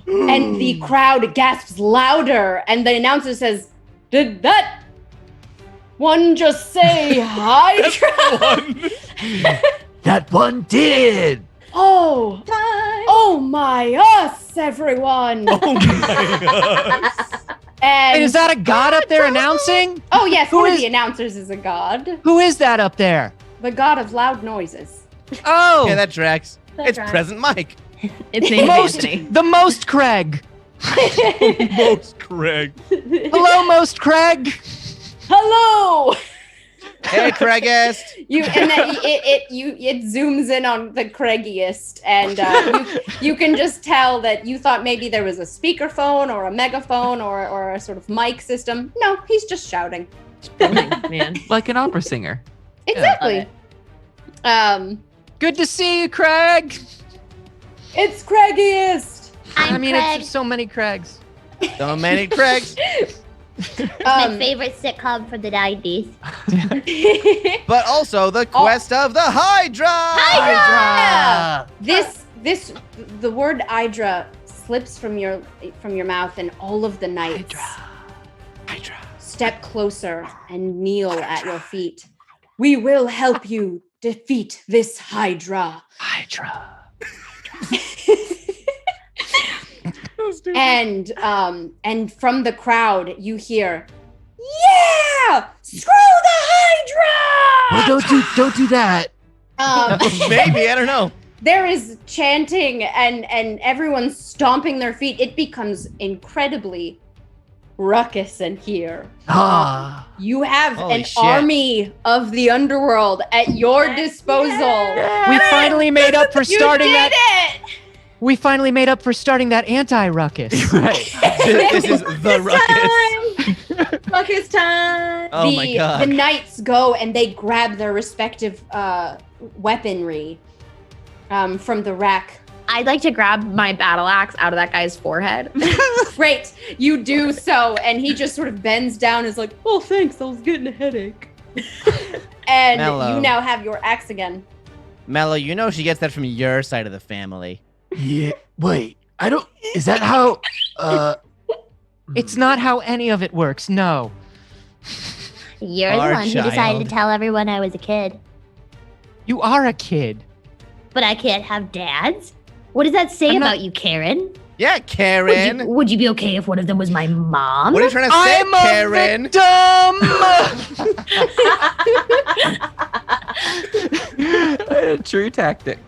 And the crowd gasps louder, and the announcer says, "Did that one just say Hydra?" That one did. Oh, oh my us, everyone! Oh my god. And Wait, is that a god up there announcing? oh yes, Who one of is- the announcers is a god, Who is that up there? the god of loud noises. Oh, Yeah, that tracks. It's right. present Mike. It's named most Anthony. the most Craig. Most Craig. Hello, most Craig. Hello. Hey, Craigist. You and then it zooms in on the Craigiest, and you can just tell that you thought maybe there was a speakerphone or a megaphone or a sort of mic system. No, he's just shouting. Man. Like an opera singer. Exactly. Good to see you, Craig. It's Craigiest. I mean, Craig. it's so many Craigs. So many Craigs. My favorite sitcom from the 90s. But also the quest of the Hydra. The word Hydra slips from your mouth, and all of the knights step closer and kneel at your feet. We will help you defeat this Hydra. And from the crowd you hear, "Yeah! Screw the Hydra!" Well, don't do that. Maybe, I don't know. There is chanting and everyone stomping their feet. It becomes incredibly ruckus in here. You have Holy an shit. army of the underworld at your disposal. We finally made up for starting you did that. it! We finally made up for starting that anti-ruckus. Right. This is the ruckus. Ruckus time. Oh my god. The knights go and they grab their respective weaponry from the rack. I'd like to grab my battle axe out of that guy's forehead. Great, you do so, and he just sort of bends down and is like, "Oh, thanks, I was getting a headache." And Mellow. you now have your axe again. Mello, you know she gets that from your side of the family. Yeah. Wait. I don't. Is that how? It's not how any of it works. No. You're the Our one who decided child. to tell everyone I was a kid. You are a kid. But I can't have dads? What does that say I'm about not- you, Karen? Yeah, Karen. Would you be okay if one of them was my mom? What are you trying to say, I'm a Karen? victim. True tactic.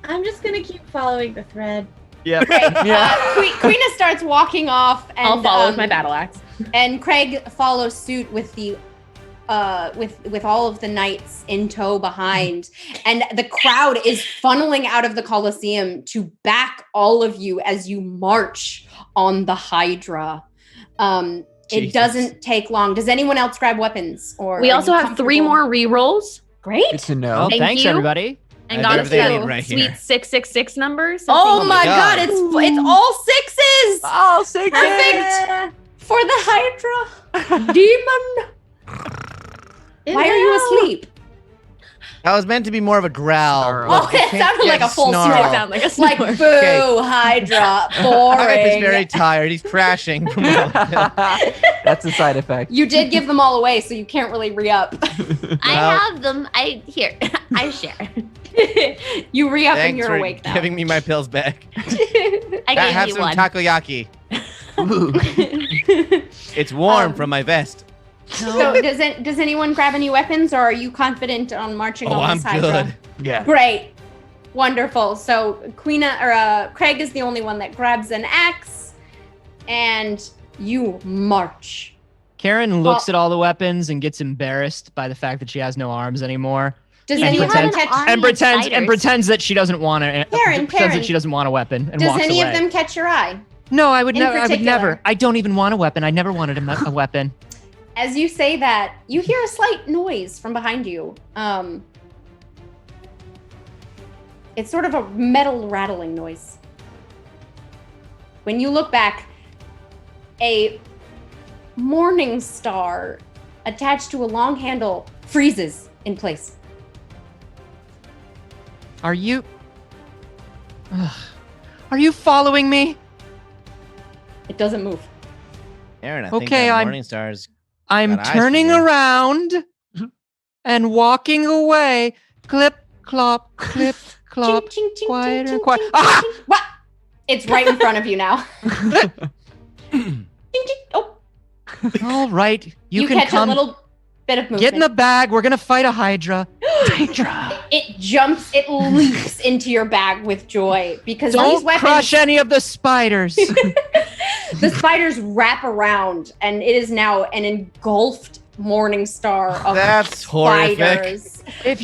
I'm just gonna keep following the thread. Yeah. Queena starts walking off, and I'll follow with my battle axe. And Craig follows suit with the with all of the knights in tow behind, and the crowd is funneling out of the Colosseum to back all of you as you march on the Hydra. It Jesus. doesn't take long. Does anyone else grab weapons? Or We are also you have 3 comfortable? more rerolls. Great. Good to know. Oh, Thank thanks you. everybody. And I got have us everything I the need right sweet here. 666 numbers. So Oh thank my you. god, it's all sixes. Oh, six. Perfect for the Hydra. Demon. Why are you asleep? That was meant to be more of a growl. Snarl. Oh, it sounded like a full snarl. snore. Sound like a Like, snore. boo, Okay. Hydra, Hype is very boring. tired. He's crashing. From all of it. That's a side effect. You did give them all away, so you can't really re-up. I have them. I share. You re-up and Thanks you're for awake now. giving me my pills back. I Have gave you some one. takoyaki. Ooh. It's warm from my vest. So does anyone grab any weapons, or are you confident on marching Oh, on I'm this Hydra? good. Yeah. Great. Wonderful. So Craig is the only one that grabs an axe, and you march. Karen looks at all the weapons and gets embarrassed by the fact that she has no arms anymore. Does And anyone pretends- catch army And of pretends spiders. that she doesn't want to. Karen, Pretends Karen. that she doesn't want a weapon and Does walks any away. of them catch your eye? No, I would in never. I would particular? never. I don't even want a weapon. I never wanted a weapon. As you say that, you hear a slight noise from behind you. It's sort of a metal rattling noise. When you look back, a morning star attached to a long handle freezes in place. Are you? Are you following me? It doesn't move. Aaron, I think Okay, that I'm- Morningstar's I'm got eyes turning for you. around and walking away. Clip, clop, clip, clop. Ching, ching, ching, quieter, ching, quiet. ching, Ah! ching, ching. What? It's right in front of you now. Ching, ching. Oh, All right, you can catch come. a little bit of movement. Get in the bag. We're gonna fight a Hydra. Hydra. It jumps, it leaps into your bag with joy because these Don't weapons, crush any of the spiders. the spiders wrap around, and it is now an engulfed morning star of That's horrific. spiders. If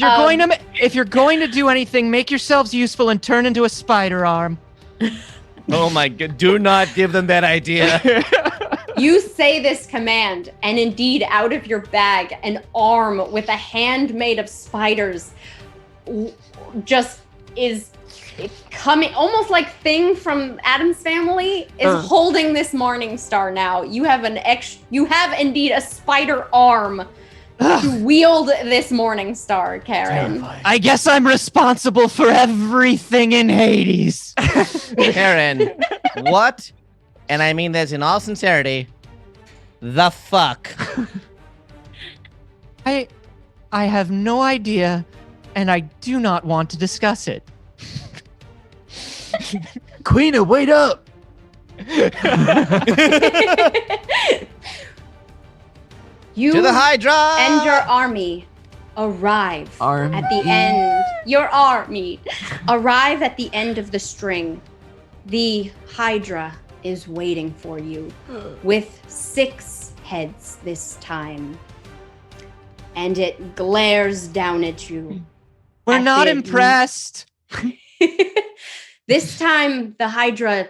you're going to do anything, make yourselves useful and turn into a spider arm. Oh my god! Do not give them that idea. You say this command, and indeed, out of your bag, an arm with a hand made of spiders just is coming, almost like Thing from Addams Family is holding this morning star now. You have indeed a spider arm to wield this morning star, Karen. Terrifying. I guess I'm responsible for everything in Hades. Karen, what? And I mean this in all sincerity. The fuck? I have no idea, and I do not want to discuss it. Queena, wait up! You To the Hydra! and your army arrive at the end. Your army arrive at the end of the string. The Hydra is waiting for you with 6 heads this time. And it glares down at you. We're not impressed. This time, the Hydra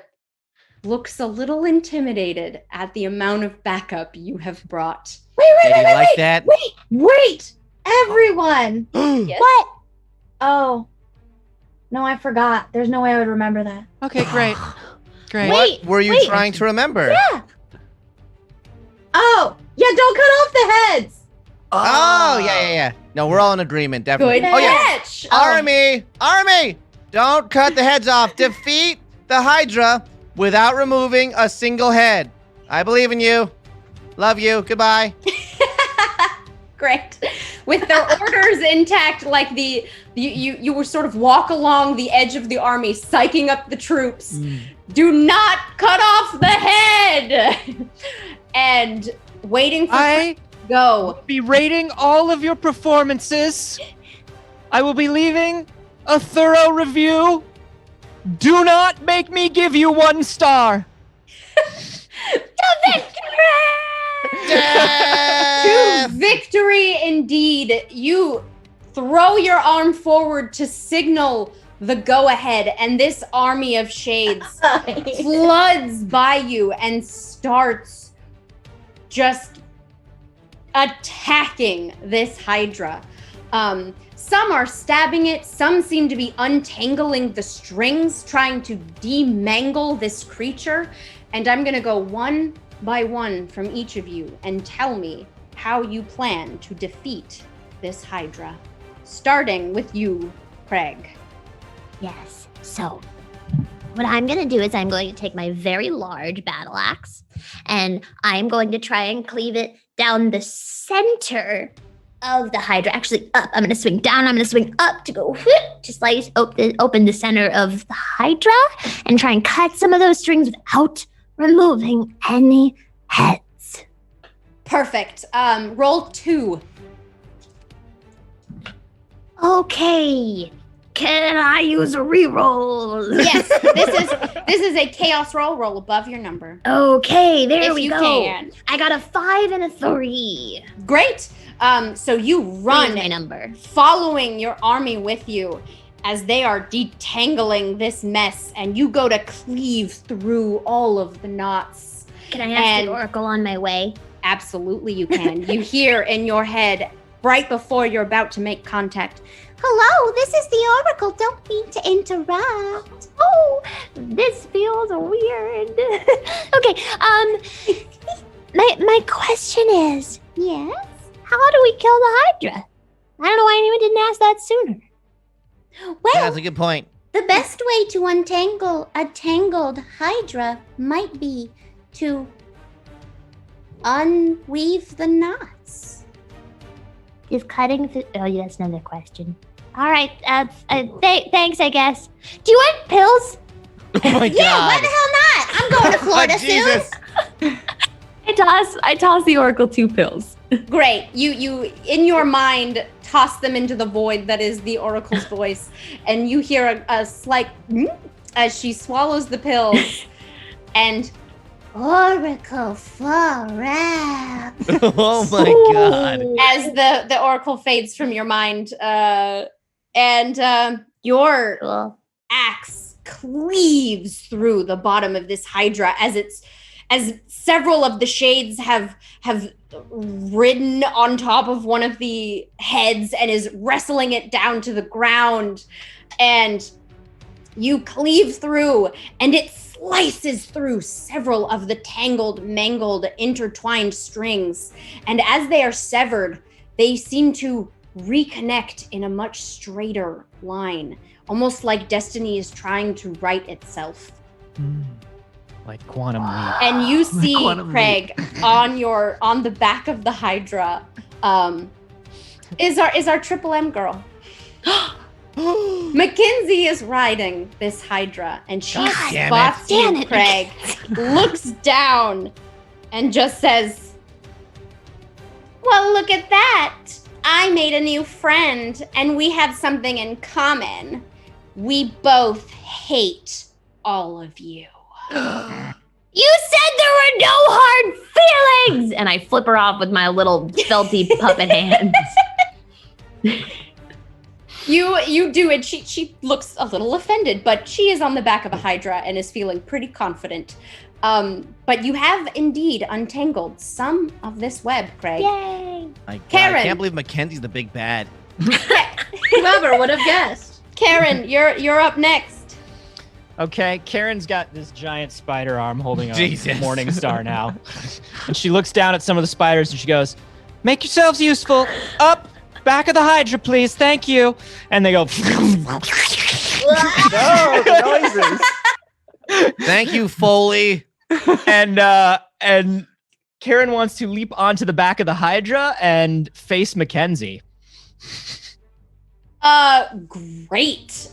looks a little intimidated at the amount of backup you have brought. Did you like that? Wait! Everyone! Yes? What? Oh. No, I forgot. There's no way I would remember that. Okay, great. Great. What were you trying to remember? Yeah. Oh, yeah, don't cut off the heads. Oh, yeah. No, we're all in agreement, definitely. Good Oh, yeah. catch! Army! Don't cut the heads off. Defeat the Hydra without removing a single head. I believe in you. Love you. Goodbye. Great. With their orders intact, like you were sort of walk along the edge of the army, psyching up the troops. Do not cut off the head! And waiting for go. Be rating all of your performances. I will be leaving a thorough review. Do not make me give you 1 star. To victory indeed. You throw your arm forward to signal the go-ahead, and this army of shades floods by you and starts just attacking this Hydra. Some are stabbing it, some seem to be untangling the strings, trying to demangle this creature, and I'm gonna go one by one from each of you and tell me how you plan to defeat this Hydra. Starting with you, Craig. Yes. So, what I'm going to do is I'm going to take my very large battle axe and I'm going to try and cleave it down the center of the Hydra. Actually, up. I'm going to swing down. I'm going to swing up to go to slice open the center of the Hydra and try and cut some of those strings without removing any heads. Perfect. Roll 2. Okay. Can I use a reroll? Yes, this is a chaos roll. Roll above your number. Okay, there If we you go. can. I got a 5 and a 3. Great. So you run, my number, following your army with you as they are detangling this mess, and you go to cleave through all of the knots. Can I ask the Oracle on my way? Absolutely, you can. You hear in your head right before you're about to make contact. Hello, this is the Oracle. Don't mean to interrupt. Oh, this feels weird. Okay, my question is, Yes? how do we kill the Hydra? I don't know why anyone didn't ask that sooner. Well, Yeah, that's a good point. the best way to untangle a tangled Hydra might be to unweave the knots. Is cutting oh, yeah, that's another question. All right, thanks, I guess. Do you want pills? Oh my Yeah, why god. the hell not? I'm going to Florida soon. Jesus. I toss the Oracle 2 pills. Great. You in your mind toss them into the void that is the Oracle's voice, and you hear a slight as she swallows the pills, and Oracle forever. Oh my god. as the Oracle fades from your mind, and your Cool. axe cleaves through the bottom of this Hydra as as several of the shades have ridden on top of one of the heads and is wrestling it down to the ground. And you cleave through, and it slices through several of the tangled, mangled, intertwined strings. And as they are severed, they seem to reconnect in a much straighter line, almost like destiny is trying to right itself. Like quantum leap. And you see, Quantum Craig, on the back of the Hydra, is our Triple M girl. Mackenzie is riding this Hydra, and she spots you, Craig, looks down, and just says, "Well, look at that. I made a new friend, and we have something in common. We both hate all of you." You said there were no hard feelings! And I flip her off with my little felty puppet hands. You do it. She looks a little offended, but she is on the back of a Hydra and is feeling pretty confident. But you have indeed untangled some of this web, Craig. Yay! My God, Karen. I can't believe Mackenzie's the big bad. Whoever would have guessed. Karen, you're up next. Okay, Karen's got this giant spider arm holding a Jesus. morning star now. And she looks down at some of the spiders and she goes, "Make yourselves useful. Up, back of the Hydra, please. Thank you." And they go, No, the noises. Thank you, Foley. and Karen wants to leap onto the back of the Hydra and face Mackenzie. Great.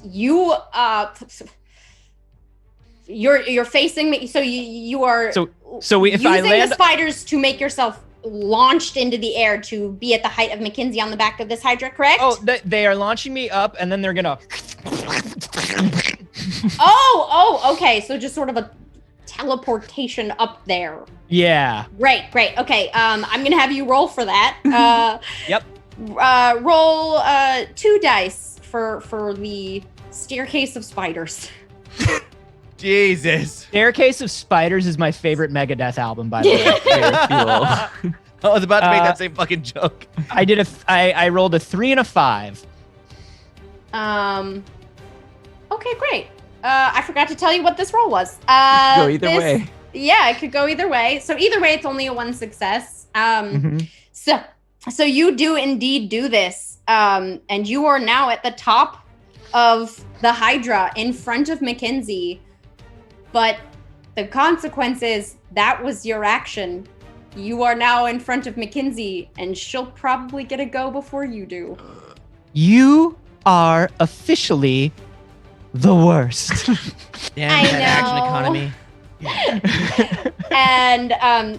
You're facing me, so you are So if using I land, the spiders to make yourself launched into the air to be at the height of Mackenzie on the back of this Hydra, correct? they are launching me up, and then they're gonna. Okay. So just sort of a teleportation up there. Yeah. Great. Okay. I'm gonna have you roll for that. Yep. Roll 2 dice for the staircase of spiders. Jesus. Staircase of Spiders is my favorite Megadeth album, by the way. I was about to make that same fucking joke. I rolled a 3 and a 5. Okay, great. I forgot to tell you what this roll was. Go either way. Yeah, it could go either way. So either way, it's only a 1 success. So you do indeed do this, and you are now at the top of the Hydra in front of Mackenzie. But the consequence is that was your action. You are now in front of Mackenzie, and she'll probably get a go before you do. You are officially the worst. Damn I that know. action economy. And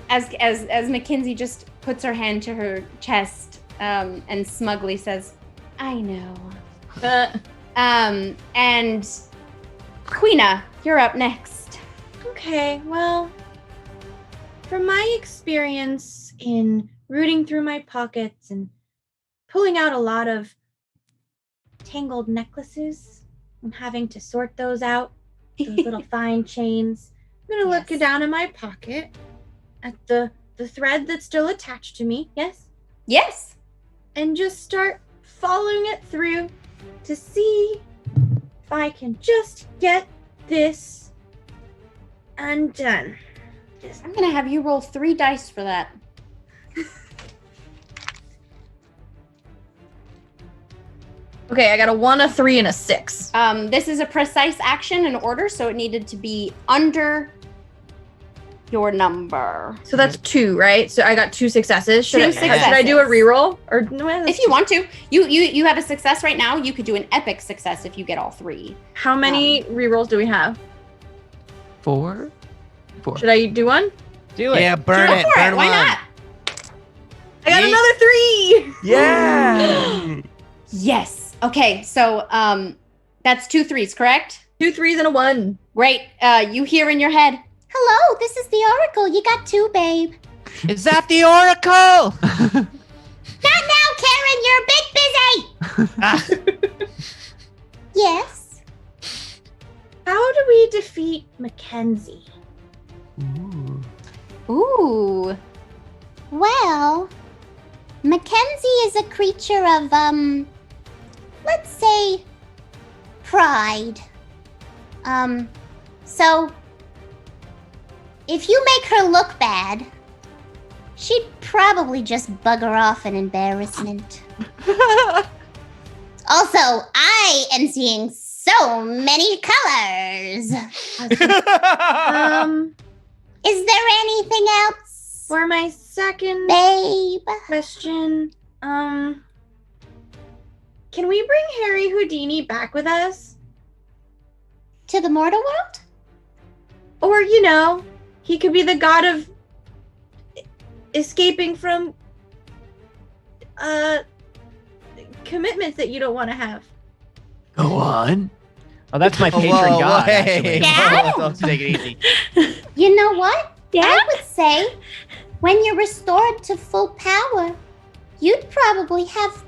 as Mackenzie just puts her hand to her chest and smugly says, "I know." And Queena, you're up next. Okay, well, from my experience in rooting through my pockets and pulling out a lot of tangled necklaces and having to sort those out, those little fine chains, I'm gonna look down in my pocket at the thread that's still attached to me, yes? Yes. And just start following it through to see if I can just get this undone. I'm gonna have you roll 3 dice for that. Okay, I got a 1, a 3, and a 6. This is a precise action and order, so it needed to be under your number. So that's 2, right? So I got 2 successes. Should Two I do a successes. reroll? Or no, If you want to, you have a success right now. You could do an epic success if you get all 3. How many rerolls do we have? 4. Should I do one? Do it. Yeah, burn Go it. for Burn it. Why one. not? I got Yeet. another 3. Yeah. Yes. Okay. So that's 2 3s, correct? 2 3s and a 1. Great. You hear in your head, Hello, this is the Oracle. You got 2, babe. Is that the Oracle? Not now, Karen. You're a bit busy. Yes. How do we defeat Mackenzie? Ooh. Mackenzie is a creature of, let's say, pride. So, if you make her look bad, she'd probably just bugger off in embarrassment. Also, I am seeing so many colors. Is there anything else? For my second Babe. question, can we bring Harry Houdini back with us? To the mortal world? Or, he could be the god of escaping from commitments that you don't want to have. Go on. Oh, that's my patron Whoa, god. hey, actually. whoa, let's take it easy. You know what? Yeah? I would say when you're restored to full power, you'd probably have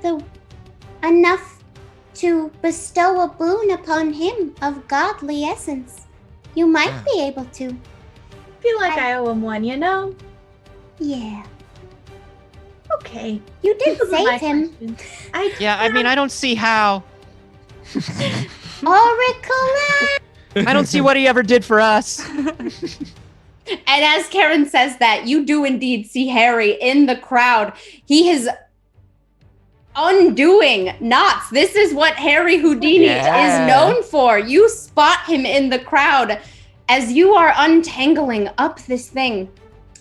enough to bestow a boon upon him of godly essence. You might be able to. I feel like I owe him one, Yeah. Okay. You did Those are my save him. questions. I don't see how. Oracle. I don't see what he ever did for us. And as Karen says that, you do indeed see Harry in the crowd. He is undoing knots. This is what Harry Houdini is known for. You spot him in the crowd as you are untangling up this thing.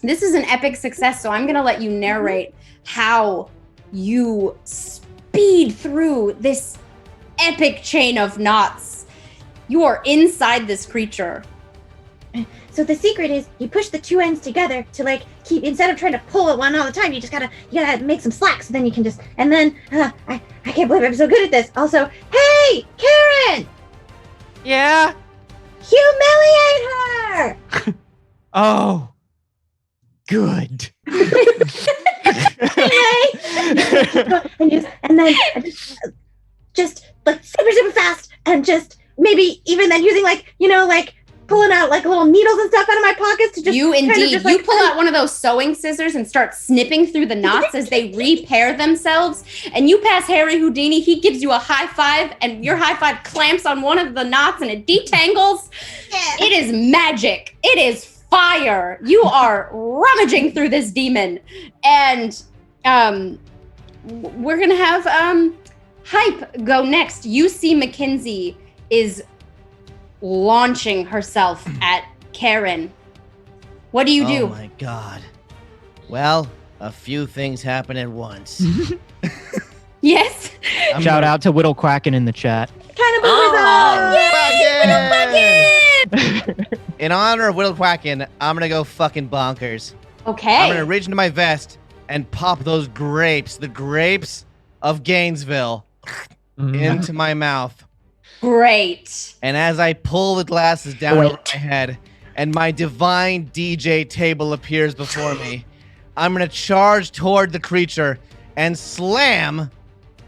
This is an epic success, so I'm going to let you narrate how you speed through this epic chain of knots. You are inside this creature. So the secret is you push the two ends together to keep, instead of trying to pull at one all the time, you gotta make some slack, so then you can just, and then I can't believe I'm so good at this. Also, hey, Karen, Yeah? humiliate her. Oh. Good. and then just super fast, and just maybe even then using pulling out little needles and stuff out of my pockets to just You kind of indeed. just, You pull out one of those sewing scissors and start snipping through the knots as they repair themselves. And you pass Harry Houdini. He gives you a high five, and your high five clamps on one of the knots and it detangles. Yeah. It is magic. It is fire. You are rummaging through this demon. And we're going to have Hype go next. You see Mackenzie is launching herself at Karen. What do you do? Oh my god. Well, a few things happen at once. Yes? Shout out to Whittle Quacken in the chat. kind of In honor of Whittle Quacken, I'm gonna go fucking bonkers. Okay. I'm gonna reach into my vest and pop those grapes, the grapes of Gainesville, into my mouth. Great. And as I pull the glasses down over my head and my divine DJ table appears before me, I'm going to charge toward the creature and slam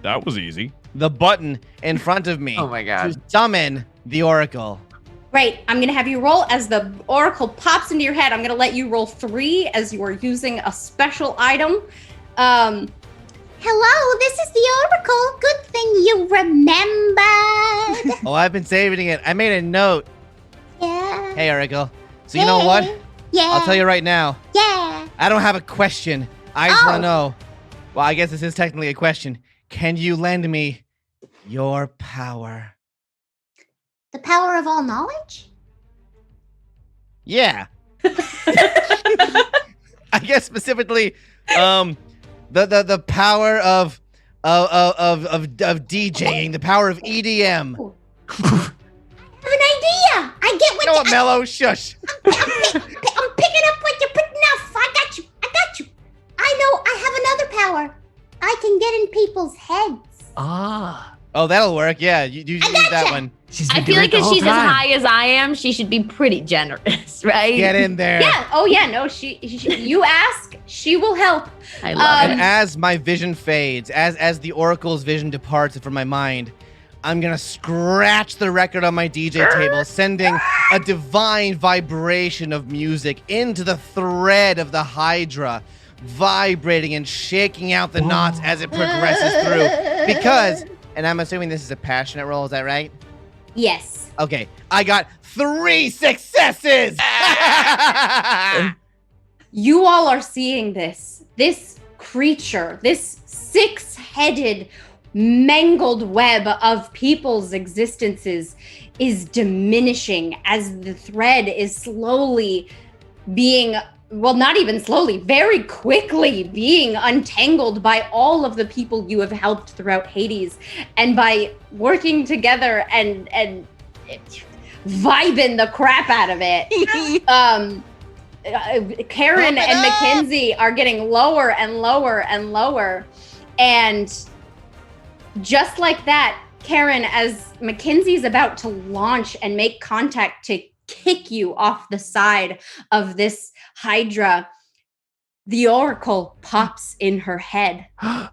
That was easy. the button in front of me Oh my god. to summon the Oracle. Great. I'm going to have you roll as the oracle pops into your head. I'm going to let you roll 3 as you are using a special item. Hello, this is the Oracle. Good thing you remembered. Oh, I've been saving it. I made a note. Yeah. Hey, Oracle. So you know what? Yeah. I'll tell you right now. Yeah. I don't have a question. I just want to know. Well, I guess this is technically a question. Can you lend me your power? The power of all knowledge? Yeah. I guess specifically, the power of DJing, the power of EDM. I have an idea. I get what You know what, Mello? Shush. I'm picking up what you're putting off. I got you. I know I have another power. I can get in people's heads. Ah. Oh, that'll work. Yeah, you use that one. I feel like if she's as high as I am, she should be pretty generous, right? Get in there. Yeah. Oh, yeah. No, she you ask, she will help. I love And as my vision fades, as the Oracle's vision departs from my mind, I'm gonna scratch the record on my DJ table, sending a divine vibration of music into the thread of the Hydra, vibrating and shaking out the knots as it progresses through. Because, and I'm assuming this is a passionate roll, is that right? Yes. Okay, I got 3 successes! You all are seeing this. This creature, this 6-headed, mangled web of people's existences is diminishing as the thread is slowly being, well, not even slowly, very quickly being untangled by all of the people you have helped throughout Hades. And by working together and vibing the crap out of it, Karen and Mackenzie are getting lower and lower and lower. And just like that, Karen, as Mackenzie's about to launch and make contact to kick you off the side of this Hydra, the Oracle pops in her head. Hello,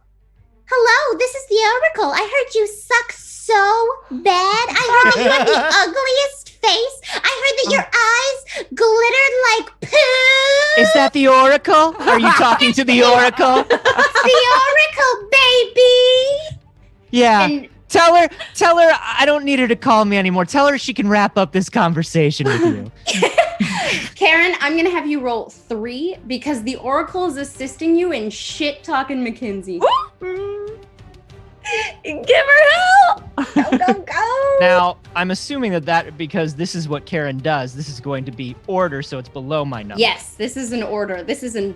this is the Oracle. I heard you suck so bad. I heard that you had the ugliest face. I heard that your eyes glittered like poo. Is that the Oracle? Are you talking to the Oracle? It's the Oracle, baby. Yeah. And Tell her I don't need her to call me anymore. Tell her she can wrap up this conversation with you. Karen, I'm going to have you roll 3 because the Oracle is assisting you in shit-talking Mackenzie. Give her help! Go. Now, I'm assuming that because this is what Karen does, this is going to be order, so it's below my number. Yes, this is an order. This is a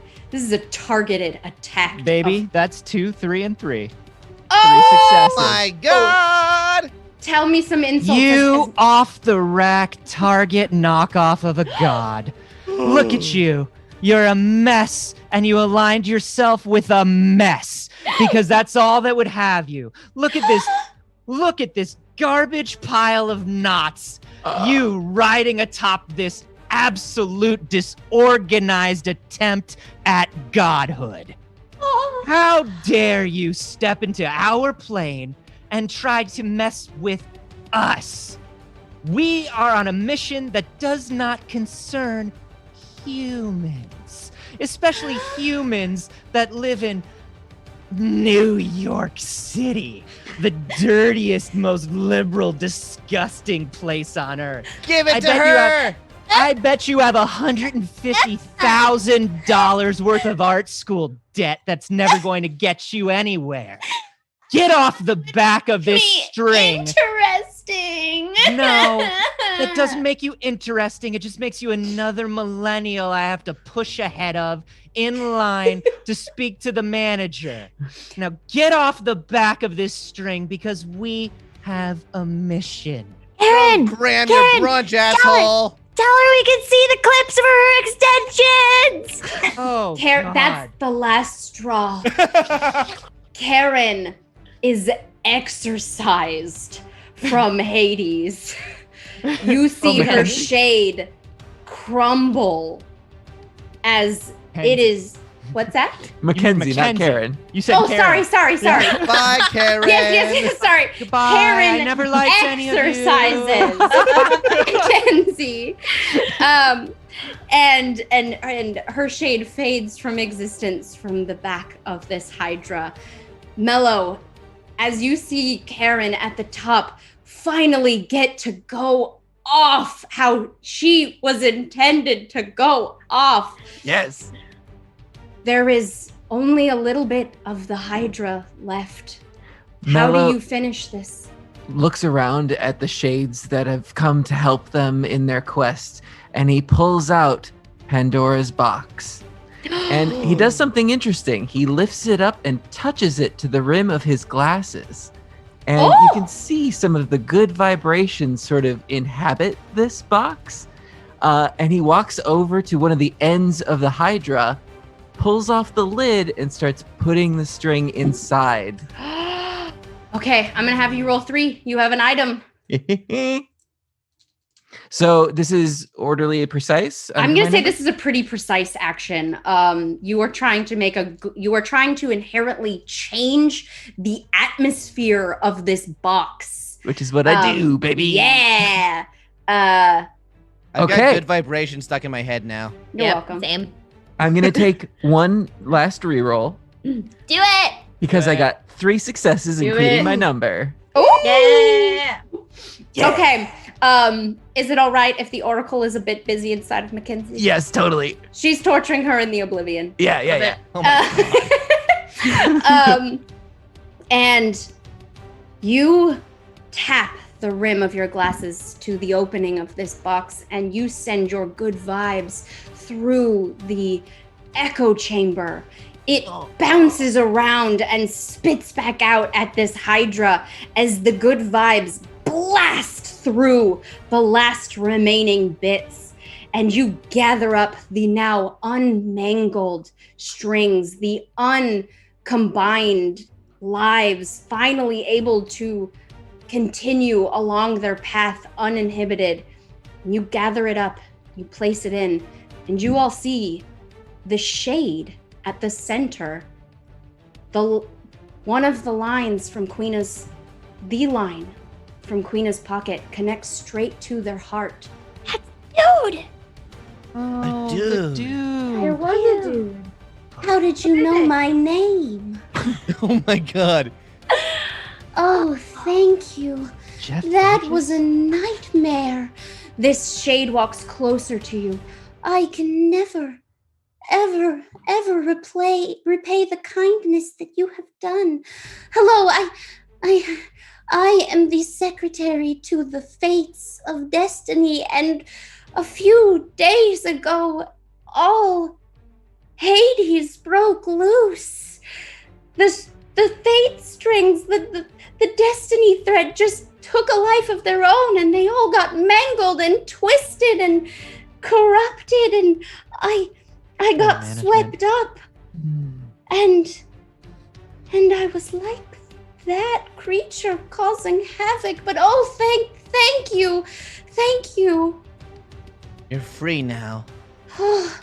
targeted attack. Baby, that's 2, 3, and 3. 3 Oh successes. My God! Tell me some insults. You off the rack target knockoff of a god. Look at you. You're a mess, and you aligned yourself with a mess because that's all that would have you. Look at this. Look at this garbage pile of knots. You riding atop this absolute disorganized attempt at godhood. How dare you step into our plane and try to mess with us? We are on a mission that does not concern humans, especially humans that live in New York City, the dirtiest, most liberal, disgusting place on earth. Give it to her! I bet you have $150,000 worth of art school debt that's never going to get you anywhere. Get off the back of this string. Interesting. No, that doesn't make you interesting. It just makes you another millennial I have to push ahead of in line to speak to the manager. Now get off the back of this string because we have a mission. Aaron, Cram Karen, your brunch, asshole! tell her we can see the clips of her extensions. Oh, God. That's the last straw. Karen is exorcised from Hades. You see her shade crumble as it is. What's that? Mackenzie, not Karen. You said Oh, Karen. sorry. Bye, Karen. Yes, sorry. Goodbye. Karen I never liked any of you. exercises Mackenzie. And her shade fades from existence from the back of this Hydra. Mello, as you see Karen at the top finally get to go off how she was intended to go off. Yes. There is only a little bit of the Hydra left. How Mello do you finish this? looks around at the shades that have come to help them in their quest, and he pulls out Pandora's box. And he does something interesting. He lifts it up and touches it to the rim of his glasses. And you can see some of the good vibrations sort of inhabit this box. And he walks over to one of the ends of the Hydra, pulls off the lid, and starts putting the string inside. Okay, I'm gonna have you roll 3. You have an item. So this is orderly and precise. I'm gonna say this is a pretty precise action. You are trying to inherently change the atmosphere of this box, which is what I do, baby. Yeah. I've Okay. got good vibration stuck in my head now. You're welcome. Same. I'm gonna take one last reroll Do it. because I got 3 successes, Do including it. my number. Yeah. Okay. Is it all right if the Oracle is a bit busy inside of Mackenzie? Yes, totally. She's torturing her in the Oblivion. Yeah. Oh my And you tap the rim of your glasses to the opening of this box, and you send your good vibes through the echo chamber. It bounces around and spits back out at this Hydra as the good vibes blast through the last remaining bits. And you gather up the now unmangled strings, the uncombined lives, finally able to continue along their path uninhibited. And you gather it up, you place it in, and you all see the shade at the center. One of the lines from the line from Queena's pocket connects straight to their heart. Dude. Oh, dude. the There dude. was a dude. How did you know my name? Oh my god. Oh, thank you. Jeff That Bridges? was a nightmare. This shade walks closer to you. I can never, ever repay the kindness that you have done. Hello, I am the secretary to the fates of destiny, and a few days ago, all Hades broke loose. The fate strings, the destiny thread just took a life of their own, and they all got mangled and twisted and corrupted, and I got management. swept up, and I was like that creature causing havoc. But oh, thank you. You're free now Oh,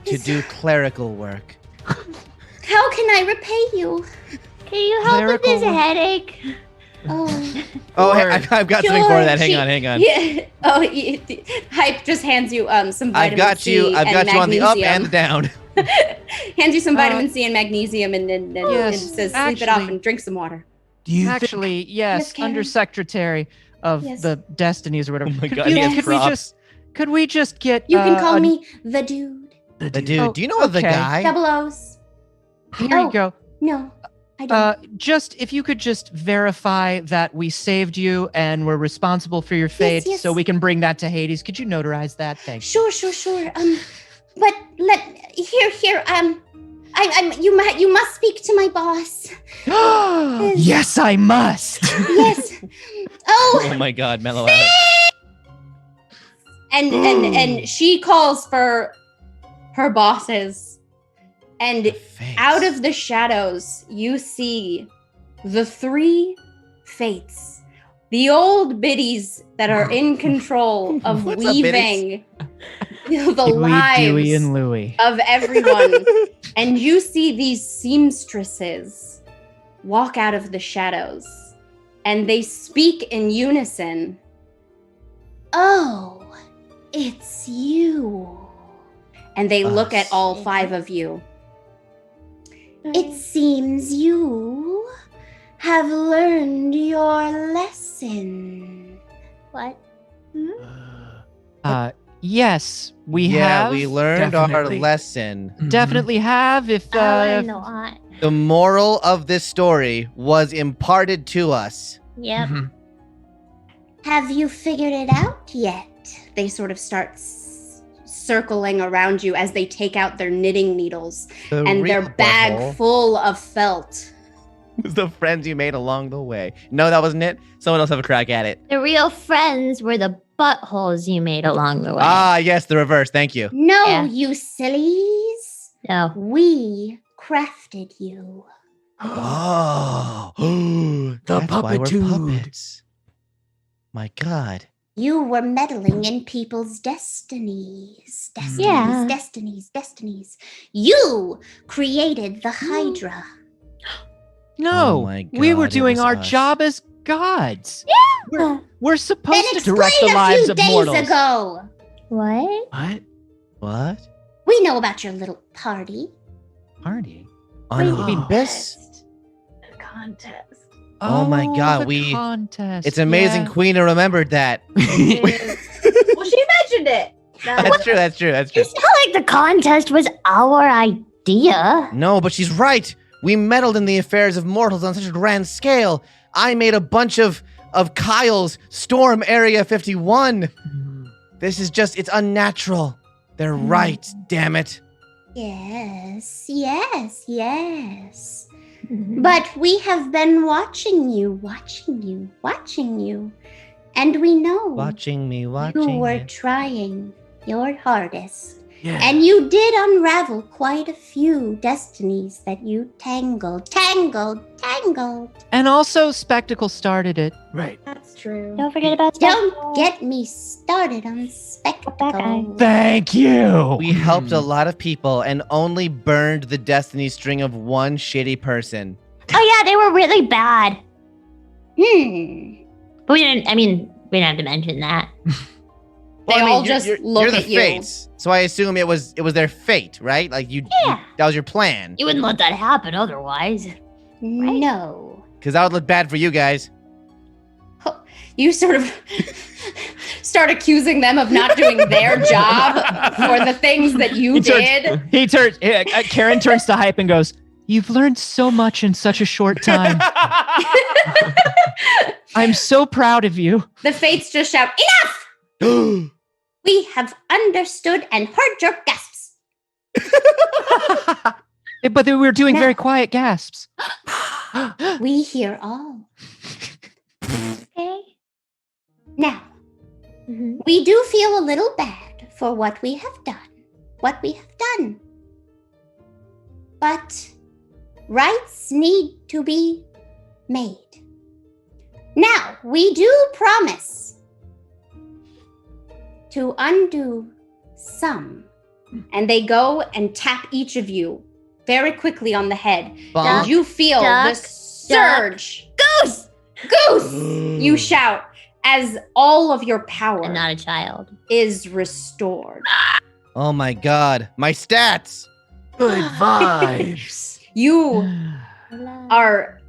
to do clerical work. how can I repay you? Can you help with this Clerical- headache? Oh, Oh, Or- I've got something for that. Hang on. Yeah. Oh, Hype just hands you some vitamin I've got C you. I've and got you on the up magnesium. and the down. Hands you some vitamin C and magnesium, and Yes, says sleep it off actually- and drink some water. Do you think Actually, yes, Miss Karen? Undersecretary of Yes. the Destinies or whatever. Oh my Could god, you- he has could we props. just could we just get you can call a- me the dude. the The dude? dude, Oh, do you know the okay. guy? Double O's. Here Oh. you go. No, I don't. Just if you could just verify that we saved you and we're responsible for your fate, yes. so we can bring that to Hades. Could you notarize that? Thanks. Sure. But here. You must speak to my boss. Yes, I must. Yes. Oh, Oh my god, mellow out. And she calls for her bosses, and out of the shadows, you see the 3 fates, the old biddies that are in control of What's up, weaving the Dewey, lives and Louie. of everyone. And you see these seamstresses walk out of the shadows, and they speak in unison. oh, it's you. And they look at Us. all 5 of you. It seems you have learned your lesson. What? Yes, we Yeah, have. we learned our Definitely. lesson. Definitely have. If I learned a lot. The moral of this story was imparted to us. Yep. Mhm. Have you figured it out yet? They sort of start circling around you as they take out their knitting needles The and their real bag butthole full of felt. was the friends you made along the way. No, that wasn't it. Someone else have a crack at it. The real friends were the buttholes you made along the way. Ah, yes, the reverse. Thank you. No, Yeah. you sillies. No. We crafted you. Oh, that's why we're puppet-tude. puppets. My God. You were meddling in people's destinies. Yeah. Destinies. You created the Hydra. no, Oh my we were God, it doing was our us. job as gods. Yeah. We're supposed Then to direct explain the lives a of few days mortals. ago. What? What? What? We know about your little party. Party. On Wait. Olympus? Contest. Oh my God, the contest. It's amazing yeah. Queen remembered that. Well, she mentioned it. That's true, that's true, that's true. It's not like the contest was our idea. No, but she's right. We meddled in the affairs of mortals on such a grand scale. I made a bunch of Kyle's storm Area 51. This is just, it's unnatural. They're right, damn it. Yes. But we have been watching you. And we know Watching me, you watching were me. trying your hardest. Yeah. And you did unravel quite a few destinies that you tangled. And also, Spectacle started it. Right. That's true. Don't forget about Don't get me started on spectacle. Thank you. We helped a lot of people and only burned the destiny string of one shitty person. Oh yeah, they were really bad. Hmm. But we didn't have to mention that. They all just you're look the at you. fates, so I assume it was their fate, right? Like Yeah. that was your plan. You wouldn't let that happen otherwise. No. Because that would look bad for you guys. You sort of start accusing them of not doing their job for the things that you did. Karen turns to Hype and goes, You've learned so much in such a short time. I'm so proud of you. The fates just shout, enough! We have understood and heard your gasps. But we were doing very quiet gasps. We hear all. Okay. Now, we do feel a little bad for what we have done. But rights need to be made. Now, we do promise to undo some. And they go and tap each of you very quickly on the head. Bonk. And you feel Duck, the surge. Goose! Goose! You shout as all of your power I'm not a child. is restored. Oh my God, my stats. Good vibes. You are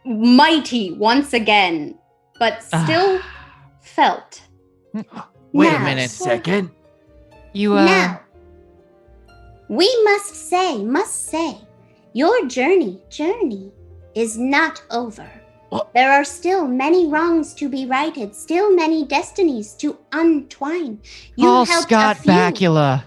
mighty once again, but still felt. Wait Now, a minute, second. You, Now, we must say, your journey is not over. What? There are still many wrongs to be righted, still many destinies to untwine. You Paul helped Scott a few. Bakula.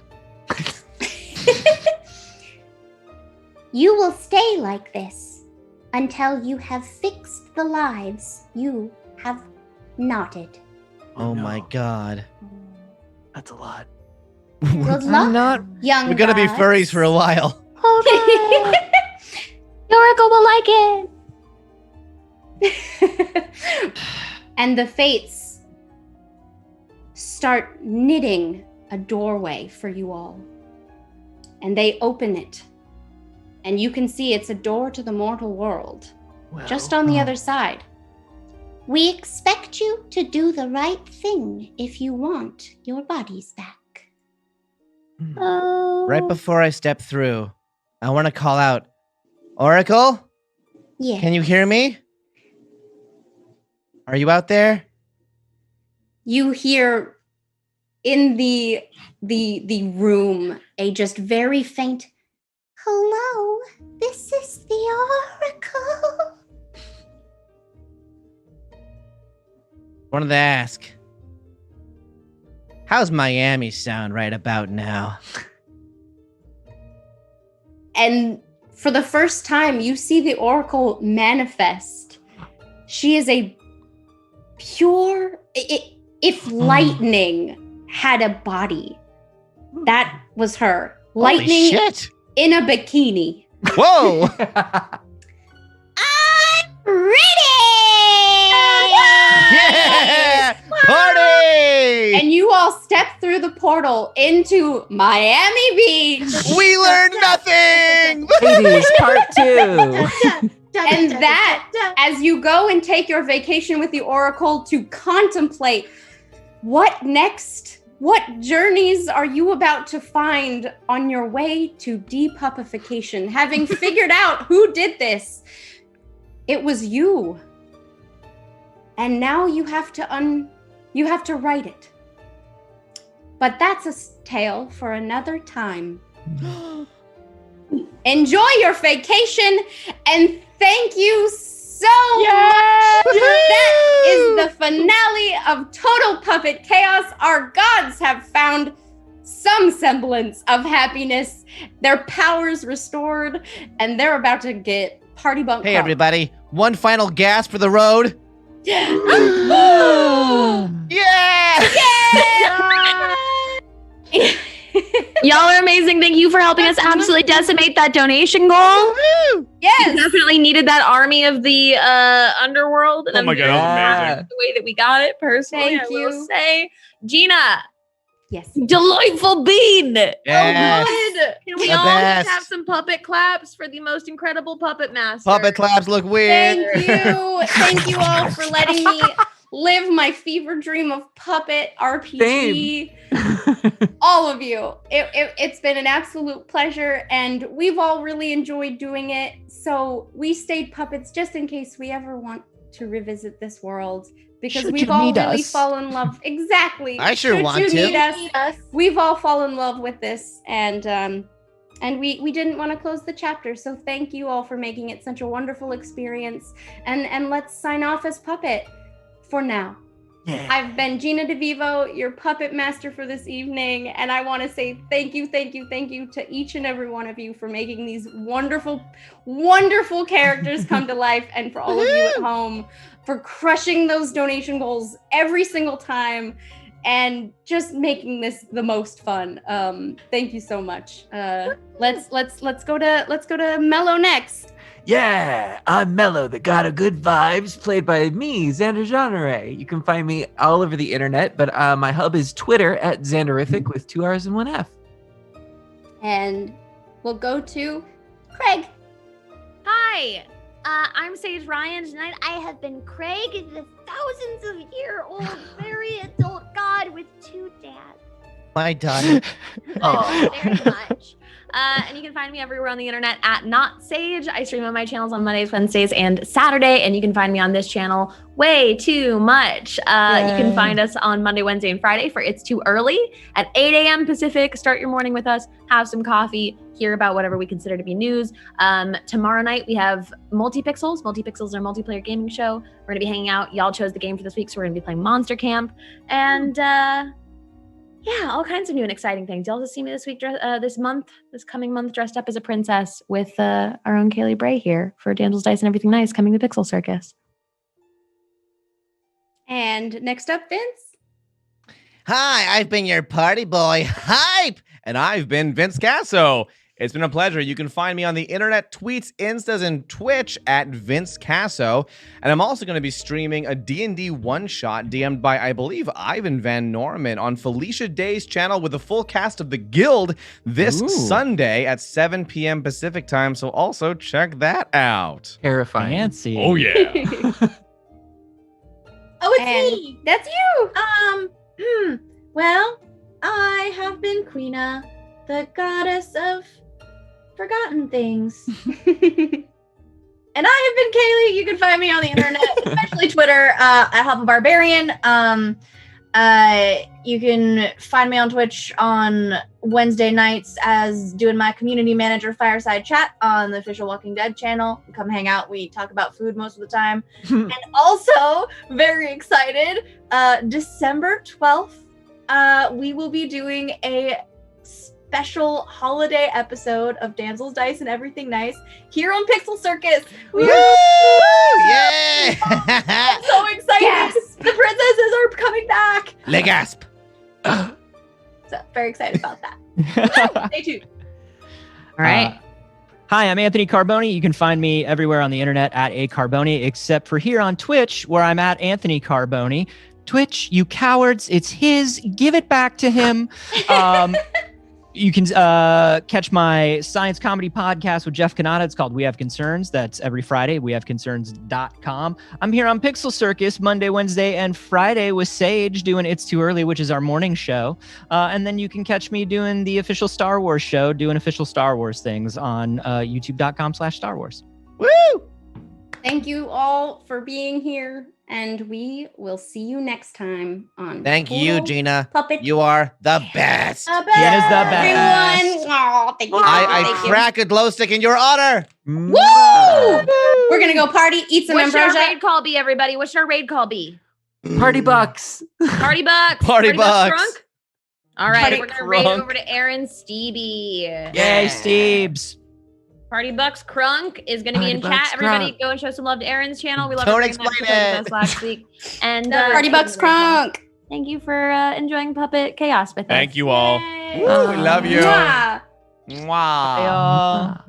You will stay like this until you have fixed the lives you have knotted. Oh no. my God. That's a lot. Good I'm luck, not. young We're gonna be gods. furries for a while. Oh no. Yoriko will like it. And the fates start knitting a doorway for you all. And they open it. And you can see it's a door to the mortal world, Well, just on the other side. We expect you to do the right thing if you want your bodies back. Oh. Right before I step through, I want to call out, Oracle, Yeah. can you hear me? Are you out there? You hear in the room a just very faint, Hello, this is the Oracle. Wanted to ask, how's Miami sound right about now? and for the first time you see the Oracle manifest. She is a pure, if lightning had a body, that was her. Holy Lightning shit! in a bikini. Whoa! Yeah! Party! And you all step through the portal into Miami Beach. We learned nothing! Hades Part 2. And that, as you go and take your vacation with the Oracle to contemplate what next What journeys are you about to find on your way to depuppification? Having figured out who did this, it was you. And now you have to write it. But that's a tale for another time. Enjoy your vacation, and thank you so much. That is the finale of Total Puppet Chaos. Our gods have found some semblance of happiness, their powers restored, and they're about to get party bunk. Hey, everybody. One final gasp for the road. Yeah! Y'all are amazing. Thank you for helping us absolutely decimate that donation goal. Yes. We definitely needed that army of the underworld. And Oh my God, that was amazing. The way that we got it, personally, Thank I will you. say. Gina. Yes. Delightful bean. Yes. Oh, good. Can we The all best. have some puppet claps for the most incredible puppet master? Puppet claps look weird. Thank you. Thank you all for letting me live my fever dream of puppet RPG. All of you. It's been an absolute pleasure, and we've all really enjoyed doing it. So we stayed puppets just in case we ever want to revisit this world, because Should we've you all need really us. fallen in love. Exactly. I sure Should want you to. Need us, we've all fallen in love with this, and we didn't want to close the chapter. So thank you all for making it such a wonderful experience. And let's sign off as puppet for now. Yeah. I've been Gina DeVivo, your puppet master for this evening, and I want to say thank you to each and every one of you for making these wonderful, wonderful characters come to life, and for all of you at home for crushing those donation goals every single time and just making this the most fun. Thank you so much. Let's go to Mello next. Yeah, I'm Mello, the god of good vibes, played by me, Xander Genre. You can find me all over the internet, but my hub is Twitter at Xanderific with 2 R's and 1 F. And we'll go to Craig. Hi, I'm Sage Ryan. Tonight I have been Craig, the thousands of year old, very adult god with 2 dads. My daughter. Oh, very much. And you can find me everywhere on the internet at Not Sage. I stream on my channels on Mondays, Wednesdays, and Saturday. And you can find me on this channel way too much. You can find us on Monday, Wednesday, and Friday for It's Too Early at 8 a.m. Pacific. Start your morning with us, have some coffee, hear about whatever we consider to be news. Tomorrow night we have Multi-Pixels. Multi-Pixels are a multiplayer gaming show. We're going to be hanging out. Y'all chose the game for this week, so we're going to be playing Monster Camp. And yeah, all kinds of new and exciting things. Y'all just see me this week, this coming month, dressed up as a princess with our own Kaylee Bray here for Damsel's Dice and Everything Nice coming to Pixel Circus. And next up, Vince. Hi, I've been your party boy, Hype. And I've been Vince Casso. It's been a pleasure. You can find me on the internet, tweets, Instas, and Twitch at Vince Casso. And I'm also going to be streaming a D&D one-shot DM'd by, I believe, Ivan Van Norman on Felicia Day's channel with the full cast of the Guild this Sunday at 7 p.m. Pacific time. So also check that out. Terrifying. Fancy. Oh, yeah. Oh, it's And me. that's you. Well, I have been Queena, the goddess of forgotten things. And I have been Kaylee. You can find me on the internet, especially Twitter, at Hop a Barbarian. You can find me on Twitch on Wednesday nights as doing my community manager fireside chat on the official Walking Dead channel. Come hang out. We talk about food most of the time. And also, very excited, December 12th, we will be doing a special holiday episode of Damsel's Dice and Everything Nice here on Pixel Circus. Woo! Yay! I'm so excited. Yes. The princesses are coming back. Le gasp. So very excited about that. Stay tuned. All right. Hi, I'm Anthony Carboni. You can find me everywhere on the internet at @Carboni, except for here on Twitch, where I'm at Anthony Carboni. Twitch, you cowards, it's his. Give it back to him. You can catch my science comedy podcast with Jeff Kanata. It's called We Have Concerns. That's every Friday, wehaveconcerns.com. I'm here on Pixel Circus Monday, Wednesday, and Friday with Sage doing It's Too Early, which is our morning show. And then you can catch me doing the official Star Wars show, doing official Star Wars things on youtube.com/Star Wars. Woo! Thank you all for being here, and we will see you next time on Thank you, Total Gina. Puppet. You are the best. The best. Gina's the best. Everyone. Oh, thank you. I Thank you. crack a glow stick in your honor. Woo! We're gonna go party, eat some What should our ambrosia. raid call be, everybody? What should our raid call be? Party bucks. Party Bucks. Party Bucks. Crunk? All right, Party we're gonna raid Crunk. over to Aaron Stevie. Yay, Steebs. Party Bucks Crunk is going to be Party in Bucks chat. Everybody Crunk. go and show some love to Aaron's channel. We love Don't everything that explain he played it. with us last week. And Party Bucks Crunk. Thank you for enjoying Puppet Chaos with us. Thank you all. Yay. We love you. Mwah. Mwah. Bye, y'all.